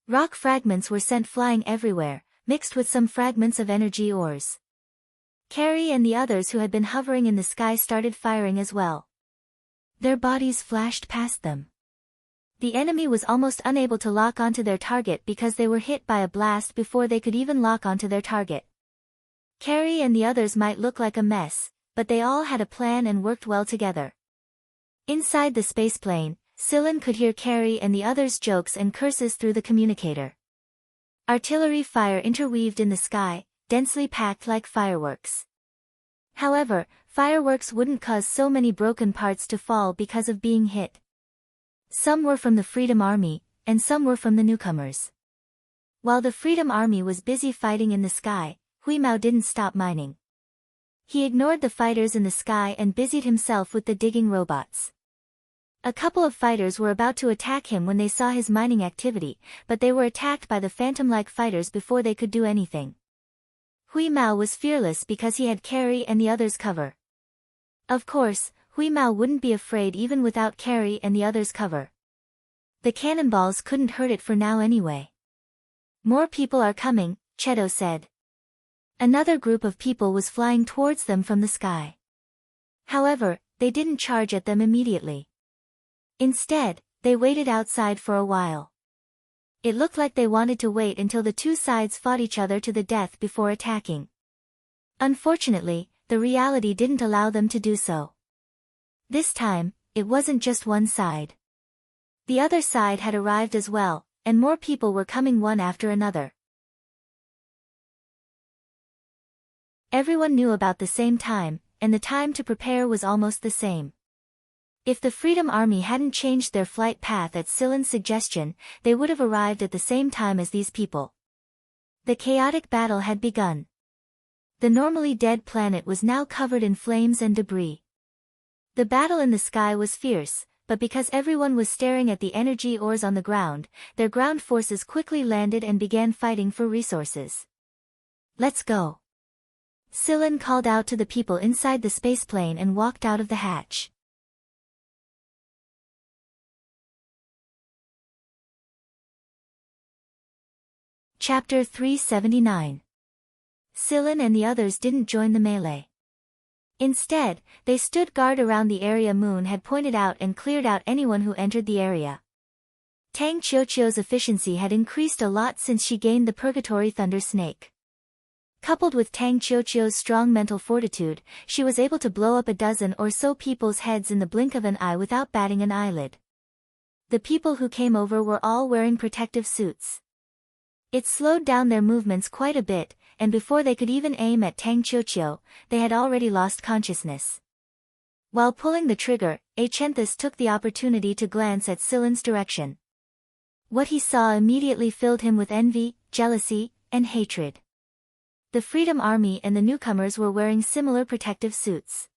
Rock fragments were sent flying everywhere, mixed with some fragments of energy ores. Carrie and the others who had been hovering in the sky started firing as well. Their bodies flashed past them. The enemy was almost unable to lock onto their target because they were hit by a blast before they could even lock onto their target. Carrie and the others might look like a mess, but they all had a plan and worked well together. Inside the spaceplane, Scylla could hear Carrie and the others' jokes and curses through the communicator. Artillery fire interweaved in the sky, densely packed like fireworks. However, fireworks wouldn't cause so many broken parts to fall because of being hit. Some were from the Freedom Army, and some were from the newcomers. While the Freedom Army was busy fighting in the sky, Huimao didn't stop mining. He ignored the fighters in the sky and busied himself with the digging robots. A couple of fighters were about to attack him when they saw his mining activity, but they were attacked by the phantom-like fighters before they could do anything. Huimao was fearless because he had Carrie and the others' cover. Of course, Huimao wouldn't be afraid even without Carrie and the others' cover. The cannonballs couldn't hurt it for now anyway. More people are coming, Cheto said. Another group of people was flying towards them from the sky. However, they didn't charge at them immediately. Instead, they waited outside for a while. It looked like they wanted to wait until the two sides fought each other to the death before attacking. Unfortunately, the reality didn't allow them to do so. This time, it wasn't just one side. The other side had arrived as well, and more people were coming one after another. Everyone knew about the same time, and the time to prepare was almost the same. If the Freedom Army hadn't changed their flight path at Scylla's suggestion, they would have arrived at the same time as these people. The chaotic battle had begun. The normally dead planet was now covered in flames and debris. The battle in the sky was fierce, but because everyone was staring at the energy ores on the ground, their ground forces quickly landed and began fighting for resources. Let's go. Scylla called out to the people inside the spaceplane and walked out of the hatch. Chapter 379. Scylla and the others didn't join the melee. Instead, they stood guard around the area Moon had pointed out and cleared out anyone who entered the area. Tang Qiuqiu's efficiency had increased a lot since she gained the Purgatory Thunder Snake. Coupled with Tang Qiuqiu's strong mental fortitude, she was able to blow up a dozen or so people's heads in the blink of an eye without batting an eyelid. The people who came over were all wearing protective suits. It slowed down their movements quite a bit, and before they could even aim at Tang Qiuqiu, they had already lost consciousness. While pulling the trigger, Achenthus took the opportunity to glance at Scylla's direction. What he saw immediately filled him with envy, jealousy, and hatred. The Freedom Army and the newcomers were wearing similar protective suits.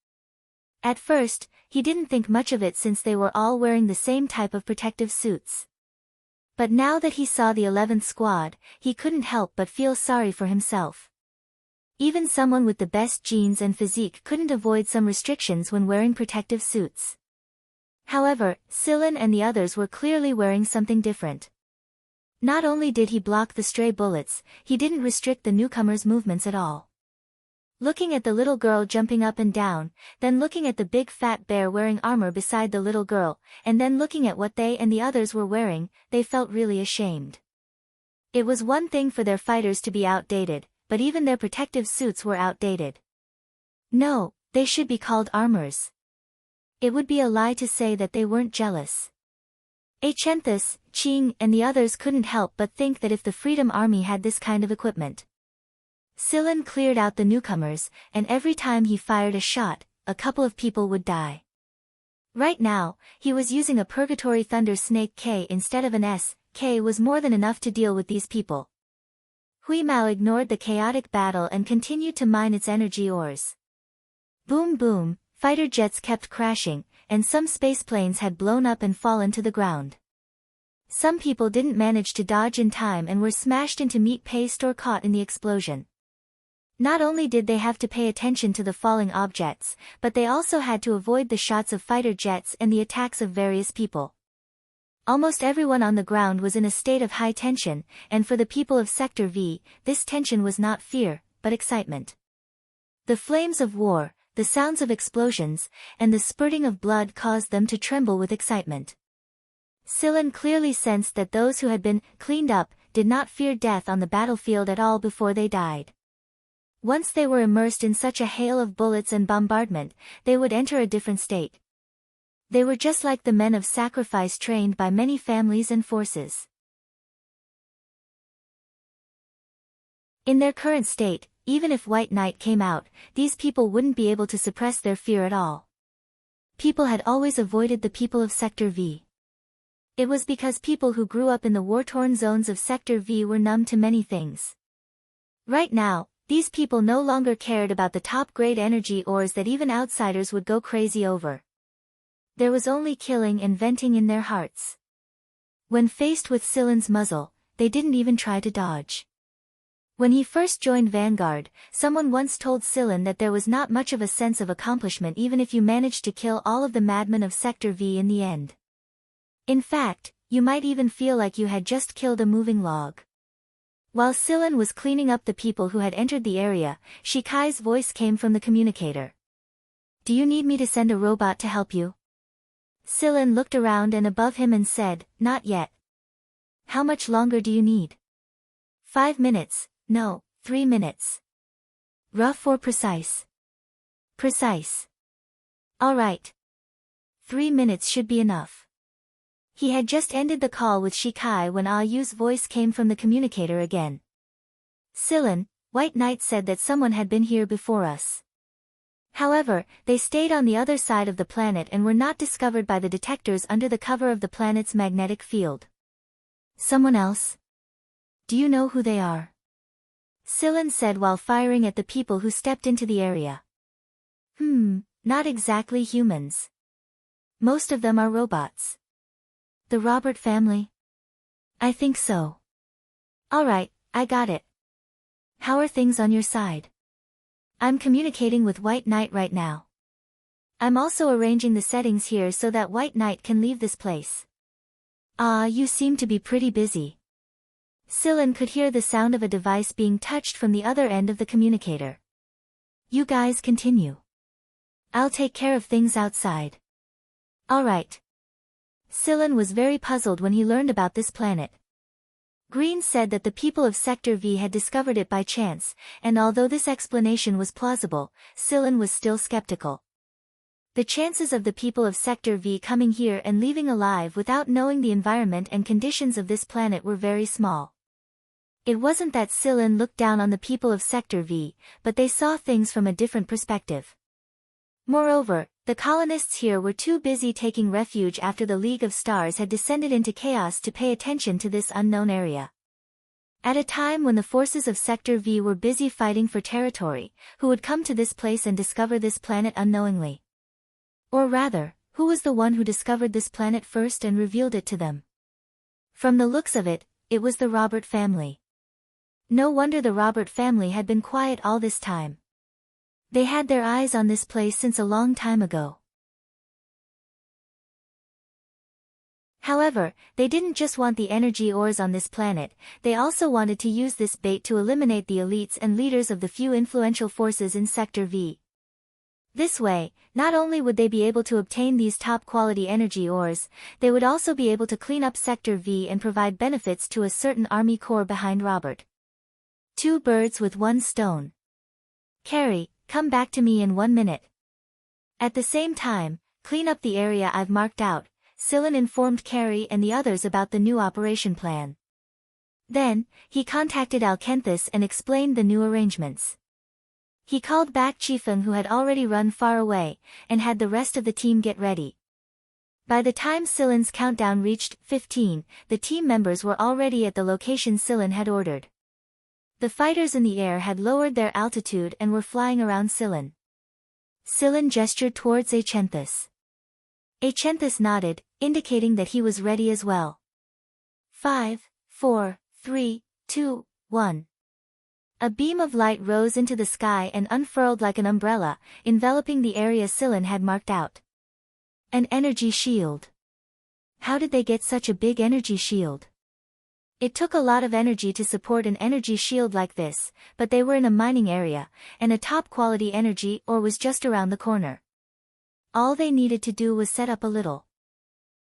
At first, he didn't think much of it since they were all wearing the same type of protective suits. But now that he saw the 11th squad, he couldn't help but feel sorry for himself. Even someone with the best genes and physique couldn't avoid some restrictions when wearing protective suits. However, Scylla and the others were clearly wearing something different. Not only did he block the stray bullets, he didn't restrict the newcomers' movements at all. Looking at the little girl jumping up and down, then looking at the big fat bear wearing armor beside the little girl, and then looking at what they and the others were wearing, they felt really ashamed. It was one thing for their fighters to be outdated, but even their protective suits were outdated. No, they should be called armors. It would be a lie to say that they weren't jealous. Achenthus, Qing, and the others couldn't help but think that if the Freedom Army had this kind of equipment. Scylla cleared out the newcomers, and every time he fired a shot, a couple of people would die. Right now, he was using a Purgatory Thunder Snake K instead of an S. K was more than enough to deal with these people. Huimao ignored the chaotic battle and continued to mine its energy ores. Boom boom, fighter jets kept crashing, and some space planes had blown up and fallen to the ground. Some people didn't manage to dodge in time and were smashed into meat paste or caught in the explosion. Not only did they have to pay attention to the falling objects, but they also had to avoid the shots of fighter jets and the attacks of various people. Almost everyone on the ground was in a state of high tension, and for the people of Sector V, this tension was not fear, but excitement. The flames of war, the sounds of explosions, and the spurting of blood caused them to tremble with excitement. Scylla clearly sensed that those who had been cleaned up did not fear death on the battlefield at all before they died. Once they were immersed in such a hail of bullets and bombardment, they would enter a different state. They were just like the men of sacrifice trained by many families and forces. In their current state, even if White Knight came out, these people wouldn't be able to suppress their fear at all. People had always avoided the people of Sector V. It was because people who grew up in the war-torn zones of Sector V were numb to many things. Right now, these people no longer cared about the top-grade energy ores that even outsiders would go crazy over. There was only killing and venting in their hearts. When faced with Silen's muzzle, they didn't even try to dodge. When he first joined Vanguard, someone once told Silen that there was not much of a sense of accomplishment even if you managed to kill all of the madmen of Sector V in the end. In fact, you might even feel like you had just killed a moving log. While Silen was cleaning up the people who had entered the area, Shikai's voice came from the communicator. "Do you need me to send a robot to help you?" Silen looked around and above him and said, "Not yet." "How much longer do you need?" 5 minutes, no, 3 minutes. Rough or precise? Precise. All right. 3 minutes should be enough. He had just ended the call with Shikai when Ayu's voice came from the communicator again. "Silen, White Knight said that someone had been here before us. However, they stayed on the other side of the planet and were not discovered by the detectors under the cover of the planet's magnetic field." "Someone else? Do you know who they are?" Silen said while firing at the people who stepped into the area. Not exactly humans. Most of them are robots." "The Robert family?" "I think so." "Alright, I got it. How are things on your side?" "I'm communicating with White Knight right now. I'm also arranging the settings here so that White Knight can leave this place." "Ah, you seem to be pretty busy." Silen could hear the sound of a device being touched from the other end of the communicator. "You guys continue. I'll take care of things outside." "Alright." Silen was very puzzled when he learned about this planet. Green said that the people of Sector V had discovered it by chance, and although this explanation was plausible, Silen was still skeptical. The chances of the people of Sector V coming here and leaving alive without knowing the environment and conditions of this planet were very small. It wasn't that Silen looked down on the people of Sector V, but they saw things from a different perspective. Moreover, the colonists here were too busy taking refuge after the League of Stars had descended into chaos to pay attention to this unknown area. At a time when the forces of Sector V were busy fighting for territory, who would come to this place and discover this planet unknowingly? Or rather, who was the one who discovered this planet first and revealed it to them? From the looks of it, it was the Robert family. No wonder the Robert family had been quiet all this time. They had their eyes on this place since a long time ago. However, they didn't just want the energy ores on this planet, they also wanted to use this bait to eliminate the elites and leaders of the few influential forces in Sector V. This way, not only would they be able to obtain these top-quality energy ores, they would also be able to clean up Sector V and provide benefits to a certain army corps behind Robert. 2 birds with 1 stone. "Carrie, come back to me in 1 minute. At the same time, clean up the area I've marked out." Silen informed Carrie and the others about the new operation plan. Then, he contacted Alkenthis and explained the new arrangements. He called back Chifeng who had already run far away, and had the rest of the team get ready. By the time Silen's countdown reached 15, the team members were already at the location Silen had ordered. The fighters in the air had lowered their altitude and were flying around Silen. Silen gestured towards Achenthis. Achenthis nodded, indicating that he was ready as well. 5, 4, 3, 2, 1. A beam of light rose into the sky and unfurled like an umbrella, enveloping the area Silen had marked out. An energy shield. How did they get such a big energy shield? It took a lot of energy to support an energy shield like this, but they were in a mining area, and a top-quality energy ore was just around the corner. All they needed to do was set up a little.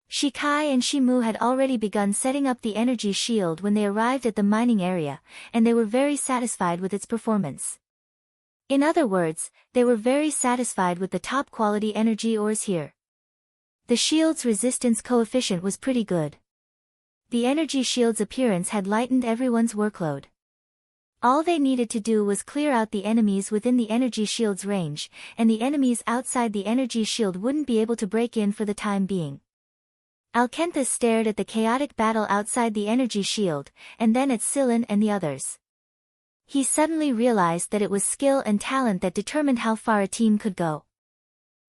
Shikai and Shimu had already begun setting up the energy shield when they arrived at the mining area, and they were very satisfied with its performance. In other words, they were very satisfied with the top-quality energy ores here. The shield's resistance coefficient was pretty good. The energy shield's appearance had lightened everyone's workload. All they needed to do was clear out the enemies within the energy shield's range, and the enemies outside the energy shield wouldn't be able to break in for the time being. Alkenthis stared at the chaotic battle outside the energy shield, and then at Scylla and the others. He suddenly realized that it was skill and talent that determined how far a team could go.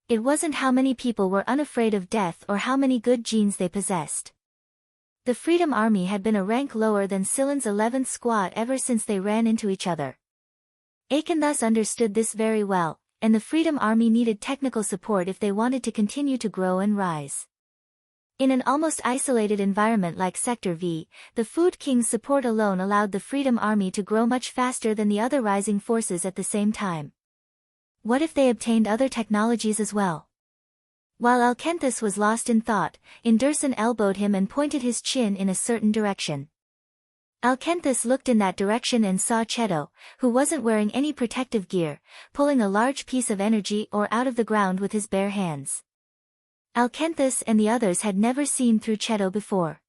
It wasn't how many people were unafraid of death or how many good genes they possessed. The Freedom Army had been a rank lower than Scylla's 11th squad ever since they ran into each other. Aiken thus understood this very well, and the Freedom Army needed technical support if they wanted to continue to grow and rise. In an almost isolated environment like Sector V, the Food King's support alone allowed the Freedom Army to grow much faster than the other rising forces at the same time. What if they obtained other technologies as well? While Alkenthis was lost in thought, Inderson elbowed him and pointed his chin in a certain direction. Alkenthis looked in that direction and saw Cheto, who wasn't wearing any protective gear, pulling a large piece of energy ore out of the ground with his bare hands. Alkenthis and the others had never seen through Cheto before.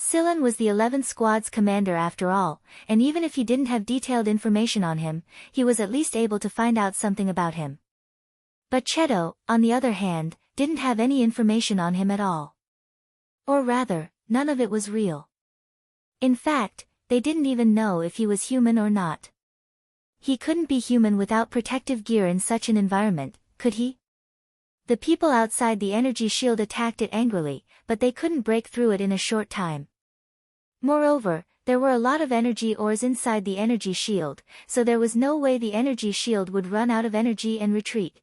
Scylla was the 11th Squad's commander after all, and even if he didn't have detailed information on him, he was at least able to find out something about him. But Cheto, on the other hand, didn't have any information on him at all. Or rather, none of it was real. In fact, they didn't even know if he was human or not. He couldn't be human without protective gear in such an environment, could he? The people outside the energy shield attacked it angrily, but they couldn't break through it in a short time. Moreover, there were a lot of energy ores inside the energy shield, so there was no way the energy shield would run out of energy and retreat.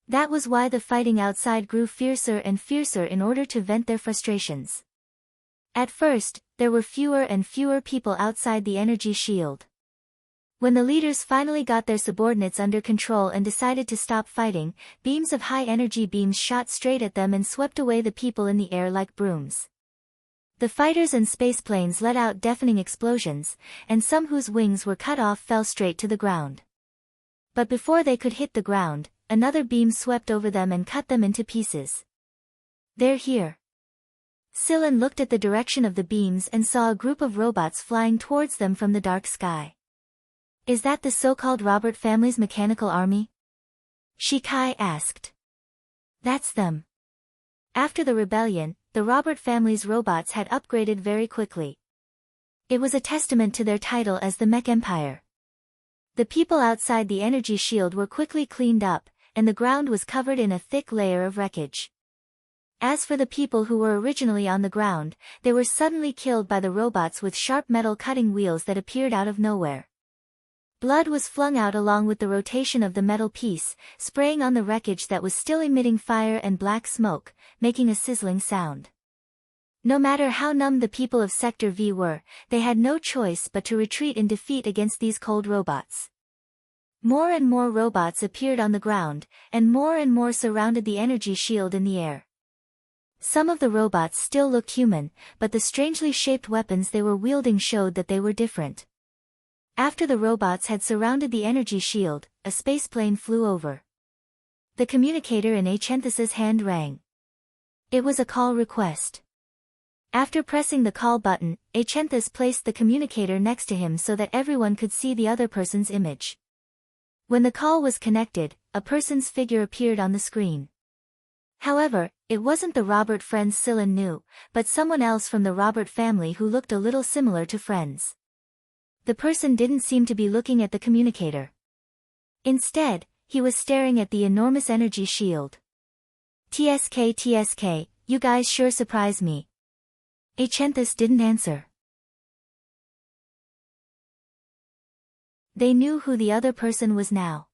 That was why the fighting outside grew fiercer and fiercer in order to vent their frustrations. At first, there were fewer and fewer people outside the energy shield. When the leaders finally got their subordinates under control and decided to stop fighting, beams of high-energy beams shot straight at them and swept away the people in the air like brooms. The fighters and spaceplanes let out deafening explosions, and some whose wings were cut off fell straight to the ground. But before they could hit the ground, another beam swept over them and cut them into pieces. "They're here." Scylla looked at the direction of the beams and saw a group of robots flying towards them from the dark sky. "Is that the so-called Robert family's mechanical army?" Shikai asked. "That's them." After the rebellion, the Robert family's robots had upgraded very quickly. It was a testament to their title as the Mech Empire. The people outside the energy shield were quickly cleaned up, and the ground was covered in a thick layer of wreckage. As for the people who were originally on the ground, they were suddenly killed by the robots with sharp metal cutting wheels that appeared out of nowhere. Blood was flung out along with the rotation of the metal piece, spraying on the wreckage that was still emitting fire and black smoke, making a sizzling sound. No matter how numb the people of Sector V were, they had no choice but to retreat in defeat against these cold robots. More and more robots appeared on the ground, and more surrounded the energy shield in the air. Some of the robots still looked human, but the strangely shaped weapons they were wielding showed that they were different. After the robots had surrounded the energy shield, a spaceplane flew over. The communicator in Achenthus's hand rang. It was a call request. After pressing the call button, Achenthus placed the communicator next to him so that everyone could see the other person's image. When the call was connected, a person's figure appeared on the screen. However, it wasn't the Robert friends Scylla knew, but someone else from the Robert family who looked a little similar to friends. The person didn't seem to be looking at the communicator. Instead, he was staring at the enormous energy shield. TSK, you guys sure surprise me." Achenthus didn't answer. They knew who the other person was now.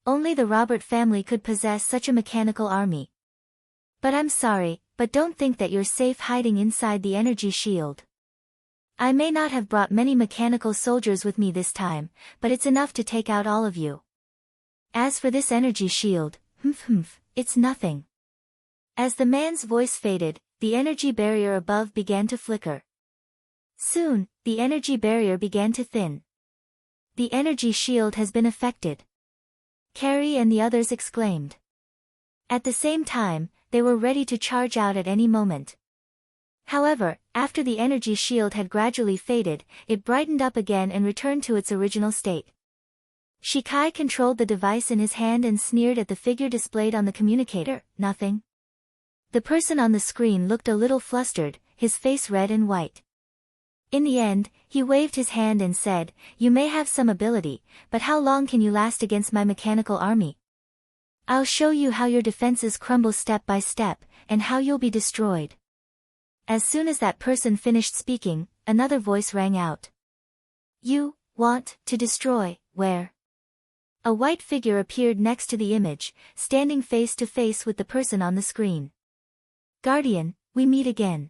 Only the Robert family could possess such a mechanical army. "But I'm sorry, but don't think that you're safe hiding inside the energy shield. I may not have brought many mechanical soldiers with me this time, but it's enough to take out all of you. As for this energy shield, it's nothing." As the man's voice faded, the energy barrier above began to flicker. Soon, the energy barrier began to thin. The energy shield has been affected, Carrie and the others exclaimed. At the same time, they were ready to charge out at any moment. However, after the energy shield had gradually faded, it brightened up again and returned to its original state. Shikai controlled the device in his hand and sneered at the figure displayed on the communicator. Nothing. The person on the screen looked a little flustered, his face red and white. In the end, he waved his hand and said, "You may have some ability, but how long can you last against my mechanical army? I'll show you how your defenses crumble step by step, and how you'll be destroyed." As soon as that person finished speaking, another voice rang out. "You want to destroy, where?" A white figure appeared next to the image, standing face to face with the person on the screen. "Guardian, we meet again."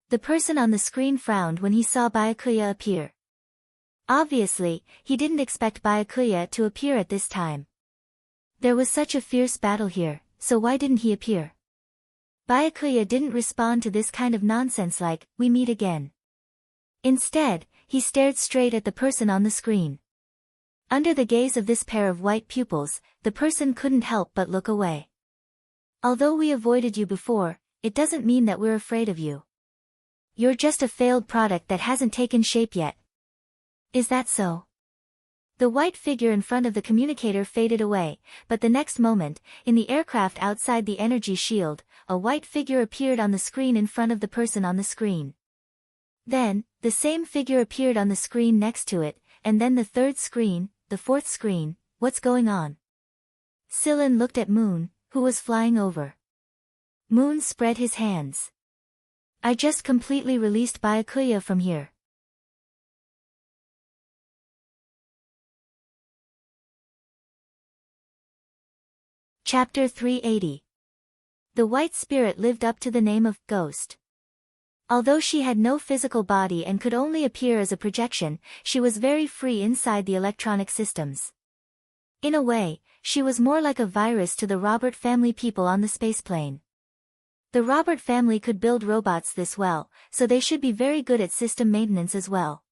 The person on the screen frowned when he saw Byakuya appear. Obviously, he didn't expect Byakuya to appear at this time. There was such a fierce battle here, so why didn't he appear? Byakuya didn't respond to this kind of nonsense like, "We meet again." Instead, he stared straight at the person on the screen. Under the gaze of this pair of white pupils, the person couldn't help but look away. "Although we avoided you before, it doesn't mean that we're afraid of you. You're just a failed product that hasn't taken shape yet. Is that so?" The white figure in front of the communicator faded away, but the next moment, in the aircraft outside the energy shield, a white figure appeared on the screen in front of the person on the screen. Then, the same figure appeared on the screen next to it, and then the third screen, the fourth screen. What's going on? Sillin looked at Moon, who was flying over. Moon spread his hands. "I just completely released Byakuya from here." Chapter 380. The white spirit lived up to the name of Ghost. Although she had no physical body and could only appear as a projection, she was very free inside the electronic systems. In a way, she was more like a virus to the Robert family people on the spaceplane. The Robert family could build robots this well, so they should be very good at system maintenance as well.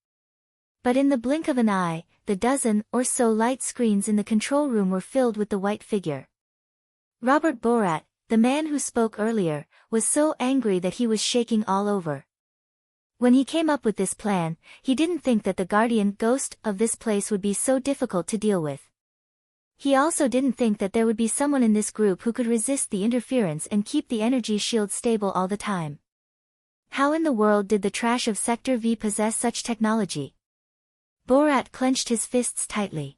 But in the blink of an eye, the dozen or so light screens in the control room were filled with the white figure. Robert Borat, the man who spoke earlier, was so angry that he was shaking all over. When he came up with this plan, he didn't think that the guardian ghost of this place would be so difficult to deal with. He also didn't think that there would be someone in this group who could resist the interference and keep the energy shield stable all the time. How in the world did the trash of Sector V possess such technology? Borat clenched his fists tightly.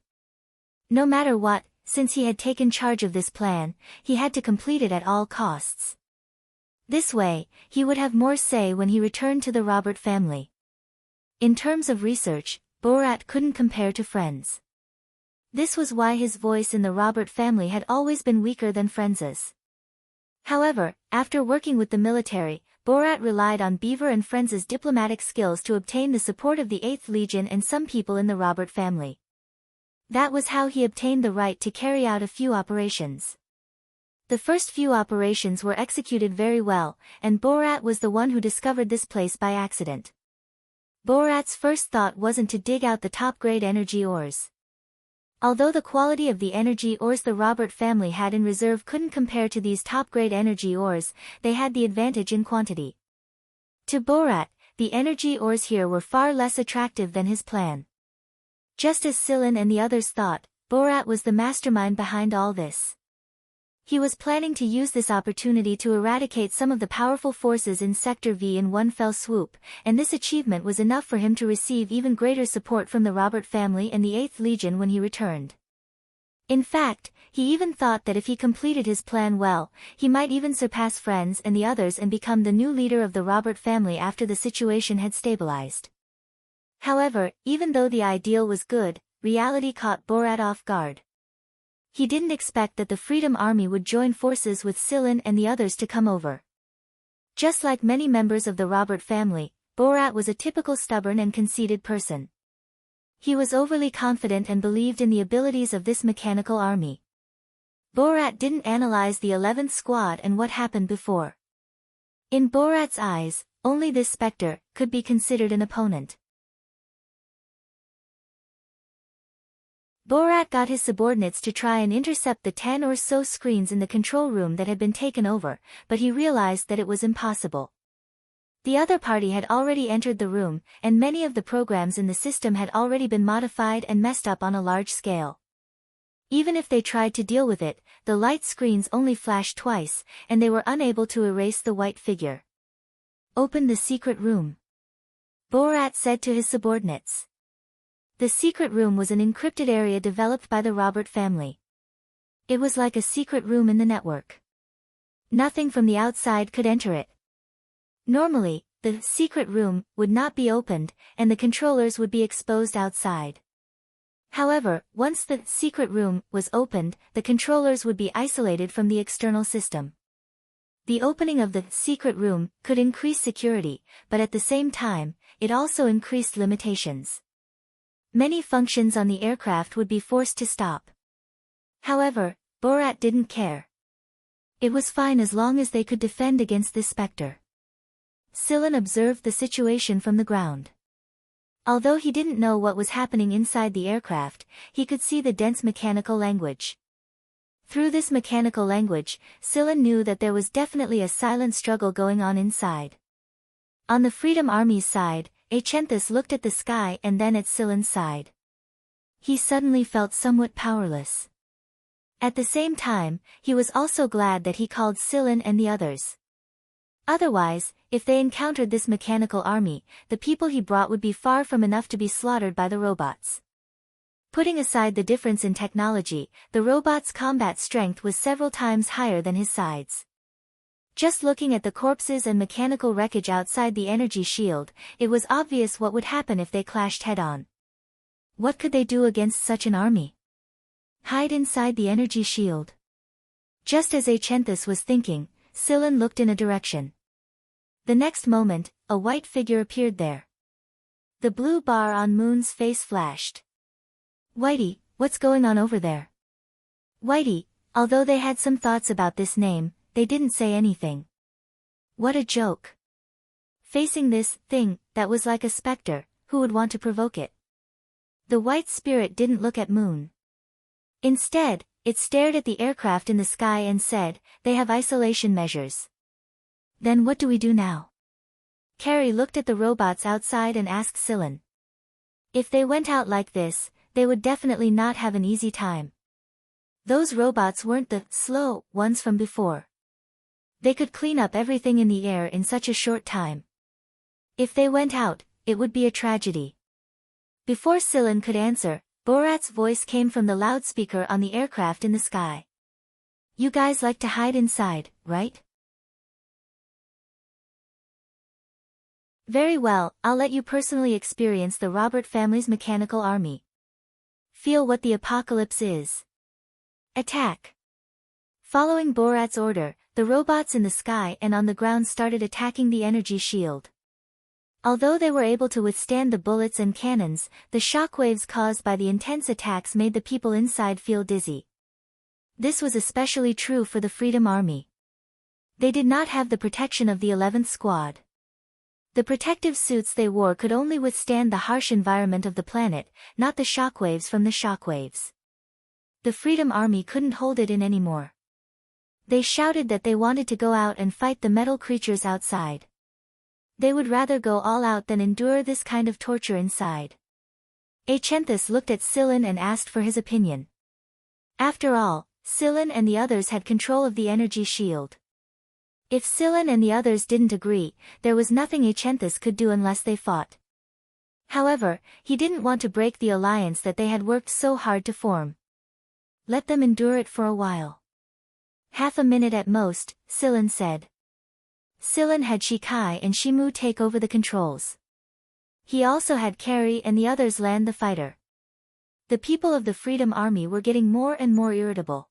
No matter what, since he had taken charge of this plan, he had to complete it at all costs. This way, he would have more say when he returned to the Robert family. In terms of research, Borat couldn't compare to Friends. This was why his voice in the Robert family had always been weaker than Friends's. However, after working with the military, Borat relied on Beaver and Friends's diplomatic skills to obtain the support of the 8th Legion and some people in the Robert family. That was how he obtained the right to carry out a few operations. The first few operations were executed very well, and Borat was the one who discovered this place by accident. Borat's first thought wasn't to dig out the top-grade energy ores. Although the quality of the energy ores the Robert family had in reserve couldn't compare to these top-grade energy ores, they had the advantage in quantity. To Borat, the energy ores here were far less attractive than his plan. Just as Sillin and the others thought, Borat was the mastermind behind all this. He was planning to use this opportunity to eradicate some of the powerful forces in Sector V in one fell swoop, and this achievement was enough for him to receive even greater support from the Robert family and the 8th Legion when he returned. In fact, he even thought that if he completed his plan well, he might even surpass Friends and the others and become the new leader of the Robert family after the situation had stabilized. However, even though the ideal was good, reality caught Borat off guard. He didn't expect that the Freedom Army would join forces with Sillin and the others to come over. Just like many members of the Robert family, Borat was a typical stubborn and conceited person. He was overly confident and believed in the abilities of this mechanical army. Borat didn't analyze the 11th Squad and what happened before. In Borat's eyes, Only this specter could be considered an opponent. Borat got his subordinates to try and intercept the 10 or so screens in the control room that had been taken over, but he realized that it was impossible. The other party had already entered the room, and many of the programs in the system had already been modified and messed up on a large scale. Even if they tried to deal with it, the light screens only flashed twice, and they were unable to erase the white figure. "Open the secret room," Borat said to his subordinates. The secret room was an encrypted area developed by the Robert family. It was like a secret room in the network. Nothing from the outside could enter it. Normally, the secret room would not be opened, and the controllers would be exposed outside. However, once the secret room was opened, the controllers would be isolated from the external system. The opening of the secret room could increase security, but at the same time, it also increased limitations. Many functions on the aircraft would be forced to stop. However, Borat didn't care. It was fine as long as they could defend against this specter. Silen observed the situation from the ground. Although he didn't know what was happening inside the aircraft, he could see the dense mechanical language. Through this mechanical language, Silen knew that there was definitely a silent struggle going on inside. On the Freedom Army's side, Achenthus looked at the sky and then at Silen's side. He suddenly felt somewhat powerless. At the same time, he was also glad that he called Silen and the others. Otherwise, if they encountered this mechanical army, the people he brought would be far from enough to be slaughtered by the robots. Putting aside the difference in technology, the robots' combat strength was several times higher than his sides. Just looking at the corpses and mechanical wreckage outside the energy shield, it was obvious what would happen if they clashed head-on. What could they do against such an army? Hide inside the energy shield. Just as Achenthus was thinking, Silen looked in a direction. The next moment, a white figure appeared there. The blue bar on Moon's face flashed. "Whitey, what's going on over there?" Whitey, although they had some thoughts about this name, they didn't say anything. What a joke. Facing this thing that was like a specter, who would want to provoke it? The white spirit didn't look at Moon. Instead, it stared at the aircraft in the sky and said, "They have isolation measures." "Then what do we do now?" Carrie looked at the robots outside and asked Silen. If they went out like this, they would definitely not have an easy time. Those robots weren't the slow ones from before. They could clean up everything in the air in such a short time. If they went out, it would be a tragedy. Before Silen could answer, Borat's voice came from the loudspeaker on the aircraft in the sky. "You guys like to hide inside, right?" "Very well, I'll let you personally experience the Robert family's mechanical army. Feel what the apocalypse is. Attack." Following Borat's order, the robots in the sky and on the ground started attacking the energy shield. Although they were able to withstand the bullets and cannons, the shockwaves caused by the intense attacks made the people inside feel dizzy. This was especially true for the Freedom Army. They did not have the protection of the 11th Squad. The protective suits they wore could only withstand the harsh environment of the planet, not the shockwaves from the shockwaves. The Freedom Army couldn't hold it in anymore. They shouted that they wanted to go out and fight the metal creatures outside. They would rather go all out than endure this kind of torture inside. Achenthus looked at Silen and asked for his opinion. After all, Silen and the others had control of the energy shield. If Silen and the others didn't agree, there was nothing Achenthus could do unless they fought. However, he didn't want to break the alliance that they had worked so hard to form. Let them endure it for a while. "Half a minute at most," Silen said. Silen had Shikai and Shimu take over the controls. He also had Carrie and the others land the fighter. The people of the Freedom Army were getting more and more irritable.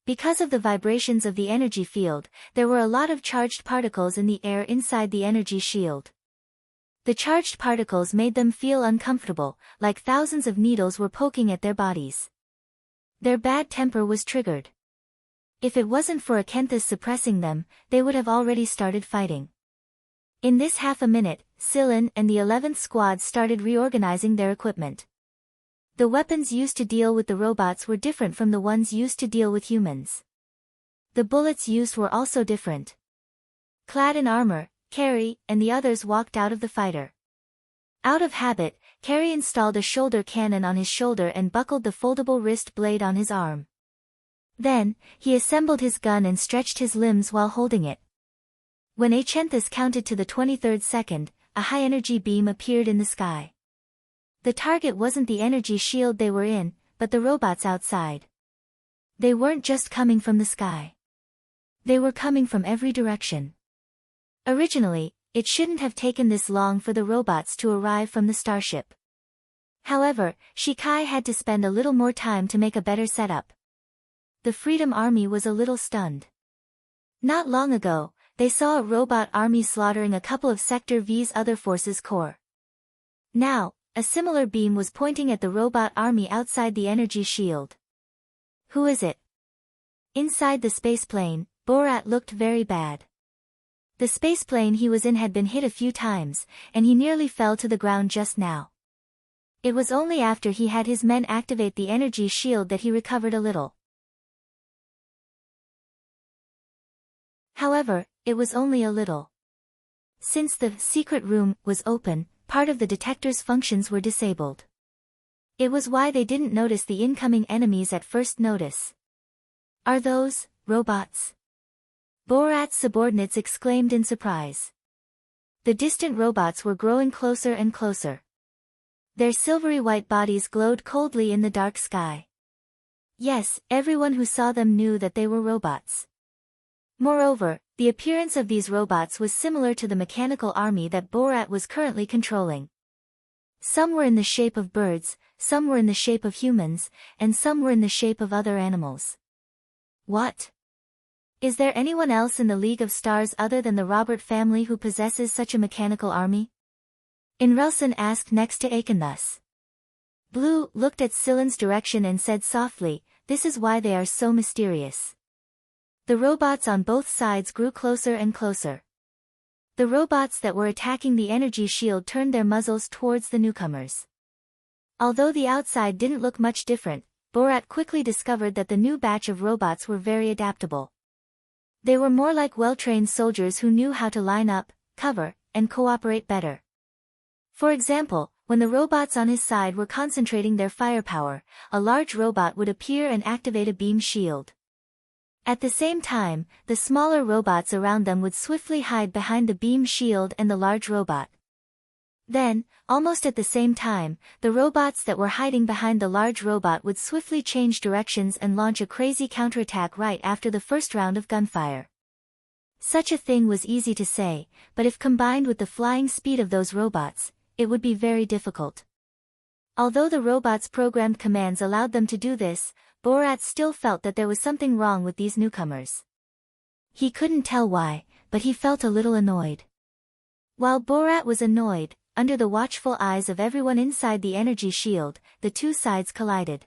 Because of the vibrations of the energy field, there were a lot of charged particles in the air inside the energy shield. The charged particles made them feel uncomfortable, like thousands of needles were poking at their bodies. Their bad temper was triggered. If it wasn't for Achenthus suppressing them, they would have already started fighting. In this half a minute, Sillin and the 11th Squad started reorganizing their equipment. The weapons used to deal with the robots were different from the ones used to deal with humans. The bullets used were also different. Clad in armor, Carrie and the others walked out of the fighter. Out of habit, Carrie installed a shoulder cannon on his shoulder and buckled the foldable wrist blade on his arm. Then, he assembled his gun and stretched his limbs while holding it. When Achenthus counted to the 23rd second, a high-energy beam appeared in the sky. The target wasn't the energy shield they were in, but the robots outside. They weren't just coming from the sky. They were coming from every direction. Originally, it shouldn't have taken this long for the robots to arrive from the starship. However, Shikai had to spend a little more time to make a better setup. The Freedom Army was a little stunned. Not long ago, they saw a robot army slaughtering a couple of Sector V's other forces corps. Now, a similar beam was pointing at the robot army outside the energy shield. Who is it? Inside the spaceplane, Borat looked very bad. The spaceplane he was in had been hit a few times, and he nearly fell to the ground just now. It was only after he had his men activate the energy shield that he recovered a little. However, it was only a little. Since the secret room was open, part of the detector's functions were disabled. It was why they didn't notice the incoming enemies at first notice. Are those robots? Borat's subordinates exclaimed in surprise. The distant robots were growing closer and closer. Their silvery white bodies glowed coldly in the dark sky. Yes, everyone who saw them knew that they were robots. Moreover, the appearance of these robots was similar to the mechanical army that Borat was currently controlling. Some were in the shape of birds, some were in the shape of humans, and some were in the shape of other animals. What? Is there anyone else in the League of Stars other than the Robert family who possesses such a mechanical army? Inrelson asked next to Akenthus. Blue looked at Sillin's direction and said softly, "This is why they are so mysterious." The robots on both sides grew closer and closer. The robots that were attacking the energy shield turned their muzzles towards the newcomers. Although the outside didn't look much different, Borat quickly discovered that the new batch of robots were very adaptable. They were more like well-trained soldiers who knew how to line up, cover, and cooperate better. For example, when the robots on his side were concentrating their firepower, a large robot would appear and activate a beam shield. At the same time, the smaller robots around them would swiftly hide behind the beam shield and the large robot. Then, almost at the same time, the robots that were hiding behind the large robot would swiftly change directions and launch a crazy counterattack right after the first round of gunfire. Such a thing was easy to say, but if combined with the flying speed of those robots, it would be very difficult. Although the robots' programmed commands allowed them to do this, Borat still felt that there was something wrong with these newcomers. He couldn't tell why, but he felt a little annoyed. While Borat was annoyed, under the watchful eyes of everyone inside the energy shield, the two sides collided.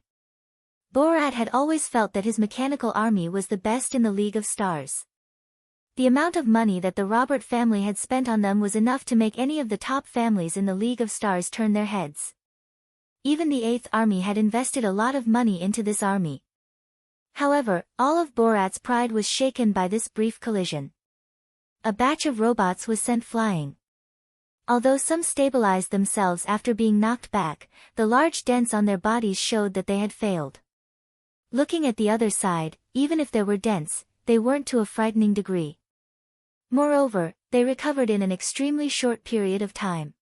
Borat had always felt that his mechanical army was the best in the League of Stars. The amount of money that the Robert family had spent on them was enough to make any of the top families in the League of Stars turn their heads. Even the 8th Army had invested a lot of money into this army. However, all of Borat's pride was shaken by this brief collision. A batch of robots was sent flying. Although some stabilized themselves after being knocked back, the large dents on their bodies showed that they had failed. Looking at the other side, even if there were dents, they weren't to a frightening degree. Moreover, they recovered in an extremely short period of time.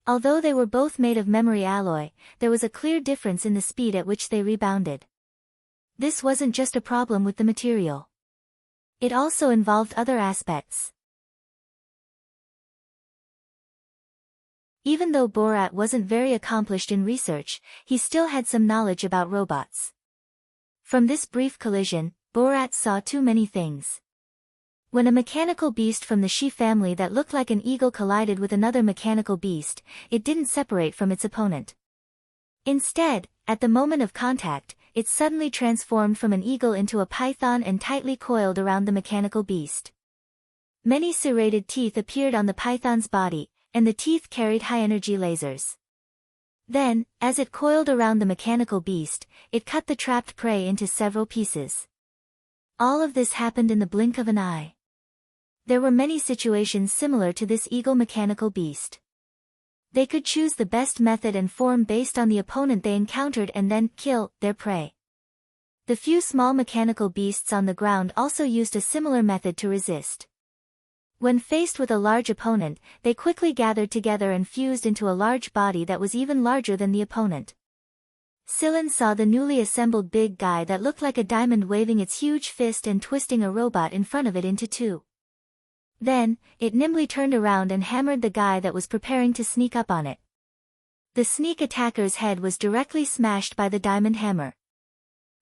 Although they were both made of memory alloy, there was a clear difference in the speed at which they rebounded. This wasn't just a problem with the material. It also involved other aspects. Even though Borat wasn't very accomplished in research, he still had some knowledge about robots. From this brief collision, Borat saw too many things. When a mechanical beast from the Shi family that looked like an eagle collided with another mechanical beast, it didn't separate from its opponent. Instead, at the moment of contact, it suddenly transformed from an eagle into a python and tightly coiled around the mechanical beast. Many serrated teeth appeared on the python's body, and the teeth carried high-energy lasers. Then, as it coiled around the mechanical beast, it cut the trapped prey into several pieces. All of this happened in the blink of an eye. There were many situations similar to this eagle mechanical beast. They could choose the best method and form based on the opponent they encountered and then kill their prey. The few small mechanical beasts on the ground also used a similar method to resist. When faced with a large opponent, they quickly gathered together and fused into a large body that was even larger than the opponent. Scylla saw the newly assembled big guy that looked like a diamond waving its huge fist and twisting a robot in front of it into two. Then, it nimbly turned around and hammered the guy that was preparing to sneak up on it. The sneak attacker's head was directly smashed by the diamond hammer.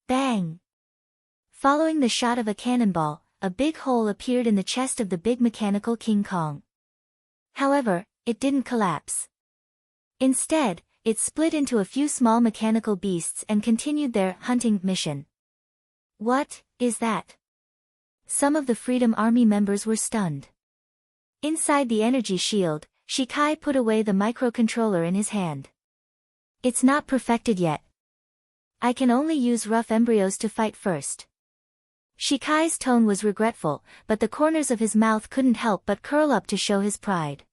Bang! Following the shot of a cannonball, a big hole appeared in the chest of the big mechanical King Kong. However, it didn't collapse. Instead, it split into a few small mechanical beasts and continued their hunting mission. What is that? Some of the Freedom Army members were stunned. Inside the energy shield, Shikai put away the microcontroller in his hand. It's not perfected yet. I can only use rough embryos to fight first. Shikai's tone was regretful, but the corners of his mouth couldn't help but curl up to show his pride.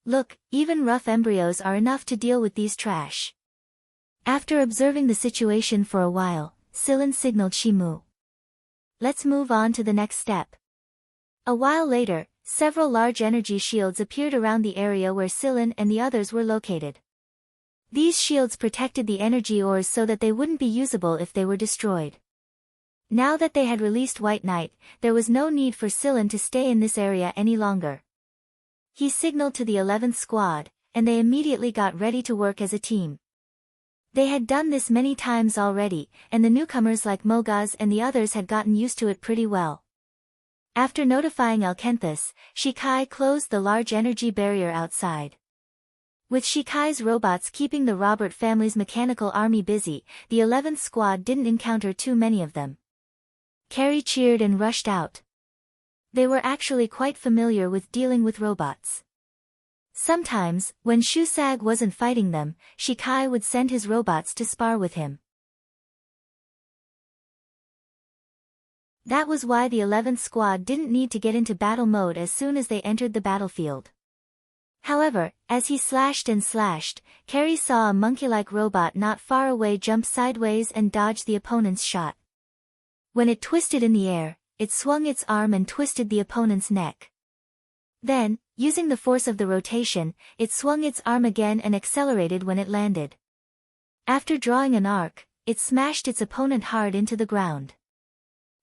Look, even rough embryos are enough to deal with these trash. After observing the situation for a while, Scylla signaled Shimu. Let's move on to the next step. A while later, several large energy shields appeared around the area where Scylla and the others were located. These shields protected the energy ores so that they wouldn't be usable if they were destroyed. Now that they had released White Knight, there was no need for Scylla to stay in this area any longer. He signaled to the 11th Squad, and they immediately got ready to work as a team. They had done this many times already, and the newcomers like Mogaz and the others had gotten used to it pretty well. After notifying Alkenthus, Shikai closed the large energy barrier outside. With Shikai's robots keeping the Robert family's mechanical army busy, the 11th Squad didn't encounter too many of them. Carrie cheered and rushed out. They were actually quite familiar with dealing with robots. Sometimes, when Shusag wasn't fighting them, Shikai would send his robots to spar with him. That was why the 11th Squad didn't need to get into battle mode as soon as they entered the battlefield. However, as he slashed and slashed, Carrie saw a monkey-like robot not far away jump sideways and dodge the opponent's shot. When it twisted in the air, it swung its arm and twisted the opponent's neck. Then, using the force of the rotation, it swung its arm again and accelerated when it landed. After drawing an arc, it smashed its opponent hard into the ground.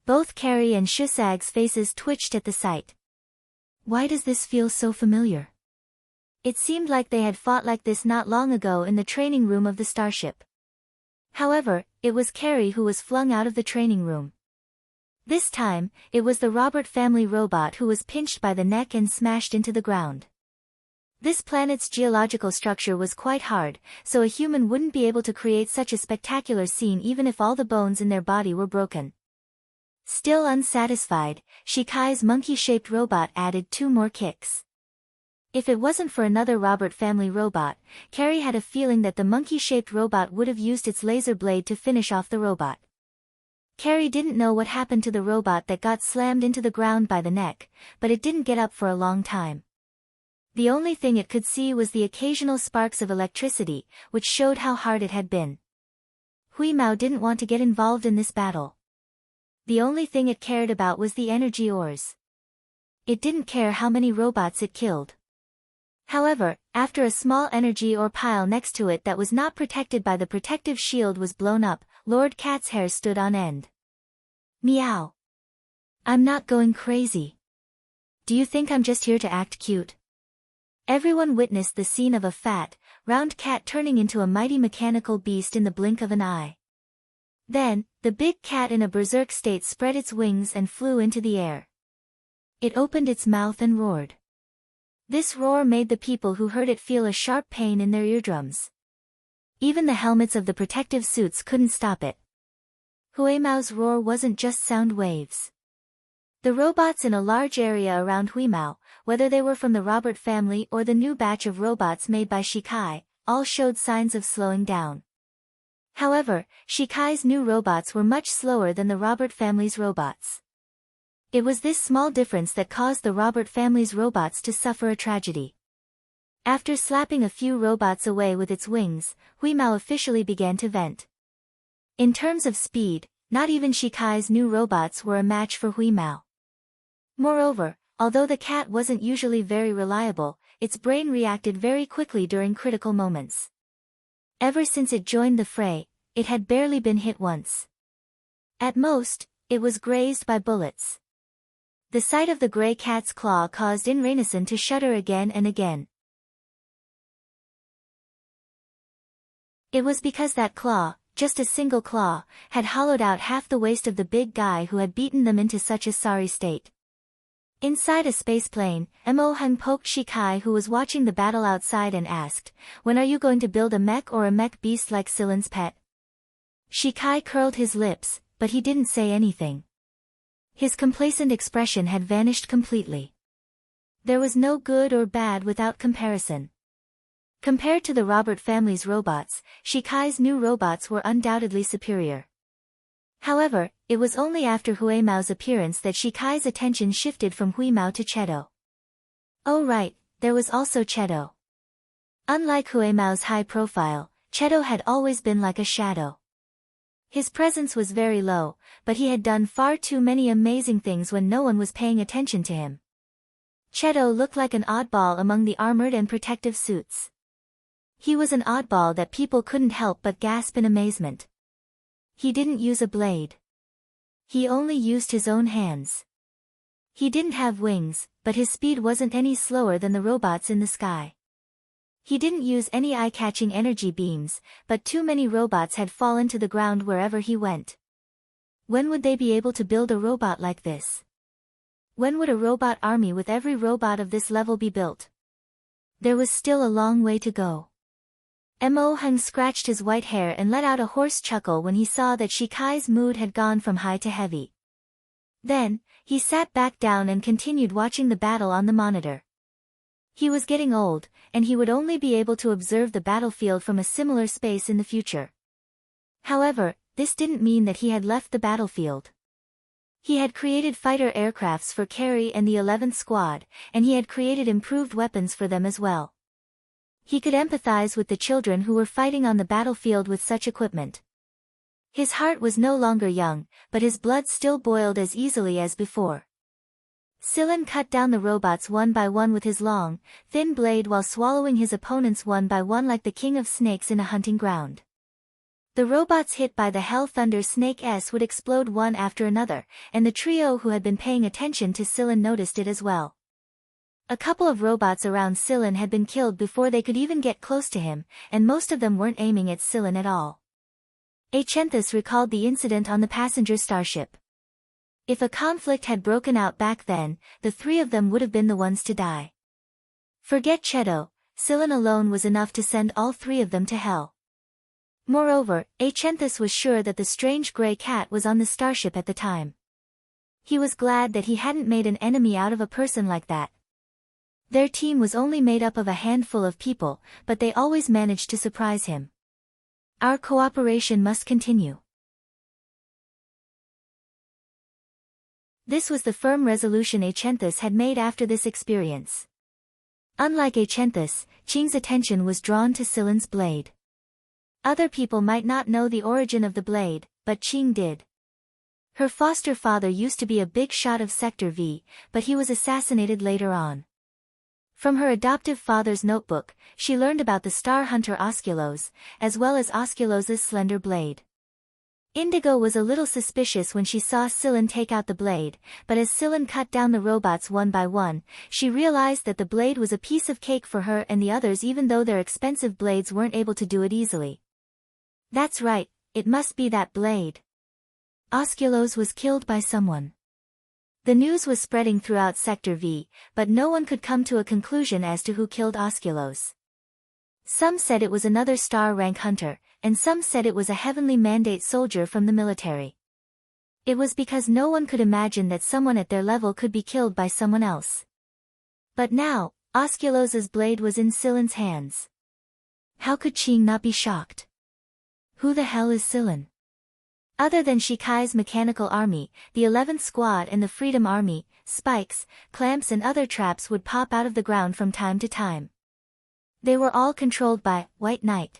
Both Carrie and Shusag's faces twitched at the sight. Why does this feel so familiar? It seemed like they had fought like this not long ago in the training room of the starship. However, it was Carrie who was flung out of the training room. This time, it was the Robert family robot who was pinched by the neck and smashed into the ground. This planet's geological structure was quite hard, so a human wouldn't be able to create such a spectacular scene even if all the bones in their body were broken. Still unsatisfied, Shikai's monkey-shaped robot added 2 more kicks. If it wasn't for another Robert family robot, Carrie had a feeling that the monkey-shaped robot would have used its laser blade to finish off the robot. Carrie didn't know what happened to the robot that got slammed into the ground by the neck, but it didn't get up for a long time. The only thing it could see was the occasional sparks of electricity, which showed how hard it had been. Hui Mao didn't want to get involved in this battle. The only thing it cared about was the energy ores. It didn't care how many robots it killed. However, after a small energy ore pile next to it that was not protected by the protective shield was blown up, Lord Cat's hair stood on end. Meow. I'm not going crazy. Do you think I'm just here to act cute? Everyone witnessed the scene of a fat, round cat turning into a mighty mechanical beast in the blink of an eye. Then, the big cat in a berserk state spread its wings and flew into the air. It opened its mouth and roared. This roar made the people who heard it feel a sharp pain in their eardrums. Even the helmets of the protective suits couldn't stop it. Huemao's roar wasn't just sound waves. The robots in a large area around Huimao, whether they were from the Robert family or the new batch of robots made by Shikai, all showed signs of slowing down. However, Shikai's new robots were much slower than the Robert family's robots. It was this small difference that caused the Robert family's robots to suffer a tragedy. After slapping a few robots away with its wings, Huimao officially began to vent. In terms of speed, not even Shikai's new robots were a match for Huimao. Moreover, although the cat wasn't usually very reliable, its brain reacted very quickly during critical moments. Ever since it joined the fray, it had barely been hit once. At most, it was grazed by bullets. The sight of the gray cat's claw caused Inrainison to shudder again and again. It was because that claw, just a single claw, had hollowed out half the waist of the big guy who had beaten them into such a sorry state. Inside a spaceplane, Mo Hung poked Shikai, who was watching the battle outside, and asked, "When are you going to build a mech or a mech beast like Silen's pet?" Shikai curled his lips, but he didn't say anything. His complacent expression had vanished completely. There was no good or bad without comparison. Compared to the Robert family's robots, Shikai's new robots were undoubtedly superior. However, it was only after Huimao's appearance that Shikai's attention shifted from Huimao to Cheto. Oh right, there was also Cheto. Unlike Huimao's high profile, Cheto had always been like a shadow. His presence was very low, but he had done far too many amazing things when no one was paying attention to him. Cheto looked like an oddball among the armored and protective suits. He was an oddball that people couldn't help but gasp in amazement. He didn't use a blade. He only used his own hands. He didn't have wings, but his speed wasn't any slower than the robots in the sky. He didn't use any eye-catching energy beams, but too many robots had fallen to the ground wherever he went. When would they be able to build a robot like this? When would a robot army with every robot of this level be built? There was still a long way to go. Mo Hung scratched his white hair and let out a hoarse chuckle when he saw that Shikai's mood had gone from high to heavy. Then, he sat back down and continued watching the battle on the monitor. He was getting old, and he would only be able to observe the battlefield from a similar space in the future. However, this didn't mean that he had left the battlefield. He had created fighter aircrafts for Carey and the 11th Squad, and he had created improved weapons for them as well. He could empathize with the children who were fighting on the battlefield with such equipment. His heart was no longer young, but his blood still boiled as easily as before. Silen cut down the robots one by one with his long, thin blade while swallowing his opponents one by one like the king of snakes in a hunting ground. The robots hit by the Hell Thunder Snake S would explode one after another, and the trio who had been paying attention to Silen noticed it as well. A couple of robots around Silen had been killed before they could even get close to him, and most of them weren't aiming at Silen at all. Achenthus recalled the incident on the passenger starship. If a conflict had broken out back then, the three of them would have been the ones to die. Forget Cheto, Silen alone was enough to send all three of them to hell. Moreover, Achenthus was sure that the strange gray cat was on the starship at the time. He was glad that he hadn't made an enemy out of a person like that. Their team was only made up of a handful of people, but they always managed to surprise him. Our cooperation must continue. This was the firm resolution Achenthus had made after this experience. Unlike Achenthus, Qing's attention was drawn to Silen's blade. Other people might not know the origin of the blade, but Qing did. Her foster father used to be a big shot of Sector V, but he was assassinated later on. From her adoptive father's notebook, she learned about the star hunter Osculos, as well as Osculos's slender blade. Indigo was a little suspicious when she saw Silen take out the blade, but as Silen cut down the robots one by one, she realized that the blade was a piece of cake for her and the others, even though their expensive blades weren't able to do it easily. That's right, it must be that blade. Osculos was killed by someone. The news was spreading throughout Sector V, but no one could come to a conclusion as to who killed Osculos. Some said it was another star rank hunter, and some said it was a heavenly mandate soldier from the military. It was because no one could imagine that someone at their level could be killed by someone else. But now, Osculos's blade was in Silen's hands. How could Ching not be shocked? Who the hell is Silen? Other than Shikai's mechanical army, the 11th Squad and the Freedom Army, spikes, clamps and other traps would pop out of the ground from time to time. They were all controlled by White Knight.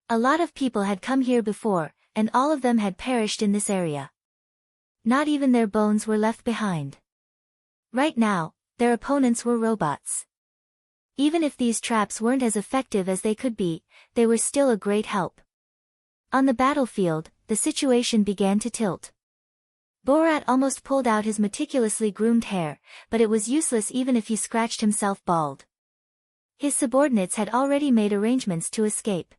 A lot of people had come here before, and all of them had perished in this area. Not even their bones were left behind. Right now, their opponents were robots. Even if these traps weren't as effective as they could be, they were still a great help. On the battlefield, the situation began to tilt. Borat almost pulled out his meticulously groomed hair, but it was useless even if he scratched himself bald. His subordinates had already made arrangements to escape.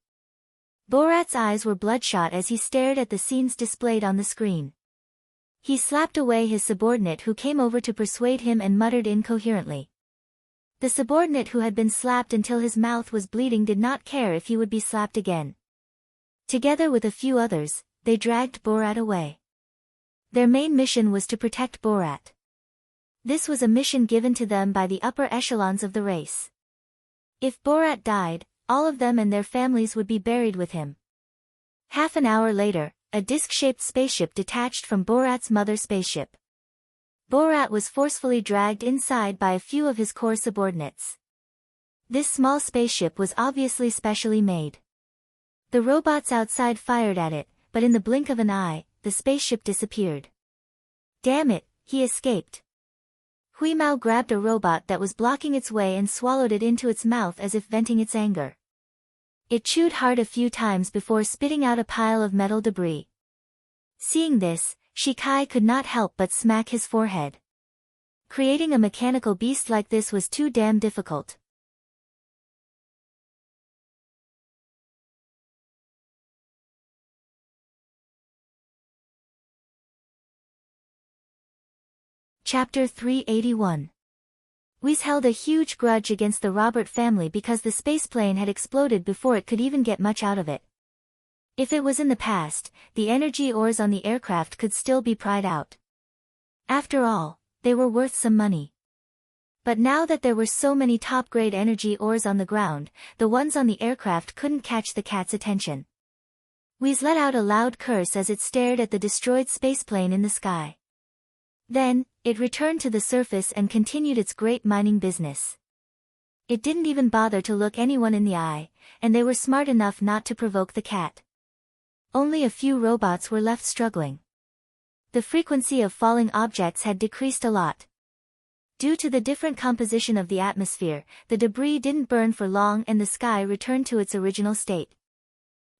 Borat's eyes were bloodshot as he stared at the scenes displayed on the screen. He slapped away his subordinate who came over to persuade him and muttered incoherently. The subordinate who had been slapped until his mouth was bleeding did not care if he would be slapped again. Together with a few others, they dragged Borat away. Their main mission was to protect Borat. This was a mission given to them by the upper echelons of the race. If Borat died, all of them and their families would be buried with him. Half an hour later, a disc-shaped spaceship detached from Borat's mother spaceship. Borat was forcefully dragged inside by a few of his core subordinates. This small spaceship was obviously specially made. The robots outside fired at it, but in the blink of an eye, the spaceship disappeared. Damn it, he escaped. Hui Mao grabbed a robot that was blocking its way and swallowed it into its mouth as if venting its anger. It chewed hard a few times before spitting out a pile of metal debris. Seeing this, Shikai could not help but smack his forehead. Creating a mechanical beast like this was too damn difficult. Chapter 381. Weiss held a huge grudge against the Robert family because the spaceplane had exploded before it could even get much out of it. If it was in the past, the energy ores on the aircraft could still be pried out. After all, they were worth some money. But now that there were so many top-grade energy ores on the ground, the ones on the aircraft couldn't catch the cat's attention. Weiss let out a loud curse as it stared at the destroyed spaceplane in the sky. Then, it returned to the surface and continued its great mining business. It didn't even bother to look anyone in the eye, and they were smart enough not to provoke the cat. Only a few robots were left struggling. The frequency of falling objects had decreased a lot. Due to the different composition of the atmosphere, the debris didn't burn for long and the sky returned to its original state.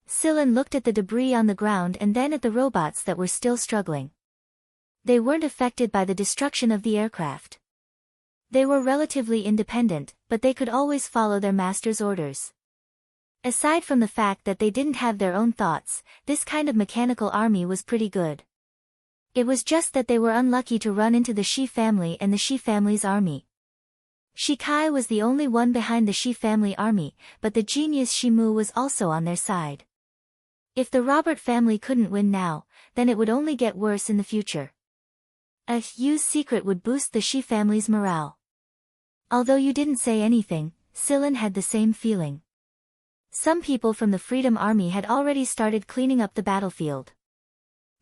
Silen looked at the debris on the ground and then at the robots that were still struggling. They weren't affected by the destruction of the aircraft. They were relatively independent, but they could always follow their master's orders. Aside from the fact that they didn't have their own thoughts, this kind of mechanical army was pretty good. It was just that they were unlucky to run into the Shi family and the Shi family's army. Shikai was the only one behind the Shi family army, but the genius Shimu was also on their side. If the Robert family couldn't win now, then it would only get worse in the future. A Yu's secret would boost the Shi family's morale. Although you didn't say anything, Silen had the same feeling. Some people from the Freedom Army had already started cleaning up the battlefield.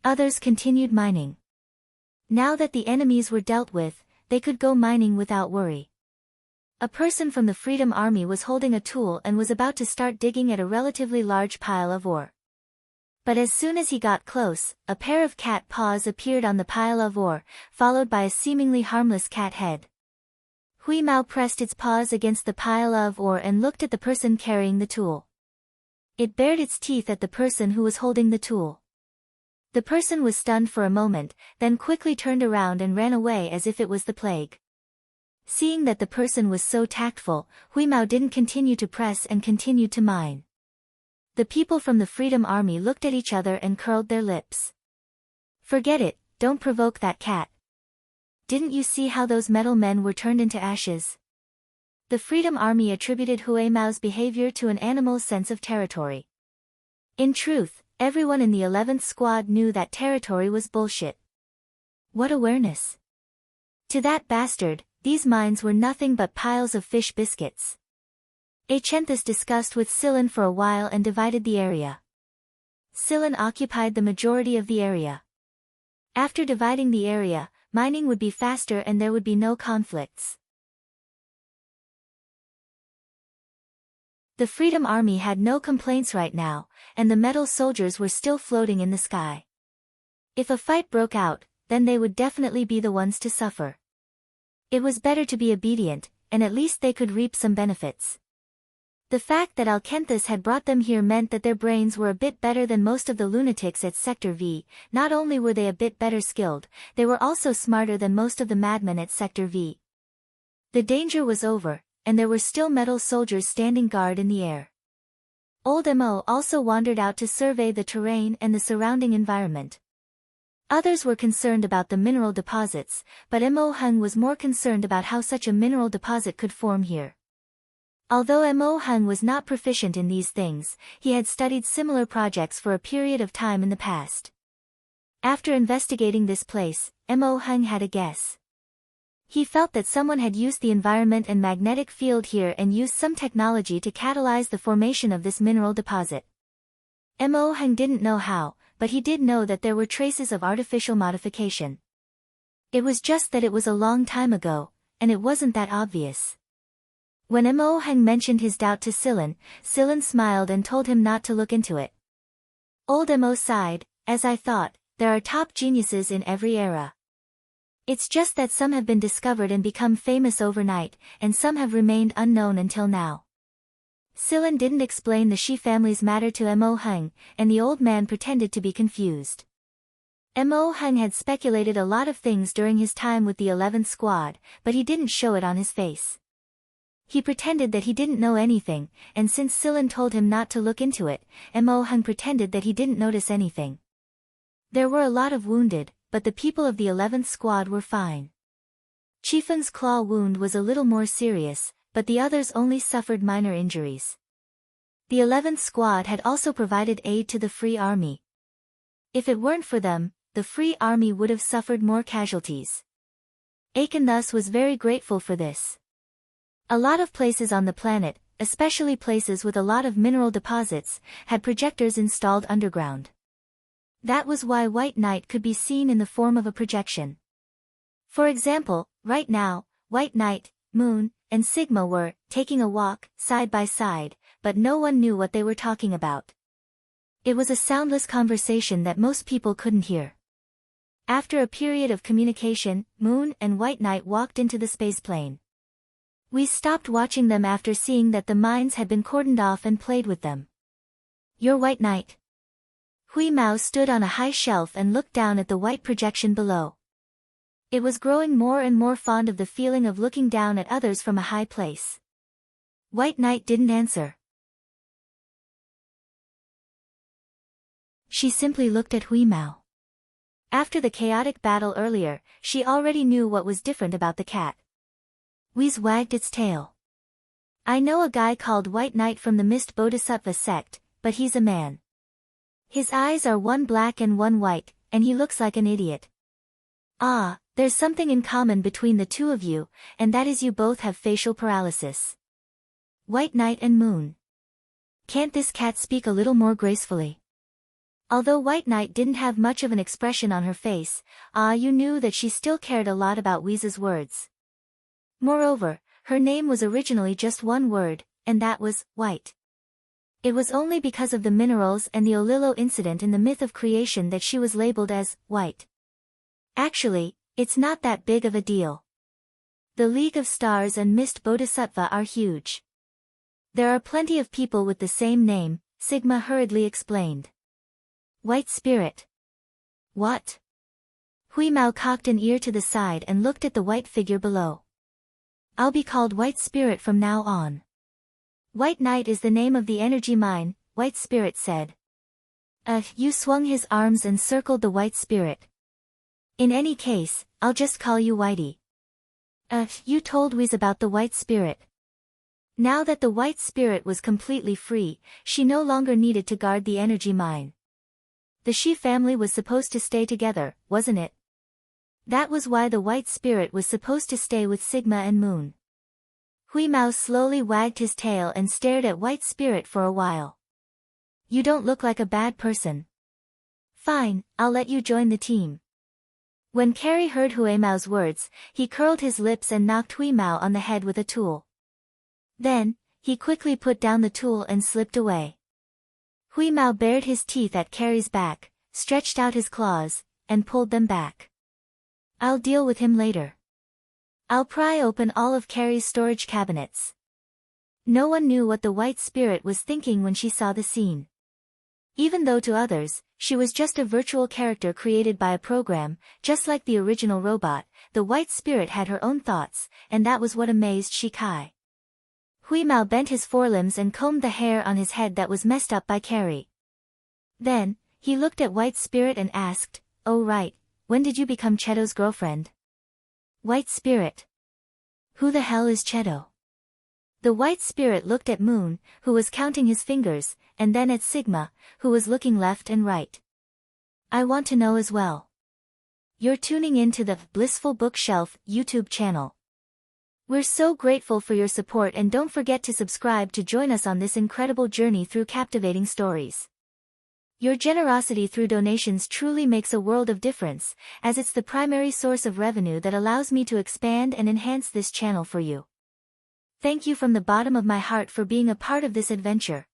Others continued mining. Now that the enemies were dealt with, they could go mining without worry. A person from the Freedom Army was holding a tool and was about to start digging at a relatively large pile of ore. But as soon as he got close, a pair of cat paws appeared on the pile of ore, followed by a seemingly harmless cat head. Hui Mao pressed its paws against the pile of ore and looked at the person carrying the tool. It bared its teeth at the person who was holding the tool. The person was stunned for a moment, then quickly turned around and ran away as if it was the plague. Seeing that the person was so tactful, Hui Mao didn't continue to press and continued to mine. The people from the Freedom Army looked at each other and curled their lips. Forget it, don't provoke that cat. Didn't you see how those metal men were turned into ashes? The Freedom Army attributed Hui Mao's behavior to an animal's sense of territory. In truth, Everyone in the 11th squad knew that territory was bullshit. What awareness! To that bastard, these mines were nothing but piles of fish biscuits. Achenthus discussed with Silan for a while and divided the area. Silan occupied the majority of the area. After dividing the area, mining would be faster and there would be no conflicts. The Freedom Army had no complaints right now, and the metal soldiers were still floating in the sky. If a fight broke out, then they would definitely be the ones to suffer. It was better to be obedient, and at least they could reap some benefits. The fact that Alkenthus had brought them here meant that their brains were a bit better than most of the lunatics at Sector V. Not only were they a bit better skilled, they were also smarter than most of the madmen at Sector V. The danger was over, and there were still metal soldiers standing guard in the air. Old Mo also wandered out to survey the terrain and the surrounding environment. Others were concerned about the mineral deposits, but Mo Hung was more concerned about how such a mineral deposit could form here. Although Mo Hung was not proficient in these things, he had studied similar projects for a period of time in the past. After investigating this place, Mo Hung had a guess. He felt that someone had used the environment and magnetic field here and used some technology to catalyze the formation of this mineral deposit. Mo Hung didn't know how, but he did know that there were traces of artificial modification. It was just that it was a long time ago, and it wasn't that obvious. When Mo Hung mentioned his doubt to Silan, Silan smiled and told him not to look into it. Old Mo sighed, as I thought, there are top geniuses in every era. It's just that some have been discovered and become famous overnight, and some have remained unknown until now. Silan didn't explain the Shi family's matter to Mo Hung, and the old man pretended to be confused. Mo Hung had speculated a lot of things during his time with the 11th squad, but he didn't show it on his face. He pretended that he didn't know anything, and since Silan told him not to look into it, Mo Hung pretended that he didn't notice anything. There were a lot of wounded, but the people of the 11th squad were fine. Chifeng's claw wound was a little more serious, but the others only suffered minor injuries. The 11th squad had also provided aid to the Free Army. If it weren't for them, the Free Army would have suffered more casualties. Aiken thus was very grateful for this. A lot of places on the planet, especially places with a lot of mineral deposits, had projectors installed underground. That was why White Knight could be seen in the form of a projection. For example, right now, White Knight, Moon, and Sigma were taking a walk, side by side, but no one knew what they were talking about. It was a soundless conversation that most people couldn't hear. After a period of communication, Moon and White Knight walked into the spaceplane. We stopped watching them after seeing that the mines had been cordoned off and played with them. You're White Knight. Hui Mao stood on a high shelf and looked down at the white projection below. It was growing more and more fond of the feeling of looking down at others from a high place. White Knight didn't answer. She simply looked at Hui Mao. After the chaotic battle earlier, she already knew what was different about the cat. Hui's wagged its tail. I know a guy called White Knight from the Mist Bodhisattva sect, but he's a man. His eyes are one black and one white, and he looks like an idiot. Ah, there's something in common between the two of you, and that is you both have facial paralysis. White Knight and Moon. Can't this cat speak a little more gracefully? Although White Knight didn't have much of an expression on her face, you knew that she still cared a lot about Hui's words. Moreover, her name was originally just one word, and that was, White. It was only because of the minerals and the Olilo incident in the myth of creation that she was labeled as, White. Actually, it's not that big of a deal. The League of Stars and Mist Bodhisattva are huge. There are plenty of people with the same name, Sigma hurriedly explained. White Spirit. What? Hui Mao cocked an ear to the side and looked at the white figure below. I'll be called White Spirit from now on. White Knight is the name of the energy mine, White Spirit said. You swung his arms and circled the White Spirit. In any case, I'll just call you Whitey. You told Whis about the White Spirit. Now that the White Spirit was completely free, she no longer needed to guard the energy mine. The Shi family was supposed to stay together, wasn't it? That was why the white spirit was supposed to stay with Sigma and Moon. Hui Mao slowly wagged his tail and stared at White Spirit for a while. You don't look like a bad person. Fine, I'll let you join the team. When Carrie heard Hui Mao's words, he curled his lips and knocked Hui Mao on the head with a tool. Then, he quickly put down the tool and slipped away. Hui Mao bared his teeth at Carrie's back, stretched out his claws, and pulled them back. I'll deal with him later. I'll pry open all of Carrie's storage cabinets. No one knew what the white spirit was thinking when she saw the scene. Even though to others, she was just a virtual character created by a program, just like the original robot, the white spirit had her own thoughts, and that was what amazed Shikai. Hui Mao bent his forelimbs and combed the hair on his head that was messed up by Carrie. Then, he looked at White Spirit and asked, "Oh right, when did you become Cheto's girlfriend?" White Spirit. Who the hell is Cheto? The White Spirit looked at Moon, who was counting his fingers, and then at Sigma, who was looking left and right. I want to know as well. You're tuning in to the Blissful Bookshelf YouTube channel. We're so grateful for your support, and don't forget to subscribe to join us on this incredible journey through captivating stories. Your generosity through donations truly makes a world of difference, as it's the primary source of revenue that allows me to expand and enhance this channel for you. Thank you from the bottom of my heart for being a part of this adventure.